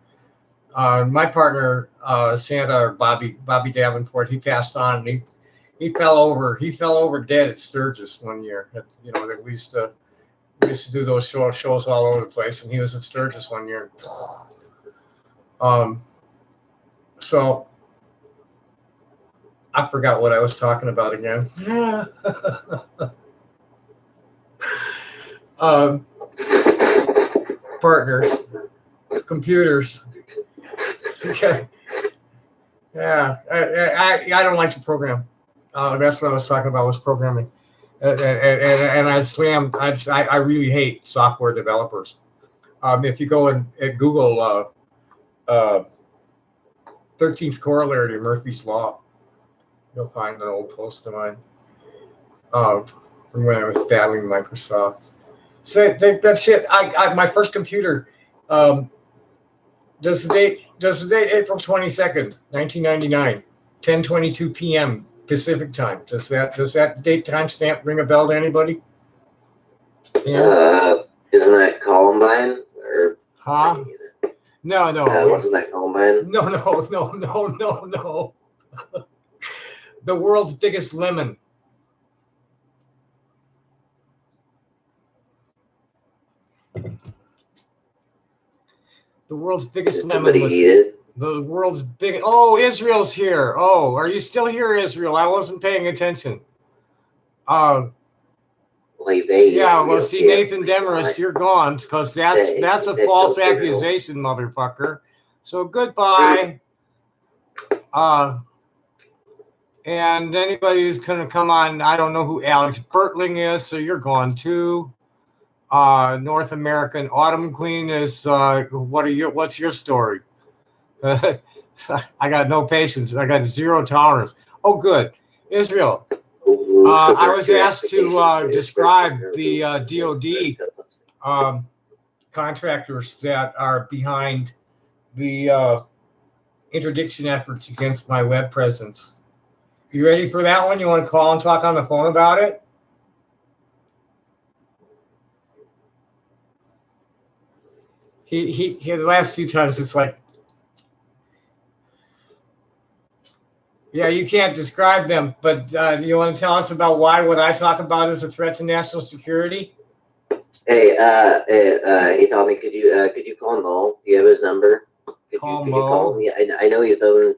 My partner, Santa, or Bobby Davenport, he passed on, and he fell over dead at Sturgis one year. We used to do those shows all over the place, and he was at Sturgis one year. So I forgot what I was talking about again. Partners, computers. Okay. Yeah, I don't like to program. That's what I was talking about, was programming. And I really hate software developers. If you go and Google 13th corollary to Murphy's Law, you'll find an old post of mine from when I was battling Microsoft. So that shit. My first computer. Does the date April 22nd, 1999, 10:22 p.m. Pacific time. Does that date timestamp ring a bell to anybody? Isn't that Columbine or? Huh? No. Wasn't that Columbine? No. The world's biggest lemon. The world's biggest Did lemon somebody was eat it? the world's big. Oh, Israel's here. Oh, are you still here, Israel? I wasn't paying attention. Yeah, well, see, Nathan Demarest, you're gone, because that's a false accusation, motherfucker. So goodbye. And anybody who's gonna come on, I don't know who Alex Bertling is, so you're gone too. North American Autumn Queen is what's your story? I got no patience. I got zero tolerance. Oh, good. Israel. I was asked to describe the DoD contractors that are behind the interdiction efforts against my web presence. You ready for that one? You want to call and talk on the phone about it? He the last few times it's like, yeah, you can't describe them, but do you want to tell us about why what I talk about is a threat to national security? Hey, he told me, could you call Mo? Do you have his number? Could you call him? Yeah, I know he's done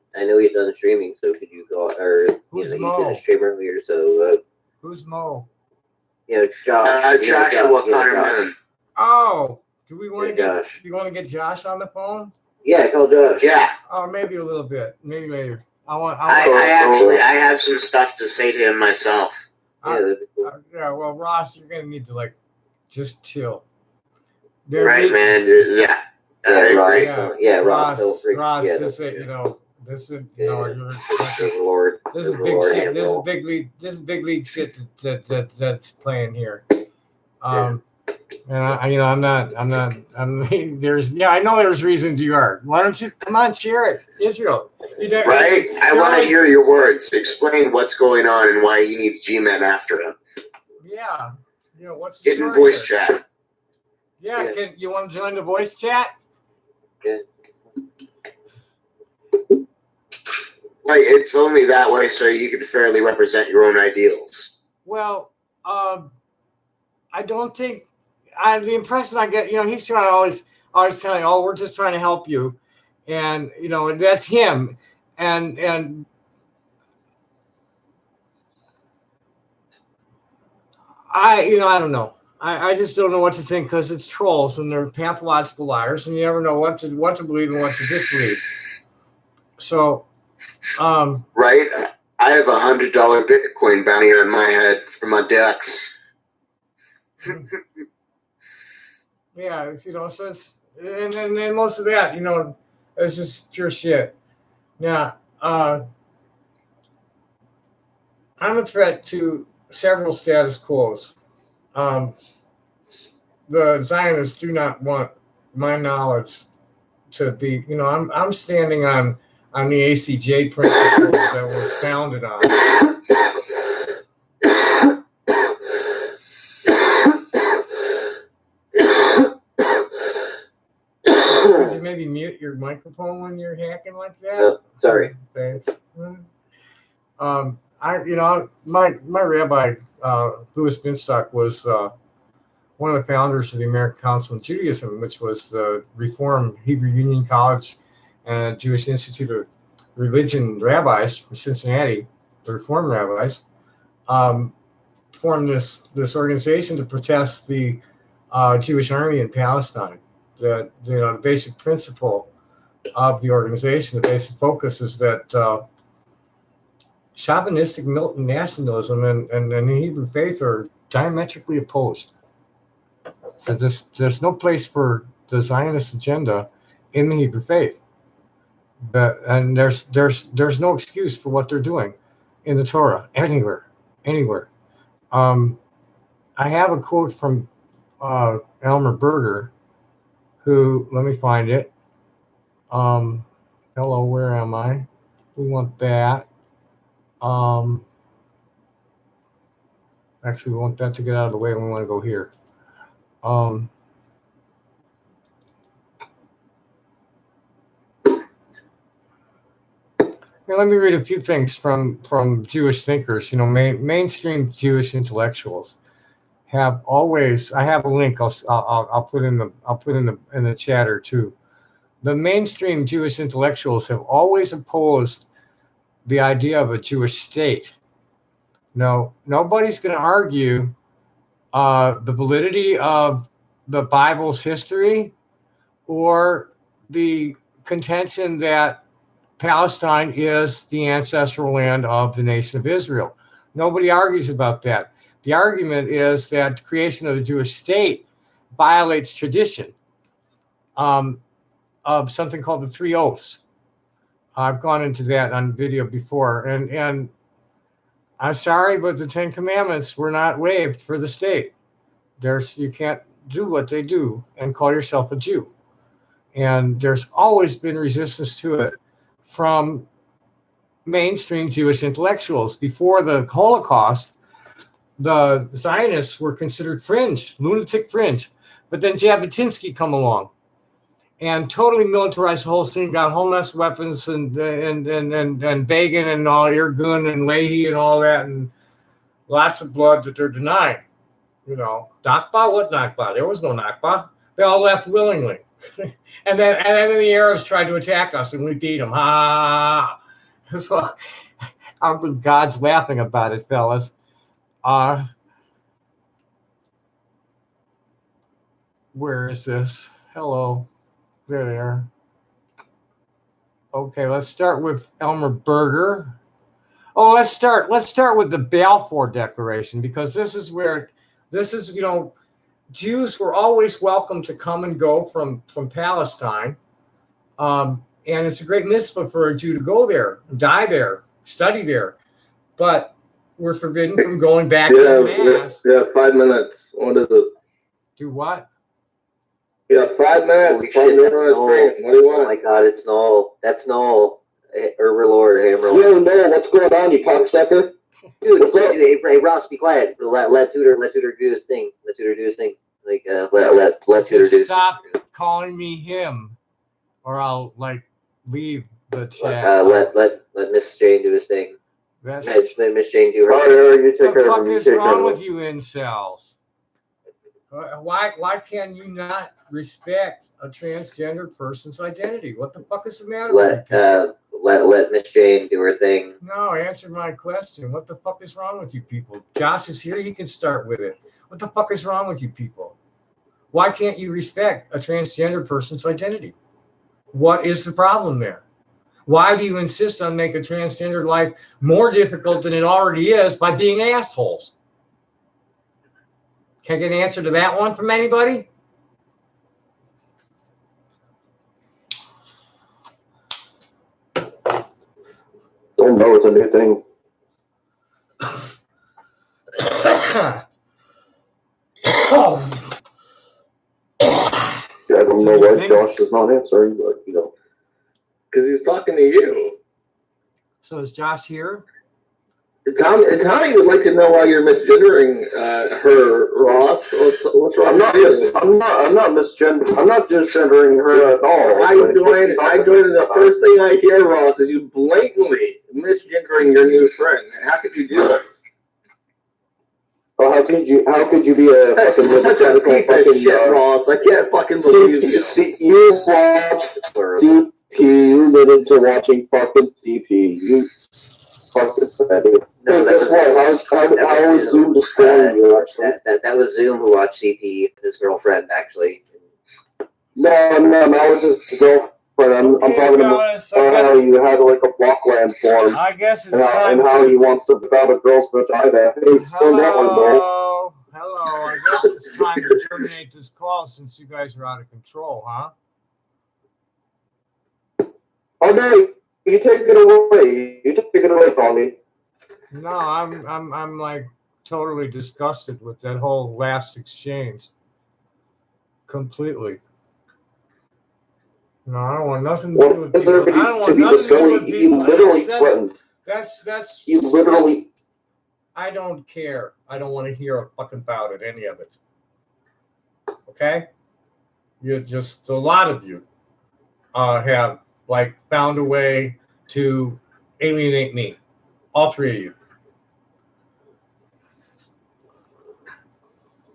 streaming, so could you call, or Who's he Mo? did a stream earlier, so Who's Mo? Josh. Joshua Connor Moon. Oh, do we want to get Josh. you want to get Josh on the phone? Yeah, call Josh. Yeah, Oh, maybe a little bit, maybe later. I have some stuff to say to him myself. Yeah, well, Ross, you're gonna need to just chill. Right, man. Yeah. Ross. This is Lord. This is big shit. This is big league shit that's playing here. And I know there's reasons you are. Why don't you come on, share it, Israel? Right? I want to hear your words. Explain what's going on and why he needs G-Men after him. Yeah. What's the Get in story voice here? chat. Yeah. You want to join the voice chat? Okay. It's only that way so you can fairly represent your own ideals. Well, I don't think the impression I get, he's trying to always telling, oh, we're just trying to help you, and that's him, and I don't know. I just don't know what to think, because it's trolls and they're pathological liars, and you never know what to believe and what to disbelieve. So, right? I have $100 Bitcoin bounty on my head for my ducks. Yeah, so it's and then most of that, it's just pure shit. Yeah, I'm a threat to several status quos. The Zionists do not want my knowledge to be, I'm standing on the ACJ principle that was founded on. Could you maybe mute your microphone when you're hacking like that? Oh, sorry. Thanks. My rabbi, Louis Binstock, was one of the founders of the American Council on Judaism, which was the Reform Hebrew Union College and Jewish Institute of Religion rabbis from Cincinnati. the Reform rabbis, formed this organization to protest the Jewish army in Palestine. The basic principle of the organization, the basic focus is that chauvinistic militant nationalism and the Hebrew faith are diametrically opposed. So there's no place for the Zionist agenda in the Hebrew faith. And there's no excuse for what they're doing in the Torah anywhere. I have a quote from Elmer Berger, who, let me find it. Hello, where am I? We want that. Actually, we want that to get out of the way, and we want to go here. Now, let me read a few things from Jewish thinkers. Mainstream Jewish intellectuals have always. I have a link. I'll put in the chatter too. The mainstream Jewish intellectuals have always opposed the idea of a Jewish state. No, nobody's going to argue the validity of the Bible's history or the contention that Palestine is the ancestral land of the nation of Israel. Nobody argues about that. The argument is that the creation of the Jewish state violates tradition of something called the Three Oaths. I've gone into that on video before, and I'm sorry, but the Ten Commandments were not waived for the state. You can't do what they do and call yourself a Jew. And there's always been resistance to it from mainstream Jewish intellectuals. Before the Holocaust, the Zionists were considered fringe, lunatic fringe. But then Jabotinsky come along and totally militarized the whole thing, got whole mess of weapons and Begin and all Irgun and Leahy and all that, and lots of blood that they're denying. Nakba? What Nakba? There was no Nakba. They all left willingly. And then the Arabs tried to attack us, and we beat them. Ha! So I don't think God's laughing about it, fellas. Where is this? Hello. There they are. Okay, let's start with Elmer Berger. Oh, let's start with the Balfour Declaration, because this is Jews were always welcome to come and go from Palestine. And it's a great mitzvah for a Jew to go there, die there, study there. But we're forbidden from going back to Mass. Yeah, 5 minutes. What is it? Do what? Yeah, 5 minutes. Holy shit, that's Noel. What do you want? Oh my God, it's Noel. That's Noel. Overlord, Hammer. Yo, Noel, what's going on, you cocksucker? Dude, what's up? Hey, Ross, be quiet. Let Tudor do his thing. Let Tudor do his thing. Like, let Tudor do. Stop calling me him, or I'll leave the chat. Let Miss Jane do his thing. Let Miss Jane do her. Oh, you take What the care of fuck him. is wrong with you incels? Why can you not respect a transgender person's identity? What the fuck is the matter with you? Let Miss Jane do her thing. No, answer my question. What the fuck is wrong with you people? Josh is here. He can start with it. What the fuck is wrong with you people? Why can't you respect a transgender person's identity? What is the problem there? Why do you insist on making transgender life more difficult than it already is by being assholes? Can I get an answer to that one from anybody? Don't know, it's a new thing. Yeah, I don't know why Josh is not answering, but because he's talking to you. So is Josh here? Tommy would like to know why you're misgendering her, Ross. What's wrong? I'm not misgendering. I'm not misgendering her at all. I joined. The first thing I hear, Ross, is you blatantly misgendering your new friend. How could you do that? Well, how could you be a fucking such a piece of shit, Ross? I can't fucking believe you. You watch DP. You admitted to watching fucking DP. fuck is that, dude? No, Hey, guess what? How was Zoom destroying you, actually? That was Zoom who watched CP, his girlfriend, actually. No, that was his girlfriend. I'm talking about how you had like a blockland form. I guess it's and time how to... he wants to pick out a girl's vagina. Hey, explain that one, bro. Hello. I guess it's time to terminate this call since you guys are out of control, huh? Oh no, you take it away. You take it away, Tommy. No, I'm like totally disgusted with that whole last exchange. Completely. No, I don't want nothing to do with people. I don't want nothing to do with people. That's You literally. I don't care. I don't want to hear a fucking about it, any of it. Okay? You're just, a lot of you have like found a way to alienate me. All three of you.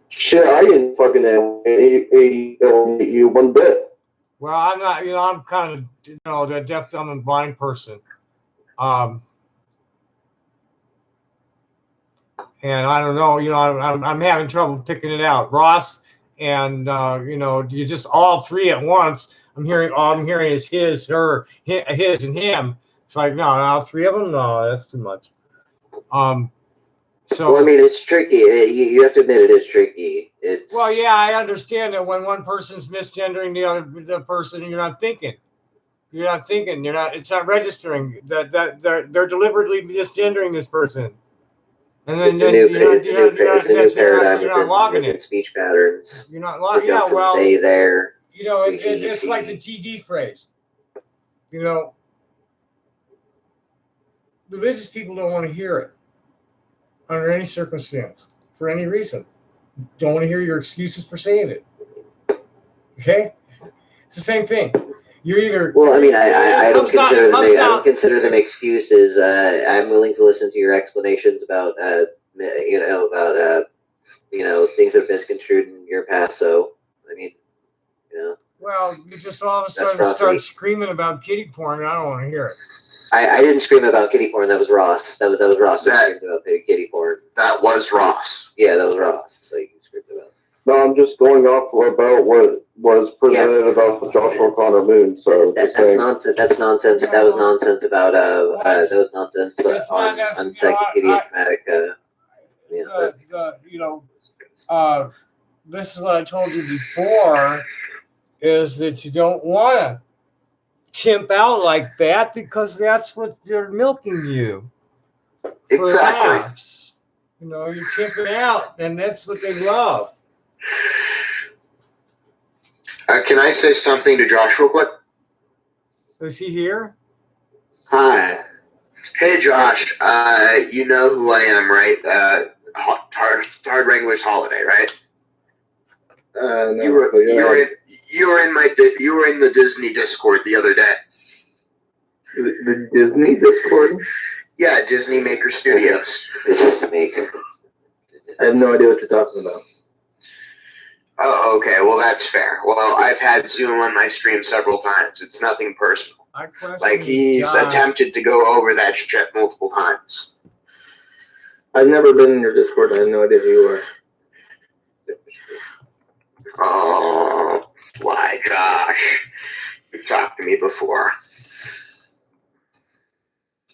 Shit, I didn't fucking alienate you one bit. Well, I'm not, I'm kind of, the deaf, dumb, and blind person. And I don't know, I'm having trouble picking it out. Ross and, you just all three at once. All I'm hearing is his, her, his, and him. It's like, no, all three of them? No, that's too much. So, Well, I mean, it's tricky. You have to admit it is tricky. Well, yeah, I understand that when one person's misgendering the person, you're not thinking. It's not registering that they're deliberately misgendering this person. And then it's a new paradigm you're not logging within it. speech patterns. You're not logging. Yeah, well, they, there. It's like the TD phrase. Religious people don't want to hear it under any circumstance, for any reason. Don't want to hear your excuses for saying it. Okay, it's the same thing. You're either. Well, I mean, I don't consider them excuses. I'm willing to listen to your explanations about things that have misconstrued in your past. So, I mean, Well, you just all of a sudden start screaming about kitty porn, and I don't want to hear it. I didn't scream about kitty porn. That was Ross. That was Ross who screamed about kitty porn. That was Ross. Yeah, that was Ross. Like you screamed about. No, I'm just going off about what was presented about the Joshua O'Connor Moon. So that's nonsense. That's nonsense. That was nonsense about that was nonsense on encyclopedic. This is what I told you before: is that you don't want to chimp out like that because that's what they're milking you. Exactly. You're chimping out, and that's what they love. Can I say something to Josh real quick? Is he here? Hi. Hey, Josh. You know who I am, right? Hard Wrangler's Holiday, right? No, you were in the Disney Discord the other day. The Disney Discord? Yeah, Disney Maker Studios. I have no idea what you're talking about. Oh, okay. Well, that's fair. Well, I've had Zoom on my stream several times. It's nothing personal. Like, he's attempted to go over that shit multiple times. I've never been in your Discord. I have no idea who you are. Oh, why, Josh? You've talked to me before.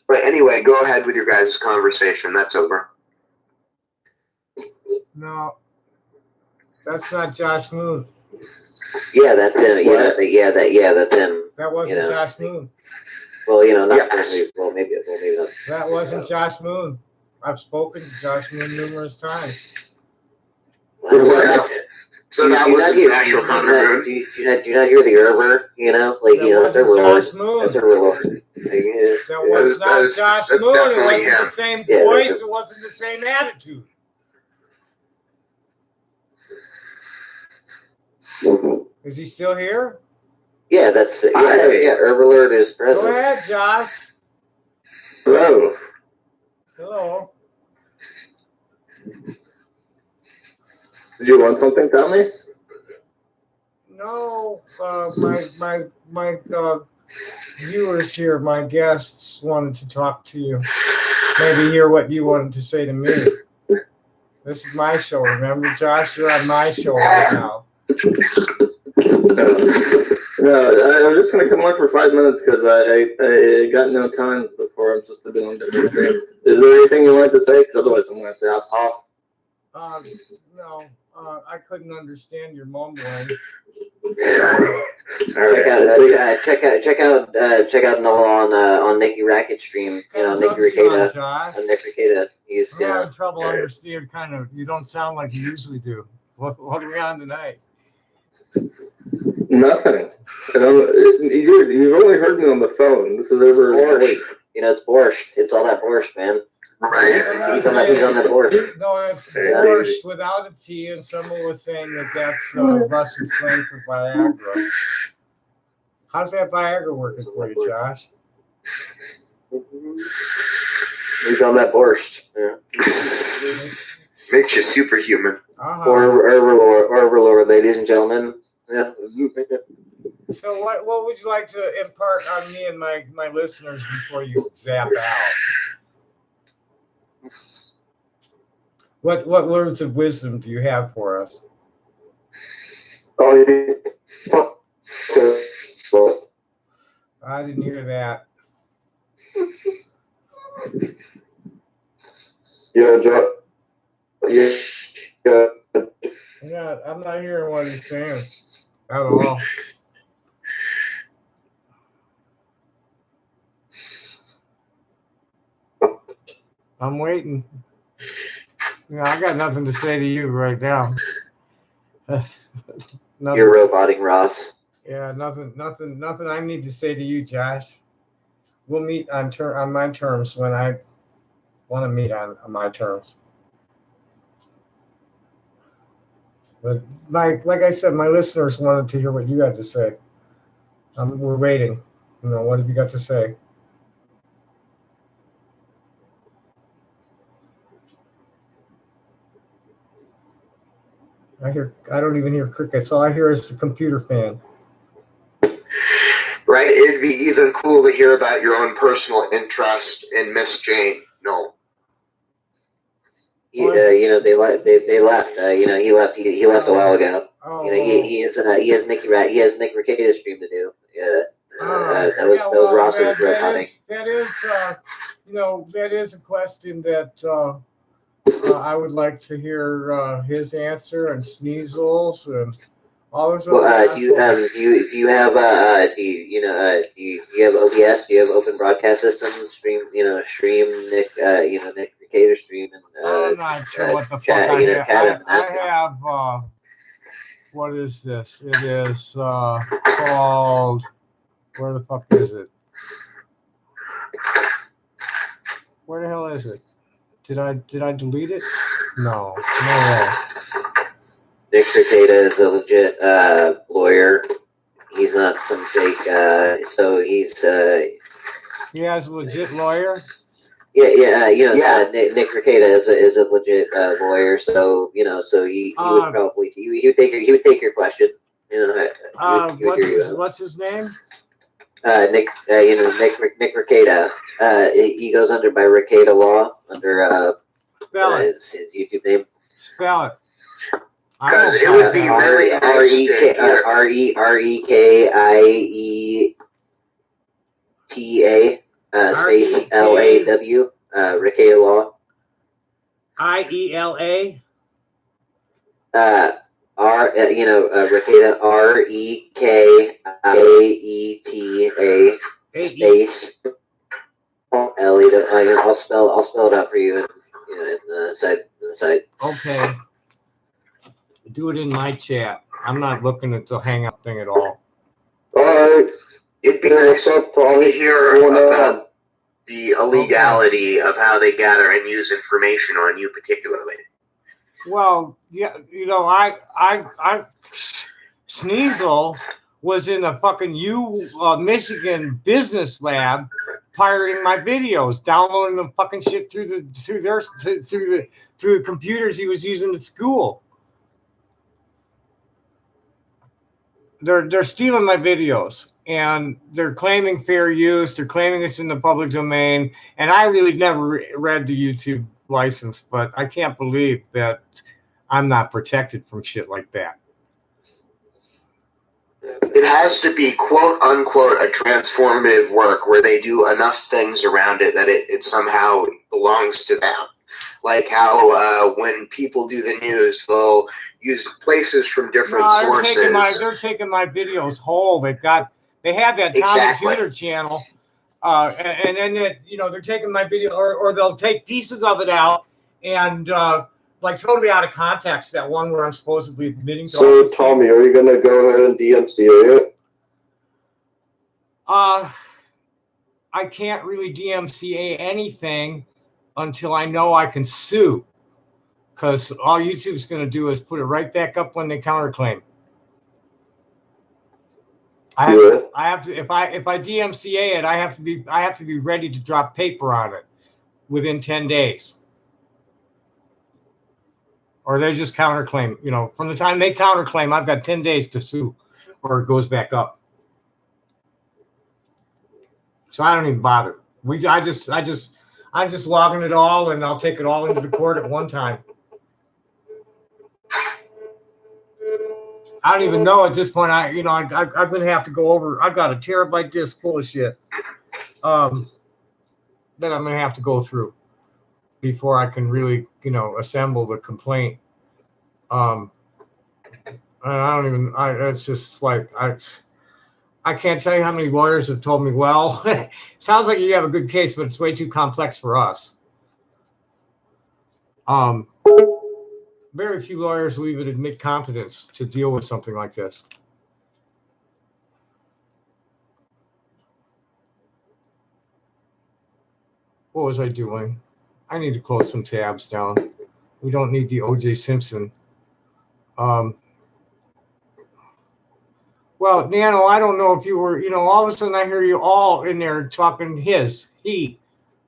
But anyway, go ahead with your guys' conversation. That's over. No, that's not Josh Moon. Yeah, that's him. That's him. That wasn't Josh Moon. Well, not yes. Well, maybe not. That wasn't Josh Moon. I've spoken to Josh Moon numerous times. So that was the Joshua O'Connor Moon. Do you not hear the Erber? That's a rule. Josh Moon. That's a rule. That was not Josh Moon. It wasn't the same voice. It wasn't the same attitude. Is he still here? Yeah, that's Herb Alert is present. Go ahead, Josh. Hello. Hello. Did you want something, Tommy? No, my viewers here, my guests wanted to talk to you. maybe hear what you wanted to say to me. This is my show, remember, Josh? You're on my show right now. No, I'm just gonna come on for 5 minutes because I got no time before I'm supposed to be on different stream. Is there anything you wanted to say? Because otherwise I'm gonna say off. No, I couldn't understand your mumbling. Check out Noah on Nicky Rackett stream. You know, Nicky Rekieta. Nick Rekieta. He's I'm having trouble understanding. Kind of. You don't sound like you usually do. What are we on tonight? Nothing. You've only heard me on the phone. This is over. Borscht. You know, it's borscht. It's all that borscht, man. Right. He's on that borscht. No, it's borscht without a T, and someone was saying that that's Russian slang for Viagra. How's that Viagra working for you, Josh? He's on that borscht. Yeah. Makes you superhuman. Uh-huh. Ladies and gentlemen. Yeah. So what would you like to impart on me and my listeners before you zap out? What words of wisdom do you have for us? I didn't hear that. Yeah, I'm not hearing what he's saying at all. I'm waiting. I got nothing to say to you right now. You're roboting, Ross. Yeah, nothing I need to say to you, Josh. We'll meet on my terms when I want to meet on my terms. But like I said, my listeners wanted to hear what you had to say. We're waiting. What have you got to say? I don't even hear crickets. All I hear is the computer fan. Right? It'd be even cool to hear about your own personal interest in Miss Jane. No. They left. He left. He left a while ago. Oh, he has Nick Rekieta stream to do. Yeah. That was Ross's roboting. That is a question that I would like to hear his answer, and Sneasel's and all those. Do you have OBS? Do you have Open Broadcast System? Stream Nick Nick Rekieta stream and I'm not sure what the fuck I have. What is this? It is called. Where the fuck is it? Where the hell is it? Did I delete it? No way. Nick Rekieta is a legit lawyer. He's not some fake. So he's. He has a legit lawyer. Yeah. Nick Rekieta is a legit lawyer. So so he would probably he would take your question. What's his name? Nick Rekieta. He goes under by Rekieta Law under his YouTube name. Spell it. Because it would be really nice to hear. REKIETA space LAW Rekieta Law. IELA. Rekieta REKIETA space LAW. I'll spell it out for you in the side. Okay. Do it in my chat. I'm not looking at the Hangout thing at all. Alright. It'd be nice to hear about the illegality of how they gather and use information on you particularly. Well, yeah, Sneasel was in the fucking Michigan business lab pirating my videos, downloading the fucking shit through the computers he was using at school. they're stealing my videos, and they're claiming fair use. They're claiming it's in the public domain, and I really never read the YouTube license, but I can't believe that I'm not protected from shit like that. It has to be quote unquote a transformative work where they do enough things around it that it somehow belongs to them. Like how when people do the news, they'll use places from different sources. They're taking my videos whole. They have that Tommy Tutor channel, and then they're taking my video, or they'll take pieces of it out and like totally out of context. That one where I'm supposedly admitting to. So Tommy, are you gonna go ahead and DMCA it? I can't really DMCA anything until I know I can sue, because all YouTube's going to do is put it right back up when they counterclaim. I have to if I DMCA it, I have to be ready to drop paper on it within 10 days. Or they just counterclaim. From the time they counterclaim, I've got 10 days to sue, or it goes back up. So I don't even bother. I'm just logging it all, and I'll take it all into the court at one time. I don't even know at this point. I'm gonna have to go over. I've got a terabyte disk full of shit that I'm gonna have to go through before I can really, assemble the complaint. And I don't even. It's just like I can't tell you how many lawyers have told me, well, sounds like you have a good case, but it's way too complex for us. Very few lawyers will even admit competence to deal with something like this. What was I doing? I need to close some tabs down. We don't need the O.J. Simpson. Well, Nano, I don't know if you were, all of a sudden I hear you all in there talking he,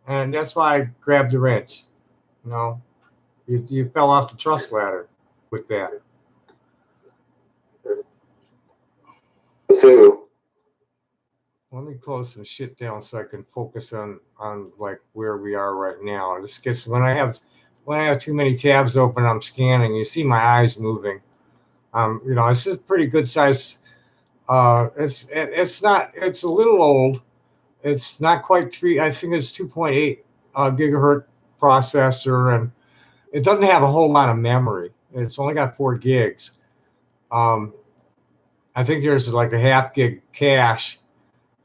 and that's why I grabbed the wrench. You fell off the trust ladder with that. Two. Let me close some shit down so I can focus on like where we are right now. This gets when I have too many tabs open, I'm scanning. You see my eyes moving. This is a pretty good size. It's a little old. It's not quite 3. I think it's 2.8 gigahertz processor, and it doesn't have a whole lot of memory. It's only got 4 gigs. I think there's like a half gig cache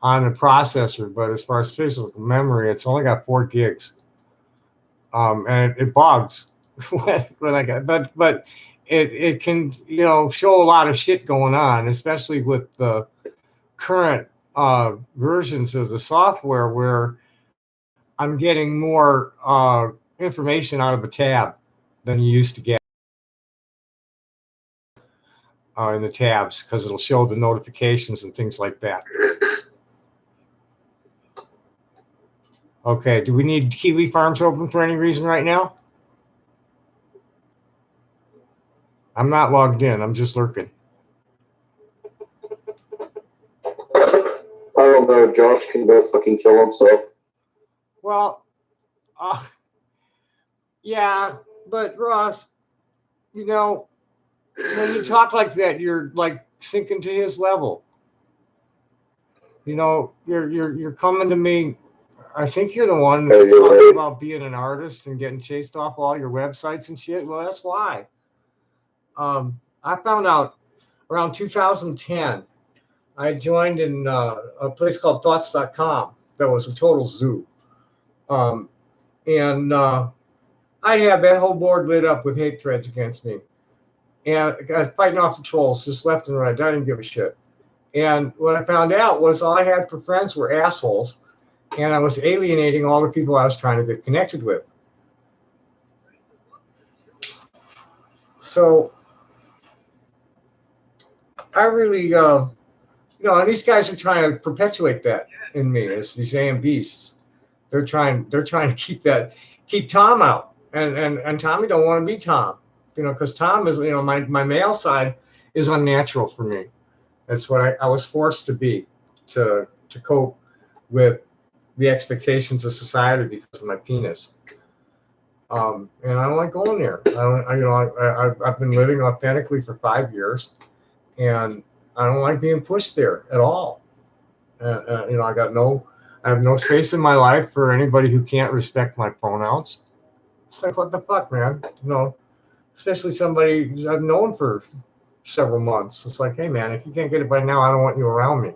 on the processor, but as far as physical memory, it's only got 4 gigs. And it bugs when I got, but it can, show a lot of shit going on, especially with the current versions of the software where I'm getting more information out of a tab than you used to get in the tabs, because it'll show the notifications and things like that. Okay, do we need Kiwi Farms open for any reason right now? I'm not logged in. I'm just lurking. I don't know. Josh can go fucking kill himself. Well, yeah, but Ross, when you talk like that, you're like sinking to his level. You're coming to me. I think you're the one talking about being an artist and getting chased off all your websites and shit. Well, that's why. I found out around 2010, I joined in a place called thoughts.com that was a total zoo. And I had that whole board lit up with hate threads against me. And I was fighting off the trolls just left and right. I didn't give a shit. And what I found out was all I had for friends were assholes. And I was alienating all the people I was trying to get connected with. So I really, and these guys are trying to perpetuate that in me as these AM beasts. They're trying to keep Tom out, and Tommy don't want to be Tom, because Tom is, my male side is unnatural for me. That's what I was forced to be, to cope with the expectations of society because of my penis. And I don't like going there. I've been living authentically for 5 years, and I don't like being pushed there at all. I have no space in my life for anybody who can't respect my pronouns. It's like, what the fuck, man? Especially somebody I've known for several months. It's like, hey, man, if you can't get it by now, I don't want you around me.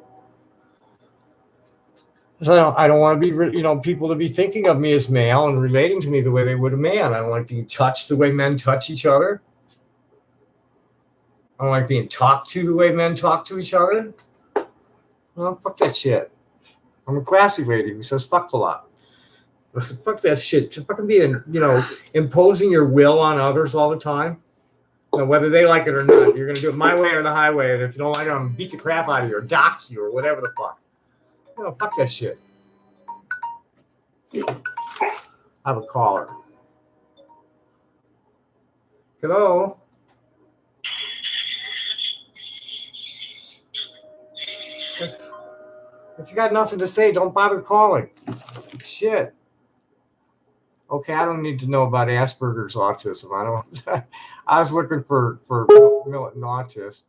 So I don't want to be, people to be thinking of me as male and relating to me the way they would a man. I don't like being touched the way men touch each other. I don't like being talked to the way men talk to each other. Well, fuck that shit. I'm a classy lady who says fuck a lot. Fuck that shit. Just fucking being, imposing your will on others all the time. Whether they like it or not, you're going to do it my way or the highway. And if you don't like it, I'm going to beat the crap out of you or dox you or whatever the fuck. Fuck that shit. I have a caller. Hello? If you got nothing to say, don't bother calling. Shit. Okay, I don't need to know about Asperger's autism. I was looking for militant autist.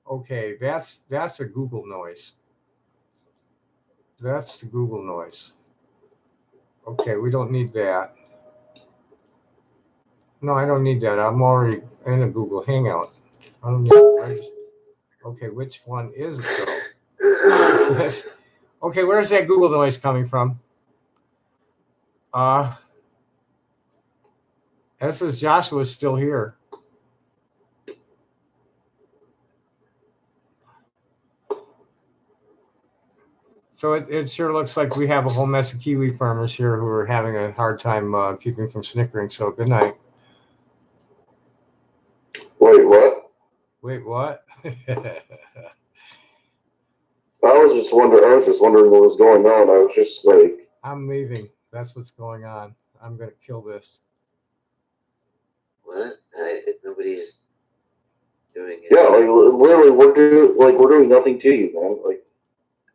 Okay, that's a Google noise. That's the Google noise. Okay, we don't need that. No, I don't need that. I'm already in a Google Hangout. I don't need it. Okay, which one is it though? Okay, where's that Google noise coming from? That says Joshua's still here. So it sure looks like we have a whole mess of Kiwi farmers here who are having a hard time keeping from snickering. So good night. Wait, what? Wait, what? I was just wondering what was going on. I was just like, I'm leaving. That's what's going on. I'm gonna kill this. What? Nobody's doing it. yeah, like literally, we're doing nothing to you, man. Like,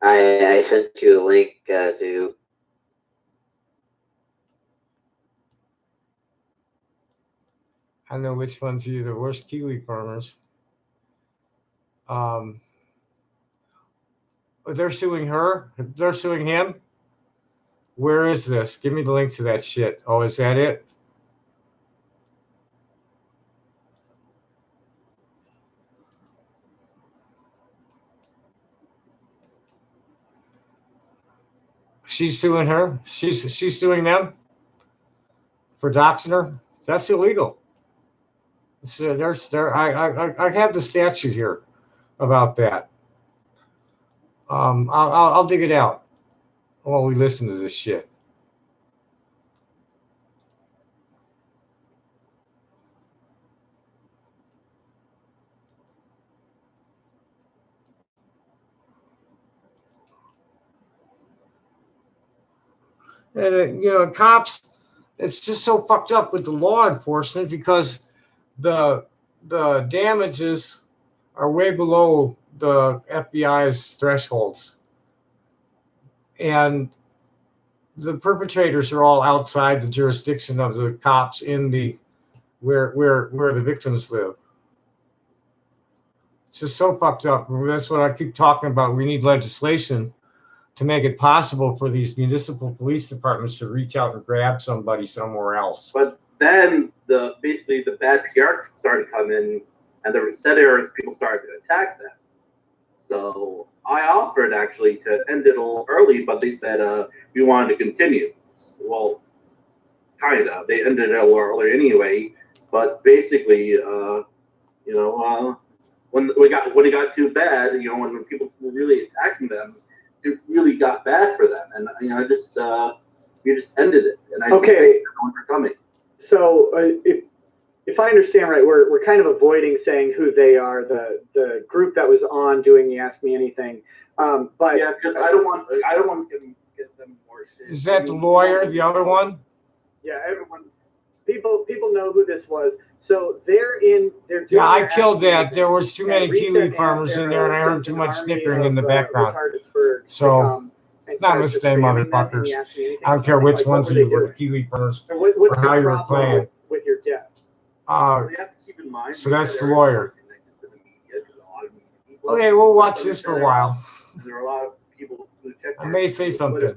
I sent you a link to. I know which one's you, the worst Kiwi farmers. They're suing her. They're suing him. Where is this? Give me the link to that shit. Oh, is that it? She's suing her. She's suing them for doxing her. That's illegal. So I have the statute here about that. I'll dig it out while we listen to this shit. And cops, it's just so fucked up with the law enforcement because the damages are way below the FBI's thresholds, and the perpetrators are all outside the jurisdiction of the cops in the where the victims live. It's just so fucked up. That's what I keep talking about. We need legislation to make it possible for these municipal police departments to reach out and grab somebody somewhere else. But then basically the bad PR started coming, and the resetters, people started to attack them. So I offered actually to end it a little early, but they said we wanted to continue. Well, kind of. They ended it a little earlier anyway. But basically, when it got too bad, when people were really attacking them, it really got bad for them, and we just ended it. And I okay, no for coming. So if I understand right, we're kind of avoiding saying who they are, the group that was on doing the Ask Me Anything. But yeah, because I don't want to get them more shit. Is that the lawyer, the other one? Yeah, everyone, people know who this was. So they're doing Yeah, I their killed action that. There was too many and Kiwi Recent farmers in there, and I Arrow heard too sent much an army snickering in the of, background. Retarded'sburg to So, come and not start the same spamming them in the motherfuckers. Ask Me Anything I don't care thing. which Like, what ones were of they you were doing? Kiwi farmers So what's or how your you were problem playing. with your guest? You have to keep in mind. So that's that the they're lawyer. connected to the media, 'cause a lot of media people- Okay, we'll watch this for a while. There are a lot of people who check. I may say something.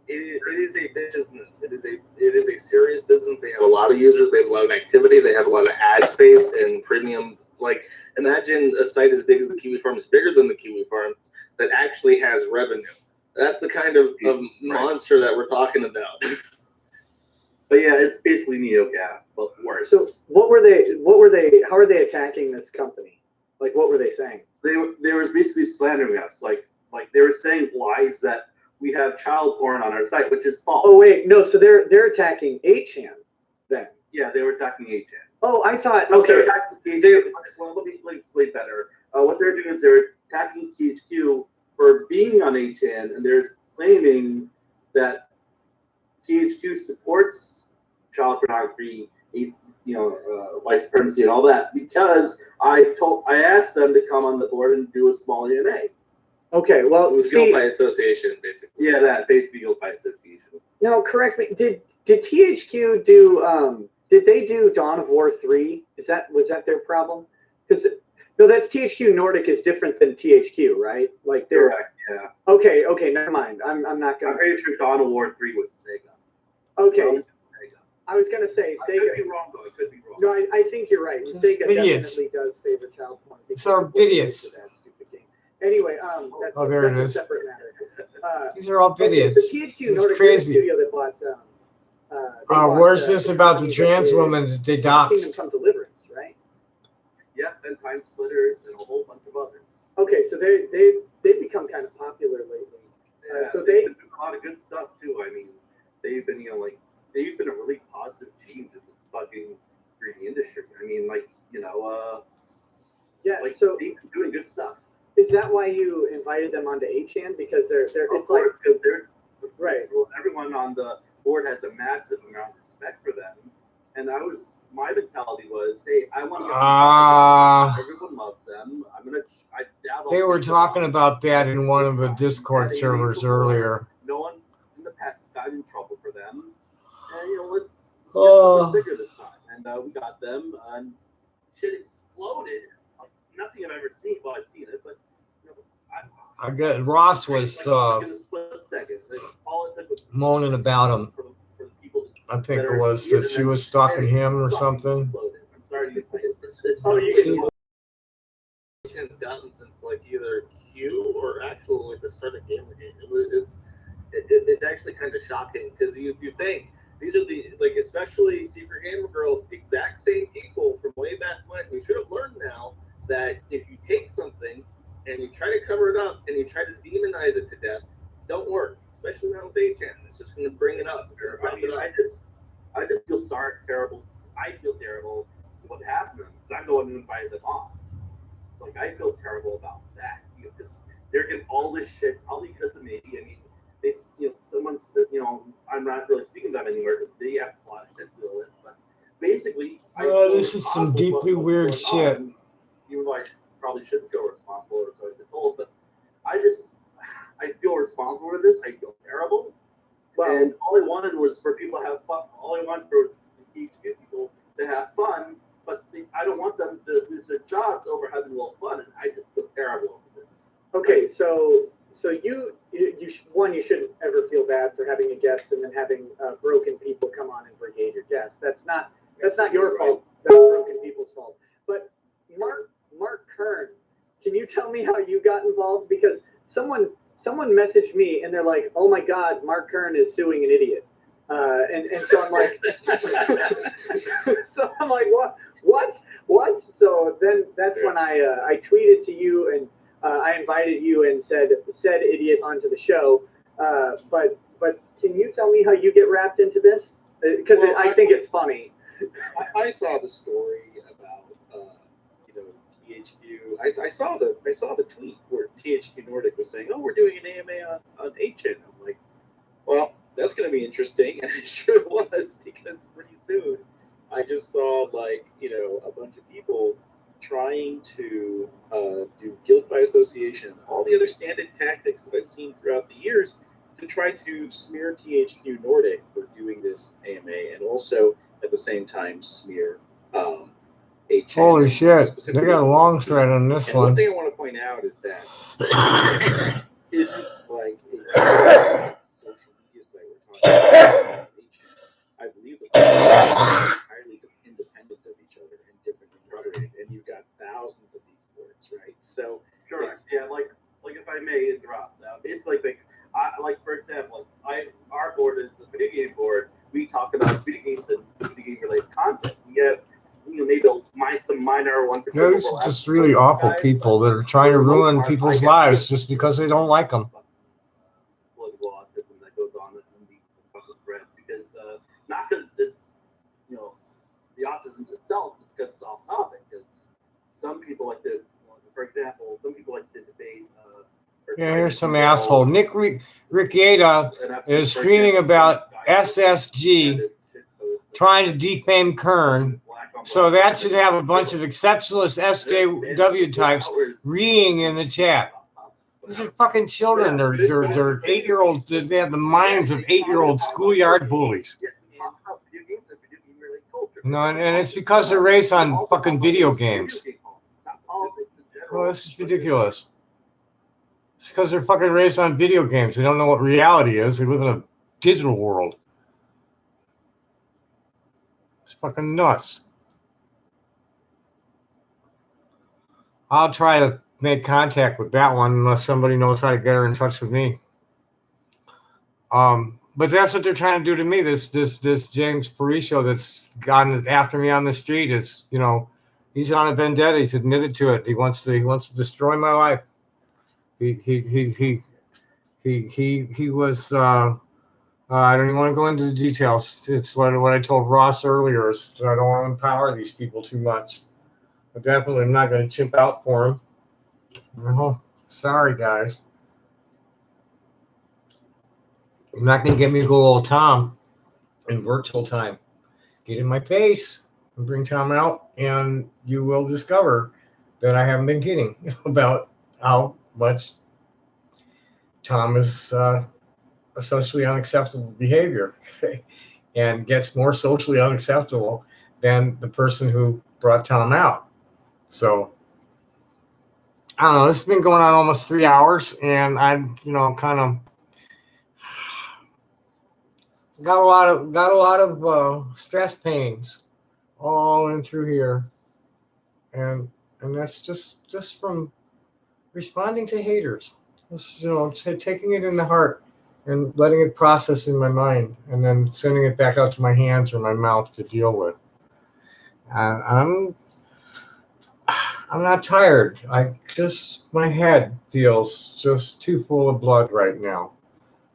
It is a business. It is a serious business. They have a lot of users. They have a lot of activity. They have a lot of ad space and premium. Like, imagine a site as big as the Kiwi Farm is bigger than the Kiwi Farm that actually has revenue. That's the kind of monster that we're talking about. But yeah, it's basically NeoGAF, but worse. So what were they? How are they attacking this company? Like, what were they saying? They were basically slandering us. Like they were saying lies that we have child porn on our site, which is false. Oh wait, no. So they're attacking 8chan then. Yeah, they were attacking 8chan. Oh, I thought No, they were okay. attacking well, let me explain better. What they're doing is they're attacking THQ for being on 8chan, and they're claiming that THQ supports child pornography, white supremacy, and all that because I asked them to come on the board and do a small ENA. Okay, well, It was guilt by association, basically. Yeah, that basically guilt by association. no, correct me. Did THQ do? Did they do Dawn of War 3? Was that their problem? Because no, that's THQ Nordic is different than THQ, right? Like they're Correct. Yeah. okay. Never mind. I'm not gonna. I'm pretty sure Dawn of War 3 was Sega. Okay, Sega. I was gonna say I Sega. could be wrong though. I could be wrong. No, I think you're right. It's Sega idiots. definitely does favor child porn. It's our idiots. Anyway, that's, Oh, there it that's is. a separate matter. These are all Okay, idiots. so THQ It's Nordic crazy. Studio that bought. They bought, Where's this about the company trans that did woman that they Kingdom doxed? Come Deliverance, right? Yeah, and Time Splitters and a whole bunch of others. Okay, so they've become kind of popular lately. Yeah, So they've been doing a lot of good stuff too. I mean, they've been they've been a really positive change in this fucking 3D industry. I mean, yeah. like So they've been doing good stuff. is that why you invited them onto 8chan? Because they're Of it's like course, because they're right. well, everyone on the board has a massive amount of respect for them. And my mentality was, hey, I want to. Everyone loves them. I doubt. They were talking about that in one of the Discord servers earlier. No one in the past got in trouble for them. And let's get Oh. bigger this time. And we got them, and shit exploded. Like nothing I've ever seen. Well, I've seen it, but I got Ross was in a split second. All it took was moaning about him. for the people. I think it was that she was stalking him or something. Exploded. I'm sorry. It's Oh, you See, has gotten since like either Q or actual like the start of Gamergate. It's actually kind of shocking because you think these are the especially Secret Gamer Girl, exact same people from way back when. We should have learned now that if you take something and you try to cover it up and you try to demonize it to death, don't work. Especially now with 8chan, it's just going to bring it up. I just feel terrible. I feel terrible to what happened to them because I'm the one who invited them on. Like I feel terrible about that because they're getting all this shit probably because of me. I mean, someone said, I'm not really speaking to them anymore because they have a lot of shit to deal with. But basically, this is some deeply weird shit. Even though I probably shouldn't feel responsible or so I've been told, but I feel responsible for this. I feel terrible. Well, And all I wanted was for people to have fun. All I wanted was to get people to have fun, but I don't want them to lose their jobs over having a little fun, and I just feel terrible over this. okay, so you shouldn't ever feel bad for having a guest and then having broken people come on and brigade your guest. That's not your fault. That's broken people's fault. But Mark Kern, can you tell me how you got involved? Because someone messaged me and they're like, "Oh my God, Mark Kern is suing an idiot," and so I'm like, what? So then that's when I tweeted to you and I invited you and said idiot onto the show. But can you tell me how you get wrapped into this? Because I think it's funny. I saw the story about THQ. I saw the tweet where THQ Nordic was saying, "Oh, we're doing an AMA on 8chan." I'm like, well, that's going to be interesting, and it sure was because pretty soon I just saw like, a bunch of people trying to do guilt by association, all the other standard tactics that I've seen throughout the years to try to smear THQ Nordic for doing this AMA, and also at the same time smear a channel. Holy shit, they got a long thread on this and one. One thing I want to point out is that isn't like a social media site we're talking about. I believe the are entirely independent of each other and different incorporated, and you've got thousands of these boards, right? So Correct. Yeah, like if I may interrupt. It's like for example, our board is a video game board. We talk about video games and video game related content. We have maybe some minor one. Those are just really awful people that are trying to ruin people's lives just because they don't like them. Political autism that goes on in these fucking threads, because not because it's the autism itself, it's because it's off topic. Because some people like to, for example, debate. Yeah, here's some asshole. Nick Riccieta is screaming about SSG trying to defame Kern. So that should have a bunch of exceptionalist SJW types reeing in the chat. These are fucking children. They're 8-year-olds. They have the minds of 8-year-old schoolyard bullies. No, and it's because they're raised on fucking video games. Well, this is ridiculous. It's because they're fucking raised on video games. They don't know what reality is. They live in a digital world. It's fucking nuts. I'll try to make contact with that one unless somebody knows how to get her in touch with me. But that's what they're trying to do to me. This James Paricio that's gone after me on the street is, he's on a vendetta. He's admitted to it. He wants to destroy my life. He was. I don't even want to go into the details. It's what I told Ross earlier. Is that I don't want to empower these people too much. But definitely, I'm not going to chimp out for him. Oh, sorry, guys. I'm not going to get me to go old Tom in virtual time. Get in my face and bring Tom out, and you will discover that I haven't been kidding about how much Tom is a socially unacceptable behavior and gets more socially unacceptable than the person who brought Tom out. So, I don't know. This has been going on almost 3 hours, and I'm, kind of got a lot of stress pains all in through here, and that's just from responding to haters. Just, taking it in the heart and letting it process in my mind, and then sending it back out to my hands or my mouth to deal with. I'm not tired. My head feels just too full of blood right now.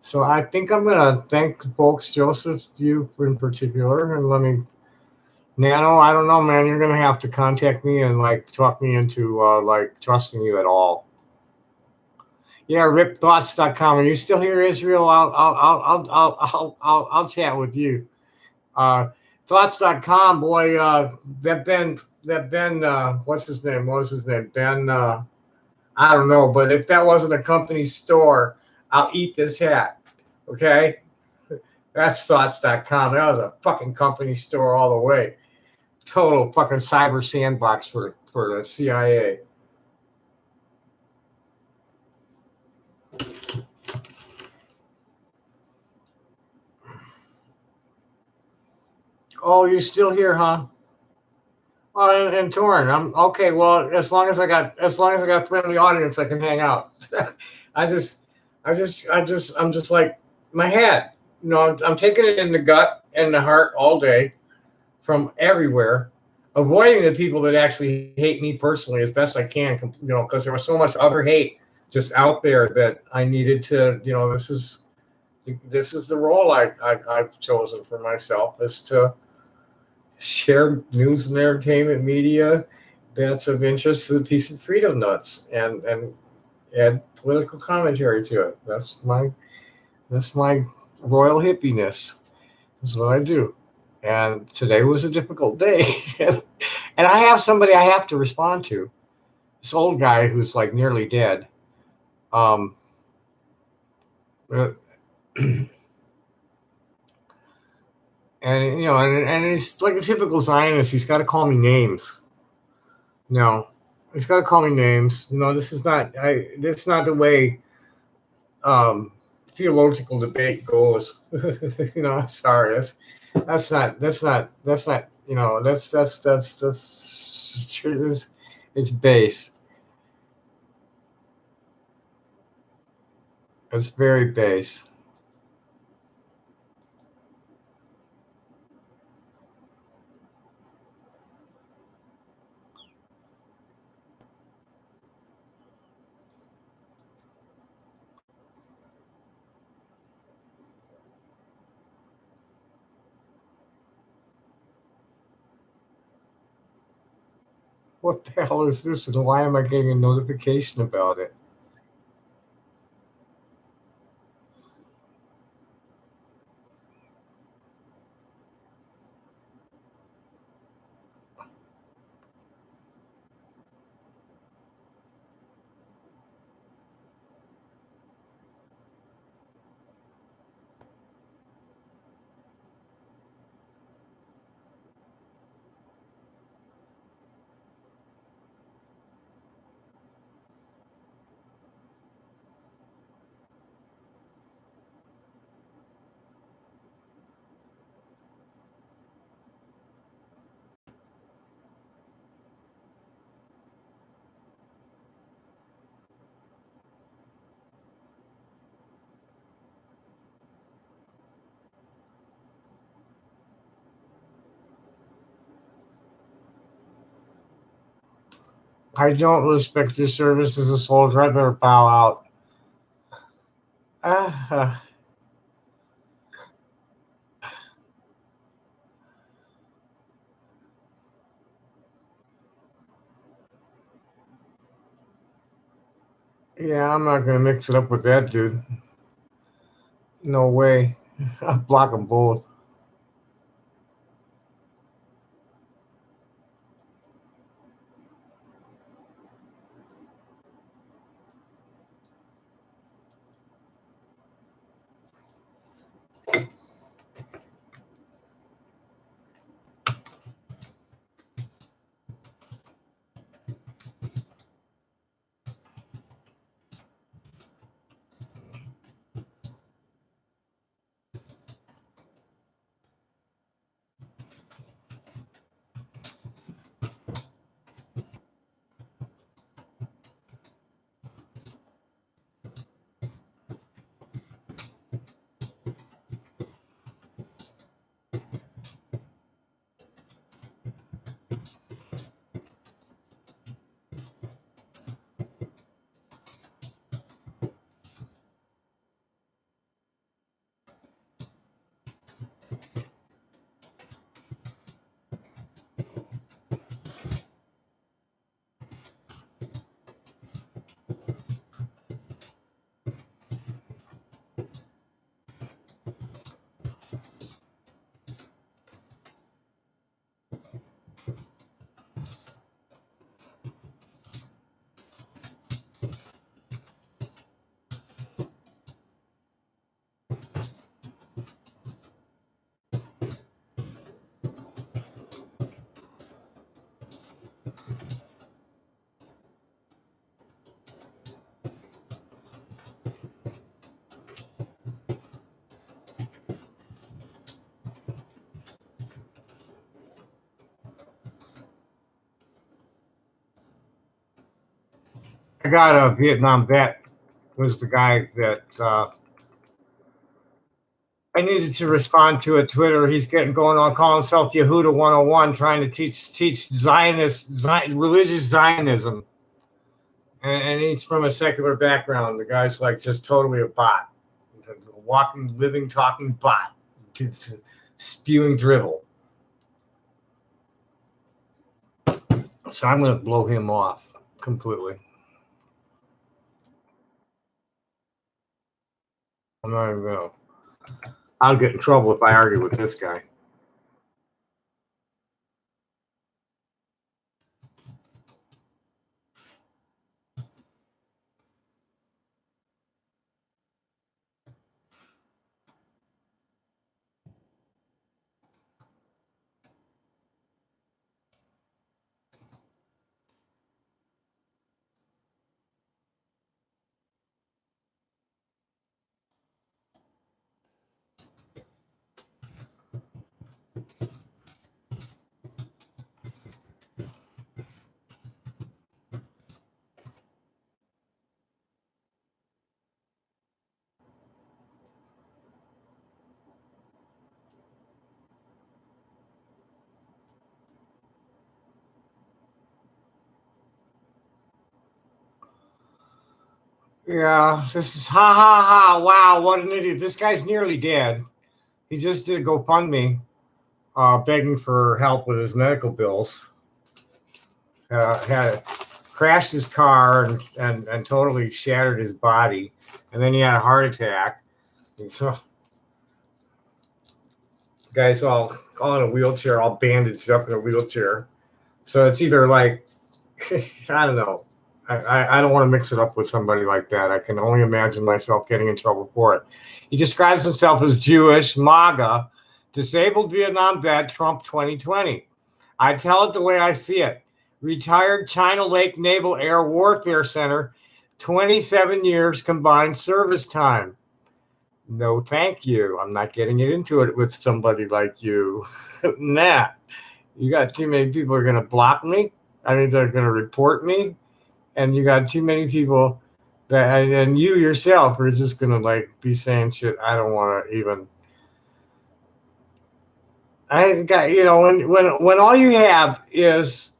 So I think I'm gonna thank folks, Joseph, you in particular, and Nano, I don't know, man. You're gonna have to contact me and talk me into trusting you at all. Yeah, ripthoughts.com. Are you still here, Israel? I'll chat with you. Thoughts.com, boy. That Ben, what's his name? What was his name? Ben, I don't know, but if that wasn't a company store, I'll eat this hat. Okay? That's thoughts.com. That was a fucking company store all the way. Total fucking cyber sandbox for the CIA. Oh, you're still here, huh? Oh, and Torn, I'm okay. Well, as long as I got friendly audience, I can hang out. I'm just like my head. I'm taking it in the gut and the heart all day, from everywhere, avoiding the people that actually hate me personally as best I can. Because there was so much other hate just out there that I needed to. This is the role I've chosen for myself, is to share news and entertainment media that's of interest to the Peace and Freedom nuts, and add political commentary to it. That's my royal hippiness. That's what I do. And today was a difficult day. And I have somebody I have to respond to. This old guy who's like nearly dead. And you know, and it's like a typical Zionist. He's got to call me names. No, he's got to call me names. No, this is not. This is not the way theological debate goes. You know, sorry. That's not. You know, that's it's base. It's very base. What the hell is this, and why am I getting a notification about it? I don't respect your service as a soldier. I better bow out. Yeah, I'm not gonna mix it up with that dude. No way. I'll block them both. I got a Vietnam vet. Was the guy that I needed to respond to at Twitter. He's going on calling himself Yehuda 101, trying to teach religious Zionism, and he's from a secular background. The guy's like just totally a bot, a walking, living, talking bot, spewing drivel. So I'm going to blow him off completely. I'm not even going to. I'll get in trouble if I argue with this guy. Yeah, this is ha ha ha. Wow, what an idiot. This guy's nearly dead. He just did a GoFundMe begging for help with his medical bills. Had crashed his car and totally shattered his body. And then he had a heart attack. And so the guy's all in a wheelchair, all bandaged up in a wheelchair. So it's either like, I don't know. I don't want to mix it up with somebody like that. I can only imagine myself getting in trouble for it. He describes himself as Jewish, MAGA, disabled Vietnam vet, Trump 2020. I tell it the way I see it. Retired China Lake Naval Air Warfare Center, 27 years combined service time. No, thank you. I'm not getting into it with somebody like you. Nah, you got too many people who are going to block me. I mean, they're going to report me. And you got too many people that, and you yourself are just going to like be saying shit. I don't want to even. I got, when all you have is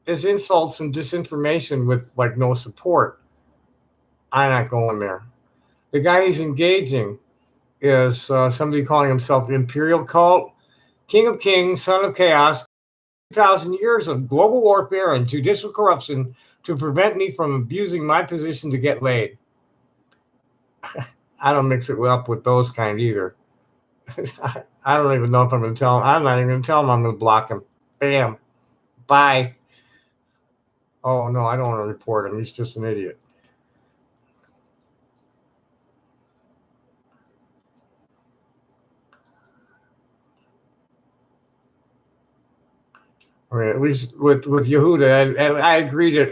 insults and disinformation with like no support, I'm not going there. The guy he's engaging is somebody calling himself Imperial Cult, King of Kings, Son of Chaos, 2,000 years of global warfare and judicial corruption to prevent me from abusing my position to get laid. I don't mix it up with those kind either. I don't even know if I'm going to tell him. I'm not even going to tell him I'm going to block him. Bam. Bye. Oh, no, I don't want to report him. He's just an idiot. I mean, at least with Yehuda, and I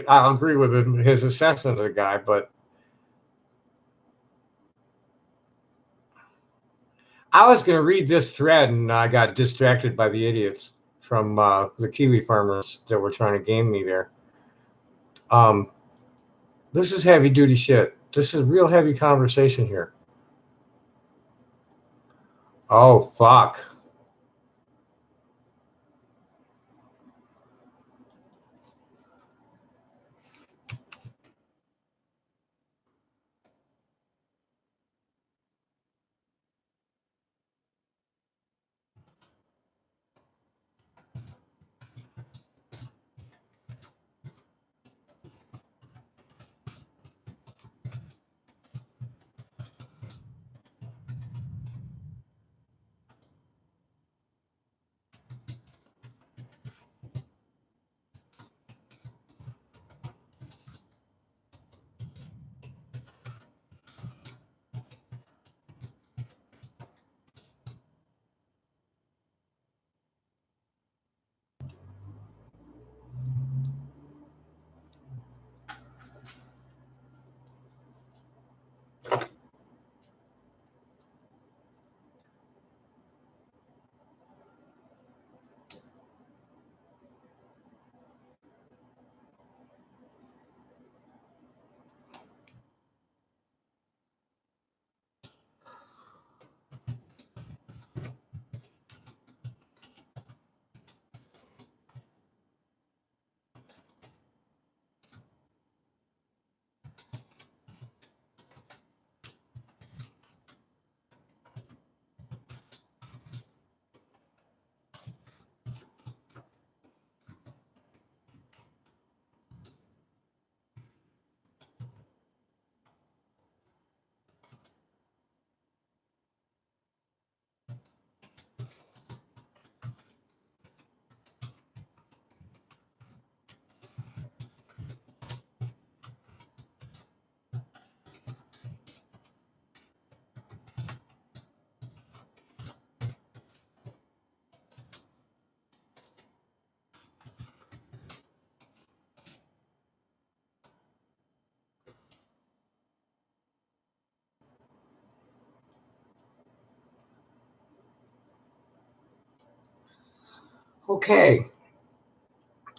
I'll agree with his assessment of the guy, but I was going to read this thread and I got distracted by the idiots from the Kiwi farmers that were trying to game me there. This is heavy duty shit. This is real heavy conversation here. Oh, fuck. Okay,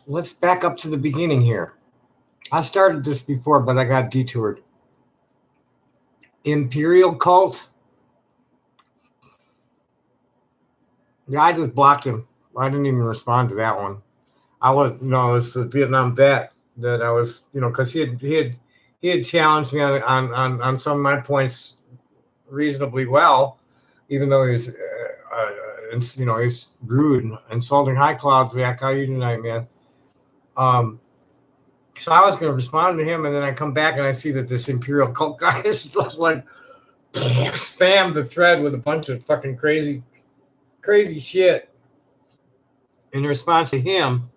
let's back up to the beginning here. I started this before, but I got detoured. Imperial Cult. Yeah, I just blocked him. I didn't even respond to that one. It was the Vietnam vet that I was, because he he had challenged me on some of my points reasonably well, even though he's he's rude and insulting. Hi, Cloud Zach, how you tonight, man? So I was going to respond to him, and then I come back and I see that this Imperial cult guy is just like spammed the thread with a bunch of fucking crazy shit in response to him.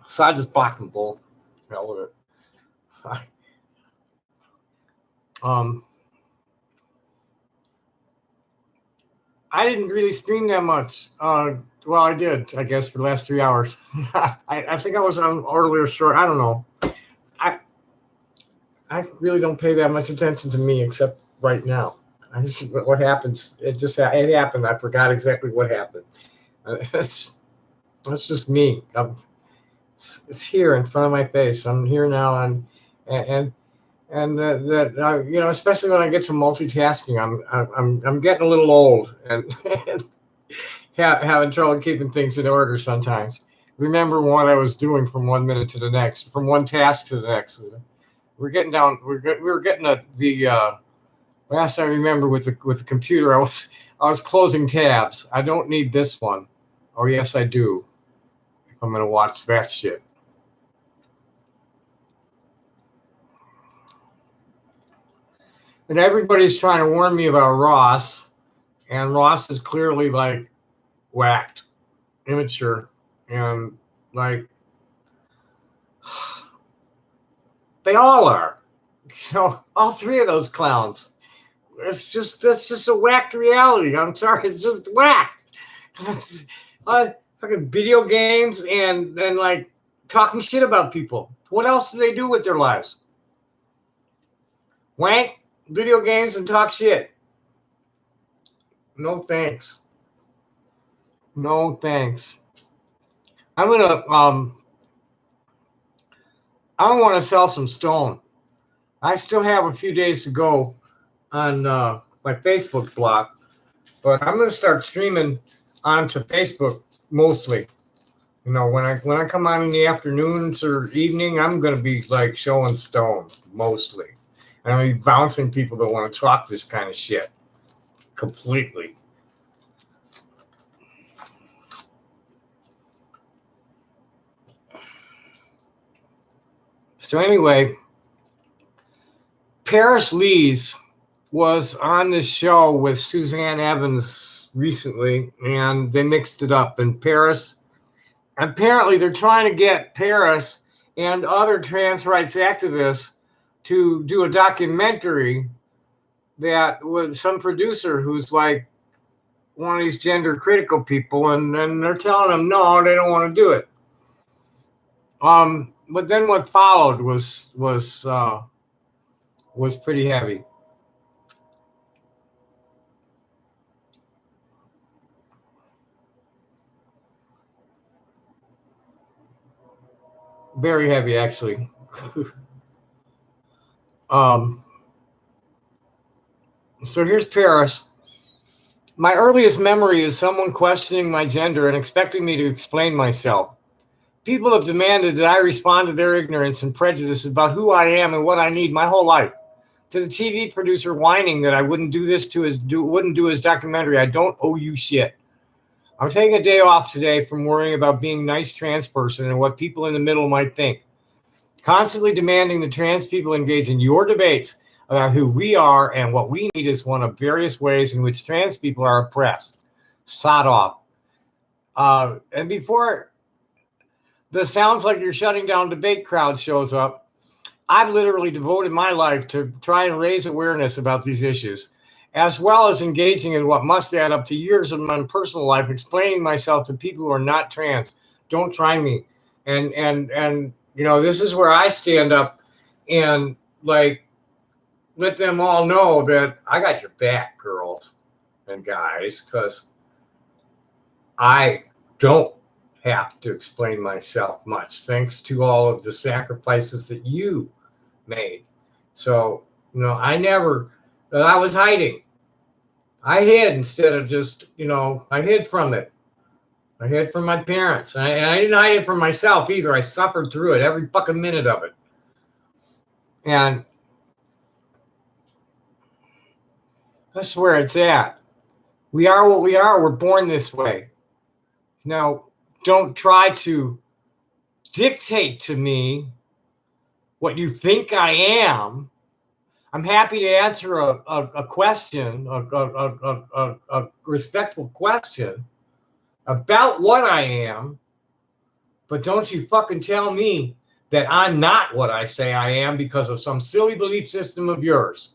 So I just blocked them both. Hell with it. I didn't really stream that much. Well, I did, I guess, for the last 3 hours. I think I was on earlier short. I don't know. I really don't pay that much attention to me except right now. What happens? It happened. I forgot exactly what happened. That's just me. It's here in front of my face. I'm here now, and especially when I get to multitasking, I'm getting a little old and having trouble keeping things in order sometimes. Remember what I was doing from 1 minute to the next, from one task to the next. We're getting down. We were getting the last I remember with the computer. I was closing tabs. I don't need this one. Oh yes, I do. If I'm gonna watch that shit. And everybody's trying to warn me about Ross, and Ross is clearly like whacked, immature, and like they all are. All three of those clowns. That's just a whacked reality. I'm sorry, it's just whacked. Fucking video games and like talking shit about people. What else do they do with their lives? Wank, video games, and talk shit. No thanks. No thanks. I want to sell some stone. I still have a few days to go on my Facebook blog, but I'm going to start streaming onto Facebook mostly. When I come on in the afternoons or evening, I'm going to be like showing stone mostly. And I'm going to be bouncing people that want to talk this kind of shit completely. So anyway, Paris Lees was on this show with Suzanne Evans recently, and they mixed it up. And Paris, apparently they're trying to get Paris and other trans rights activists to do a documentary that with some producer who's like one of these gender critical people, and they're telling them no, they don't want to do it. But then what followed was pretty heavy. Very heavy, actually. So here's Paris. My earliest memory is someone questioning my gender and expecting me to explain myself. People have demanded that I respond to their ignorance and prejudice about who I am and what I need my whole life. To the TV producer whining that I wouldn't do his documentary, I don't owe you shit. I'm taking a day off today from worrying about being a nice trans person and what people in the middle might think. Constantly demanding that trans people engage in your debates about who we are and what we need is one of various ways in which trans people are oppressed. Sod off. And before the sounds like you're shutting down debate crowd shows up, I've literally devoted my life to try and raise awareness about these issues, as well as engaging in what must add up to years of my personal life, explaining myself to people who are not trans. Don't try me. And this is where I stand up and like let them all know that I got your back, girls and guys, because I don't have to explain myself much, thanks to all of the sacrifices that you made. So, I was hiding. I hid instead of just, I hid from it. I hid it from my parents. And I didn't hide it from myself either. I suffered through it, every fucking minute of it. And that's where it's at. We are what we are. We're born this way. Now, don't try to dictate to me what you think I am. I'm happy to answer a question, a respectful question about what I am, but don't you fucking tell me that I'm not what I say I am because of some silly belief system of yours.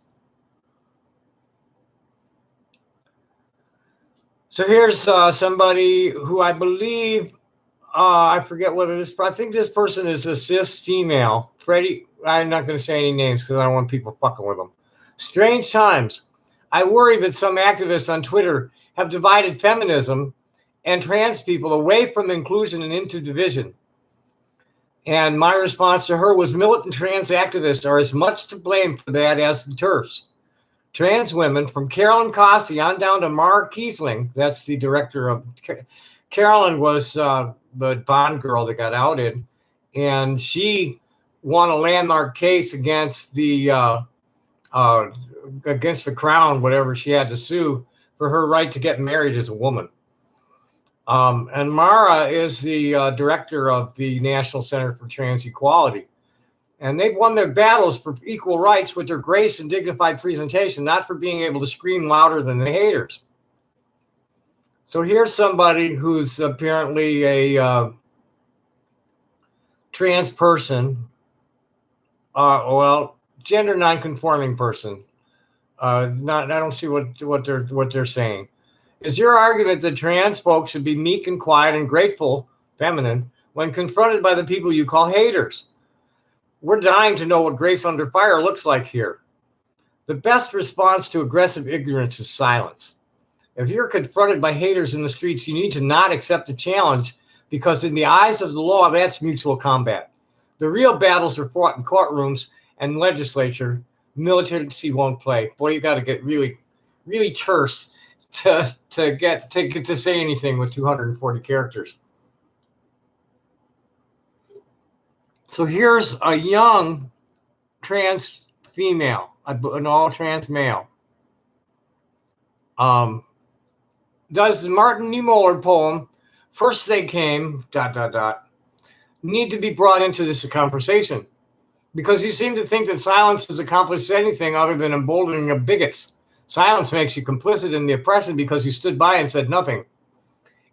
So here's somebody who I believe, I forget whether this, I think this person is a cis female. Freddie, I'm not going to say any names because I don't want people fucking with them. Strange times. I worry that some activists on Twitter have divided feminism and trans people away from inclusion and into division. And my response to her was militant trans activists are as much to blame for that as the TERFs. Trans women from Carolyn Cossey on down to Mara Kiesling, that's the director of, Carolyn was the Bond girl that got outed, and she won a landmark case against the Crown, whatever she had to sue, for her right to get married as a woman. And Mara is the director of the National Center for Trans Equality. And they've won their battles for equal rights with their grace and dignified presentation, not for being able to scream louder than the haters. So here's somebody who's apparently a trans person, well, gender nonconforming person. I don't see what they're saying. Is your argument that trans folks should be meek and quiet and grateful, feminine, when confronted by the people you call haters? We're dying to know what grace under fire looks like here. The best response to aggressive ignorance is silence. If you're confronted by haters in the streets, you need to not accept the challenge, because in the eyes of the law, that's mutual combat. The real battles are fought in courtrooms and legislature. Militancy won't play. Boy, you got to get really, really terse to say anything with 240 characters. So here's a young trans female, an all trans male. Does the Martin Niemöller poem, First They Came, ... need to be brought into this conversation? Because you seem to think that silence has accomplished anything other than emboldening of bigots. Silence makes you complicit in the oppression because you stood by and said nothing.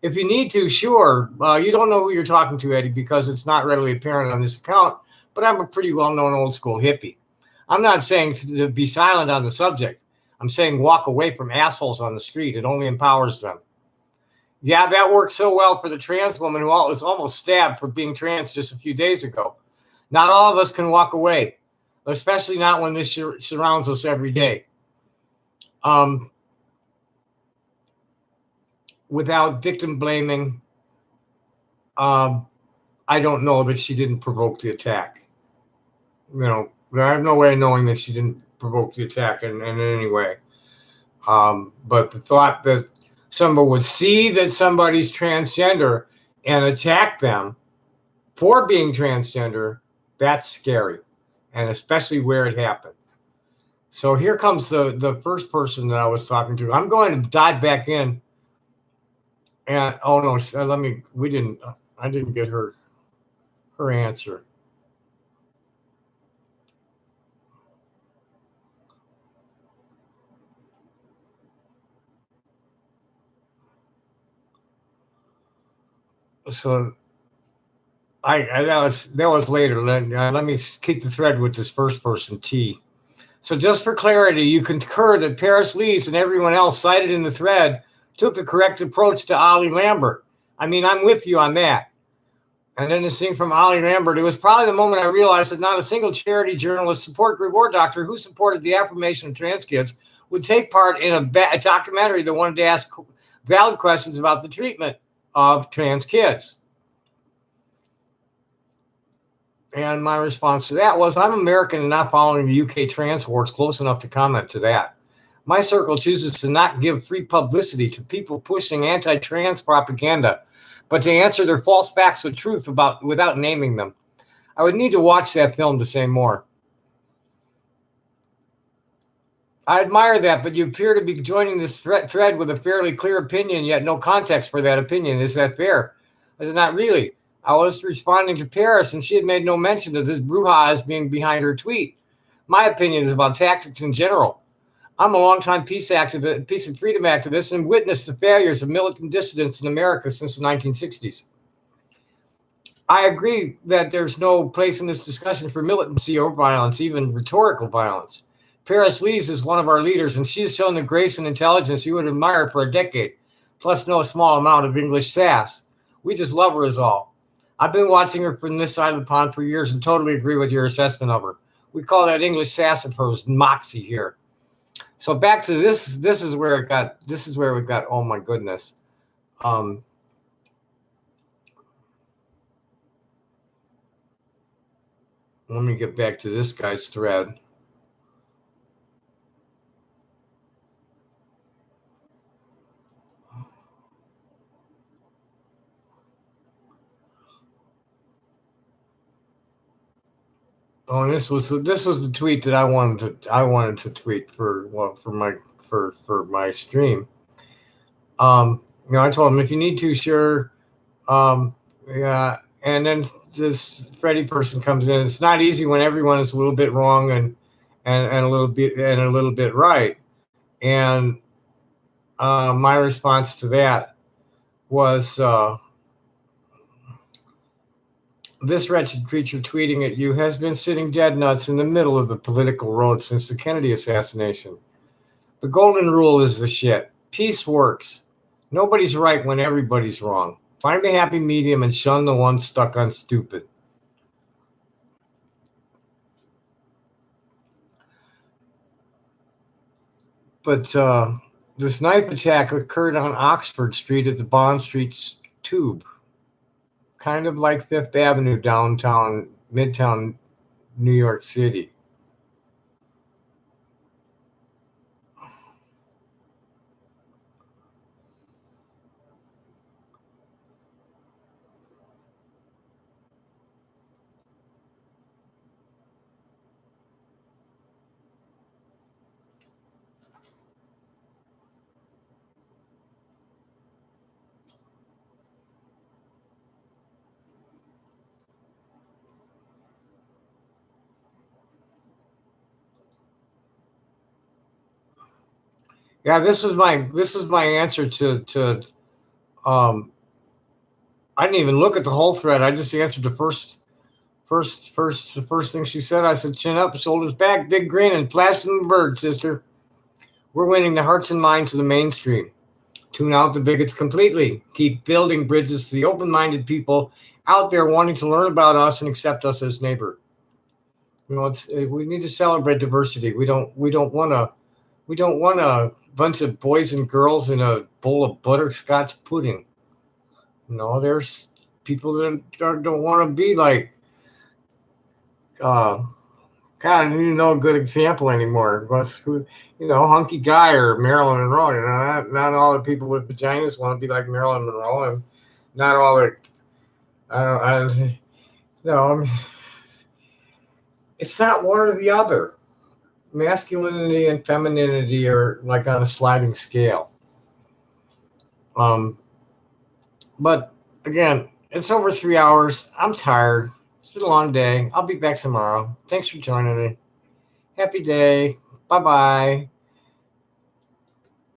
If you need to, sure. You don't know who you're talking to, Eddie, because it's not readily apparent on this account, but I'm a pretty well-known old school hippie. I'm not saying to be silent on the subject. I'm saying walk away from assholes on the street. It only empowers them. Yeah, that worked so well for the trans woman who was almost stabbed for being trans just a few days ago. Not all of us can walk away, especially not when this surrounds us every day. Without victim blaming, I don't know that she didn't provoke the attack. You know, I have no way of knowing that she didn't provoke the attack in any way. But the thought that someone would see that somebody's transgender and attack them for being transgender, that's scary, and especially where it happened. So here comes the first person that I was talking to. I'm going to dive back in. And oh no, I didn't get her answer. So that was later. Let me keep the thread with this first person, T. So just for clarity, you concur that Paris Lees and everyone else cited in the thread took the correct approach to Ollie Lambert. I mean, I'm with you on that. And then this thing from Ollie Lambert, it was probably the moment I realized that not a single charity, journalist, support group, or doctor who supported the affirmation of trans kids would take part in a documentary that wanted to ask valid questions about the treatment of trans kids. And my response to that was, I'm American and not following the UK trans wars close enough to comment to that. My circle chooses to not give free publicity to people pushing anti-trans propaganda but to answer their false facts with truth without naming them. I would need to watch that film to say more. I admire that, but you appear to be joining this thread with a fairly clear opinion, yet no context for that opinion. Is that fair? I said, not really. I was responding to Paris, and she had made no mention of this brouhaha as being behind her tweet. My opinion is about tactics in general. I'm a longtime peace and freedom activist and witnessed the failures of militant dissidents in America since the 1960s. I agree that there's no place in this discussion for militancy or violence, even rhetorical violence. Paris Lees is one of our leaders, and she has shown the grace and intelligence you would admire for a decade, plus no small amount of English sass. We just love her is all. I've been watching her from this side of the pond for years and totally agree with your assessment of her. We call that English sass of hers moxie here. So back to this. This is where it got. Oh my goodness. Let me get back to this guy's thread. Oh, and this was the tweet that I wanted to tweet for my stream. I told him if you need to, sure. Yeah, and then this Freddie person comes in. It's not easy when everyone is a little bit wrong and a little bit right. And my response to that was. This wretched creature tweeting at you has been sitting dead nuts in the middle of the political road since the Kennedy assassination. The golden rule is the shit. Peace works. Nobody's right when everybody's wrong. Find a happy medium and shun the ones stuck on stupid. But this knife attack occurred on Oxford Street at the Bond Street Tube. Kind of like Fifth Avenue downtown, Midtown, New York City. Yeah, this was my answer to I didn't even look at the whole thread. I just answered the first thing she said. I said, chin up, shoulders back, big grin, and flash them the bird, sister. We're winning the hearts and minds of the mainstream. Tune out the bigots completely. Keep building bridges to the open-minded people out there wanting to learn about us and accept us as neighbor. We need to celebrate diversity. We don't want a bunch of boys and girls in a bowl of butterscotch pudding. There's people that don't want to be like, God, I don't even know a good example anymore. Hunky Guy or Marilyn Monroe. Not all the people with vaginas want to be like Marilyn Monroe, and not all the. It's not one or the other. Masculinity and femininity are like on a sliding scale. But again, it's over 3 hours. I'm tired. It's been a long day. I'll be back tomorrow. Thanks for joining me. Happy day. Bye-bye.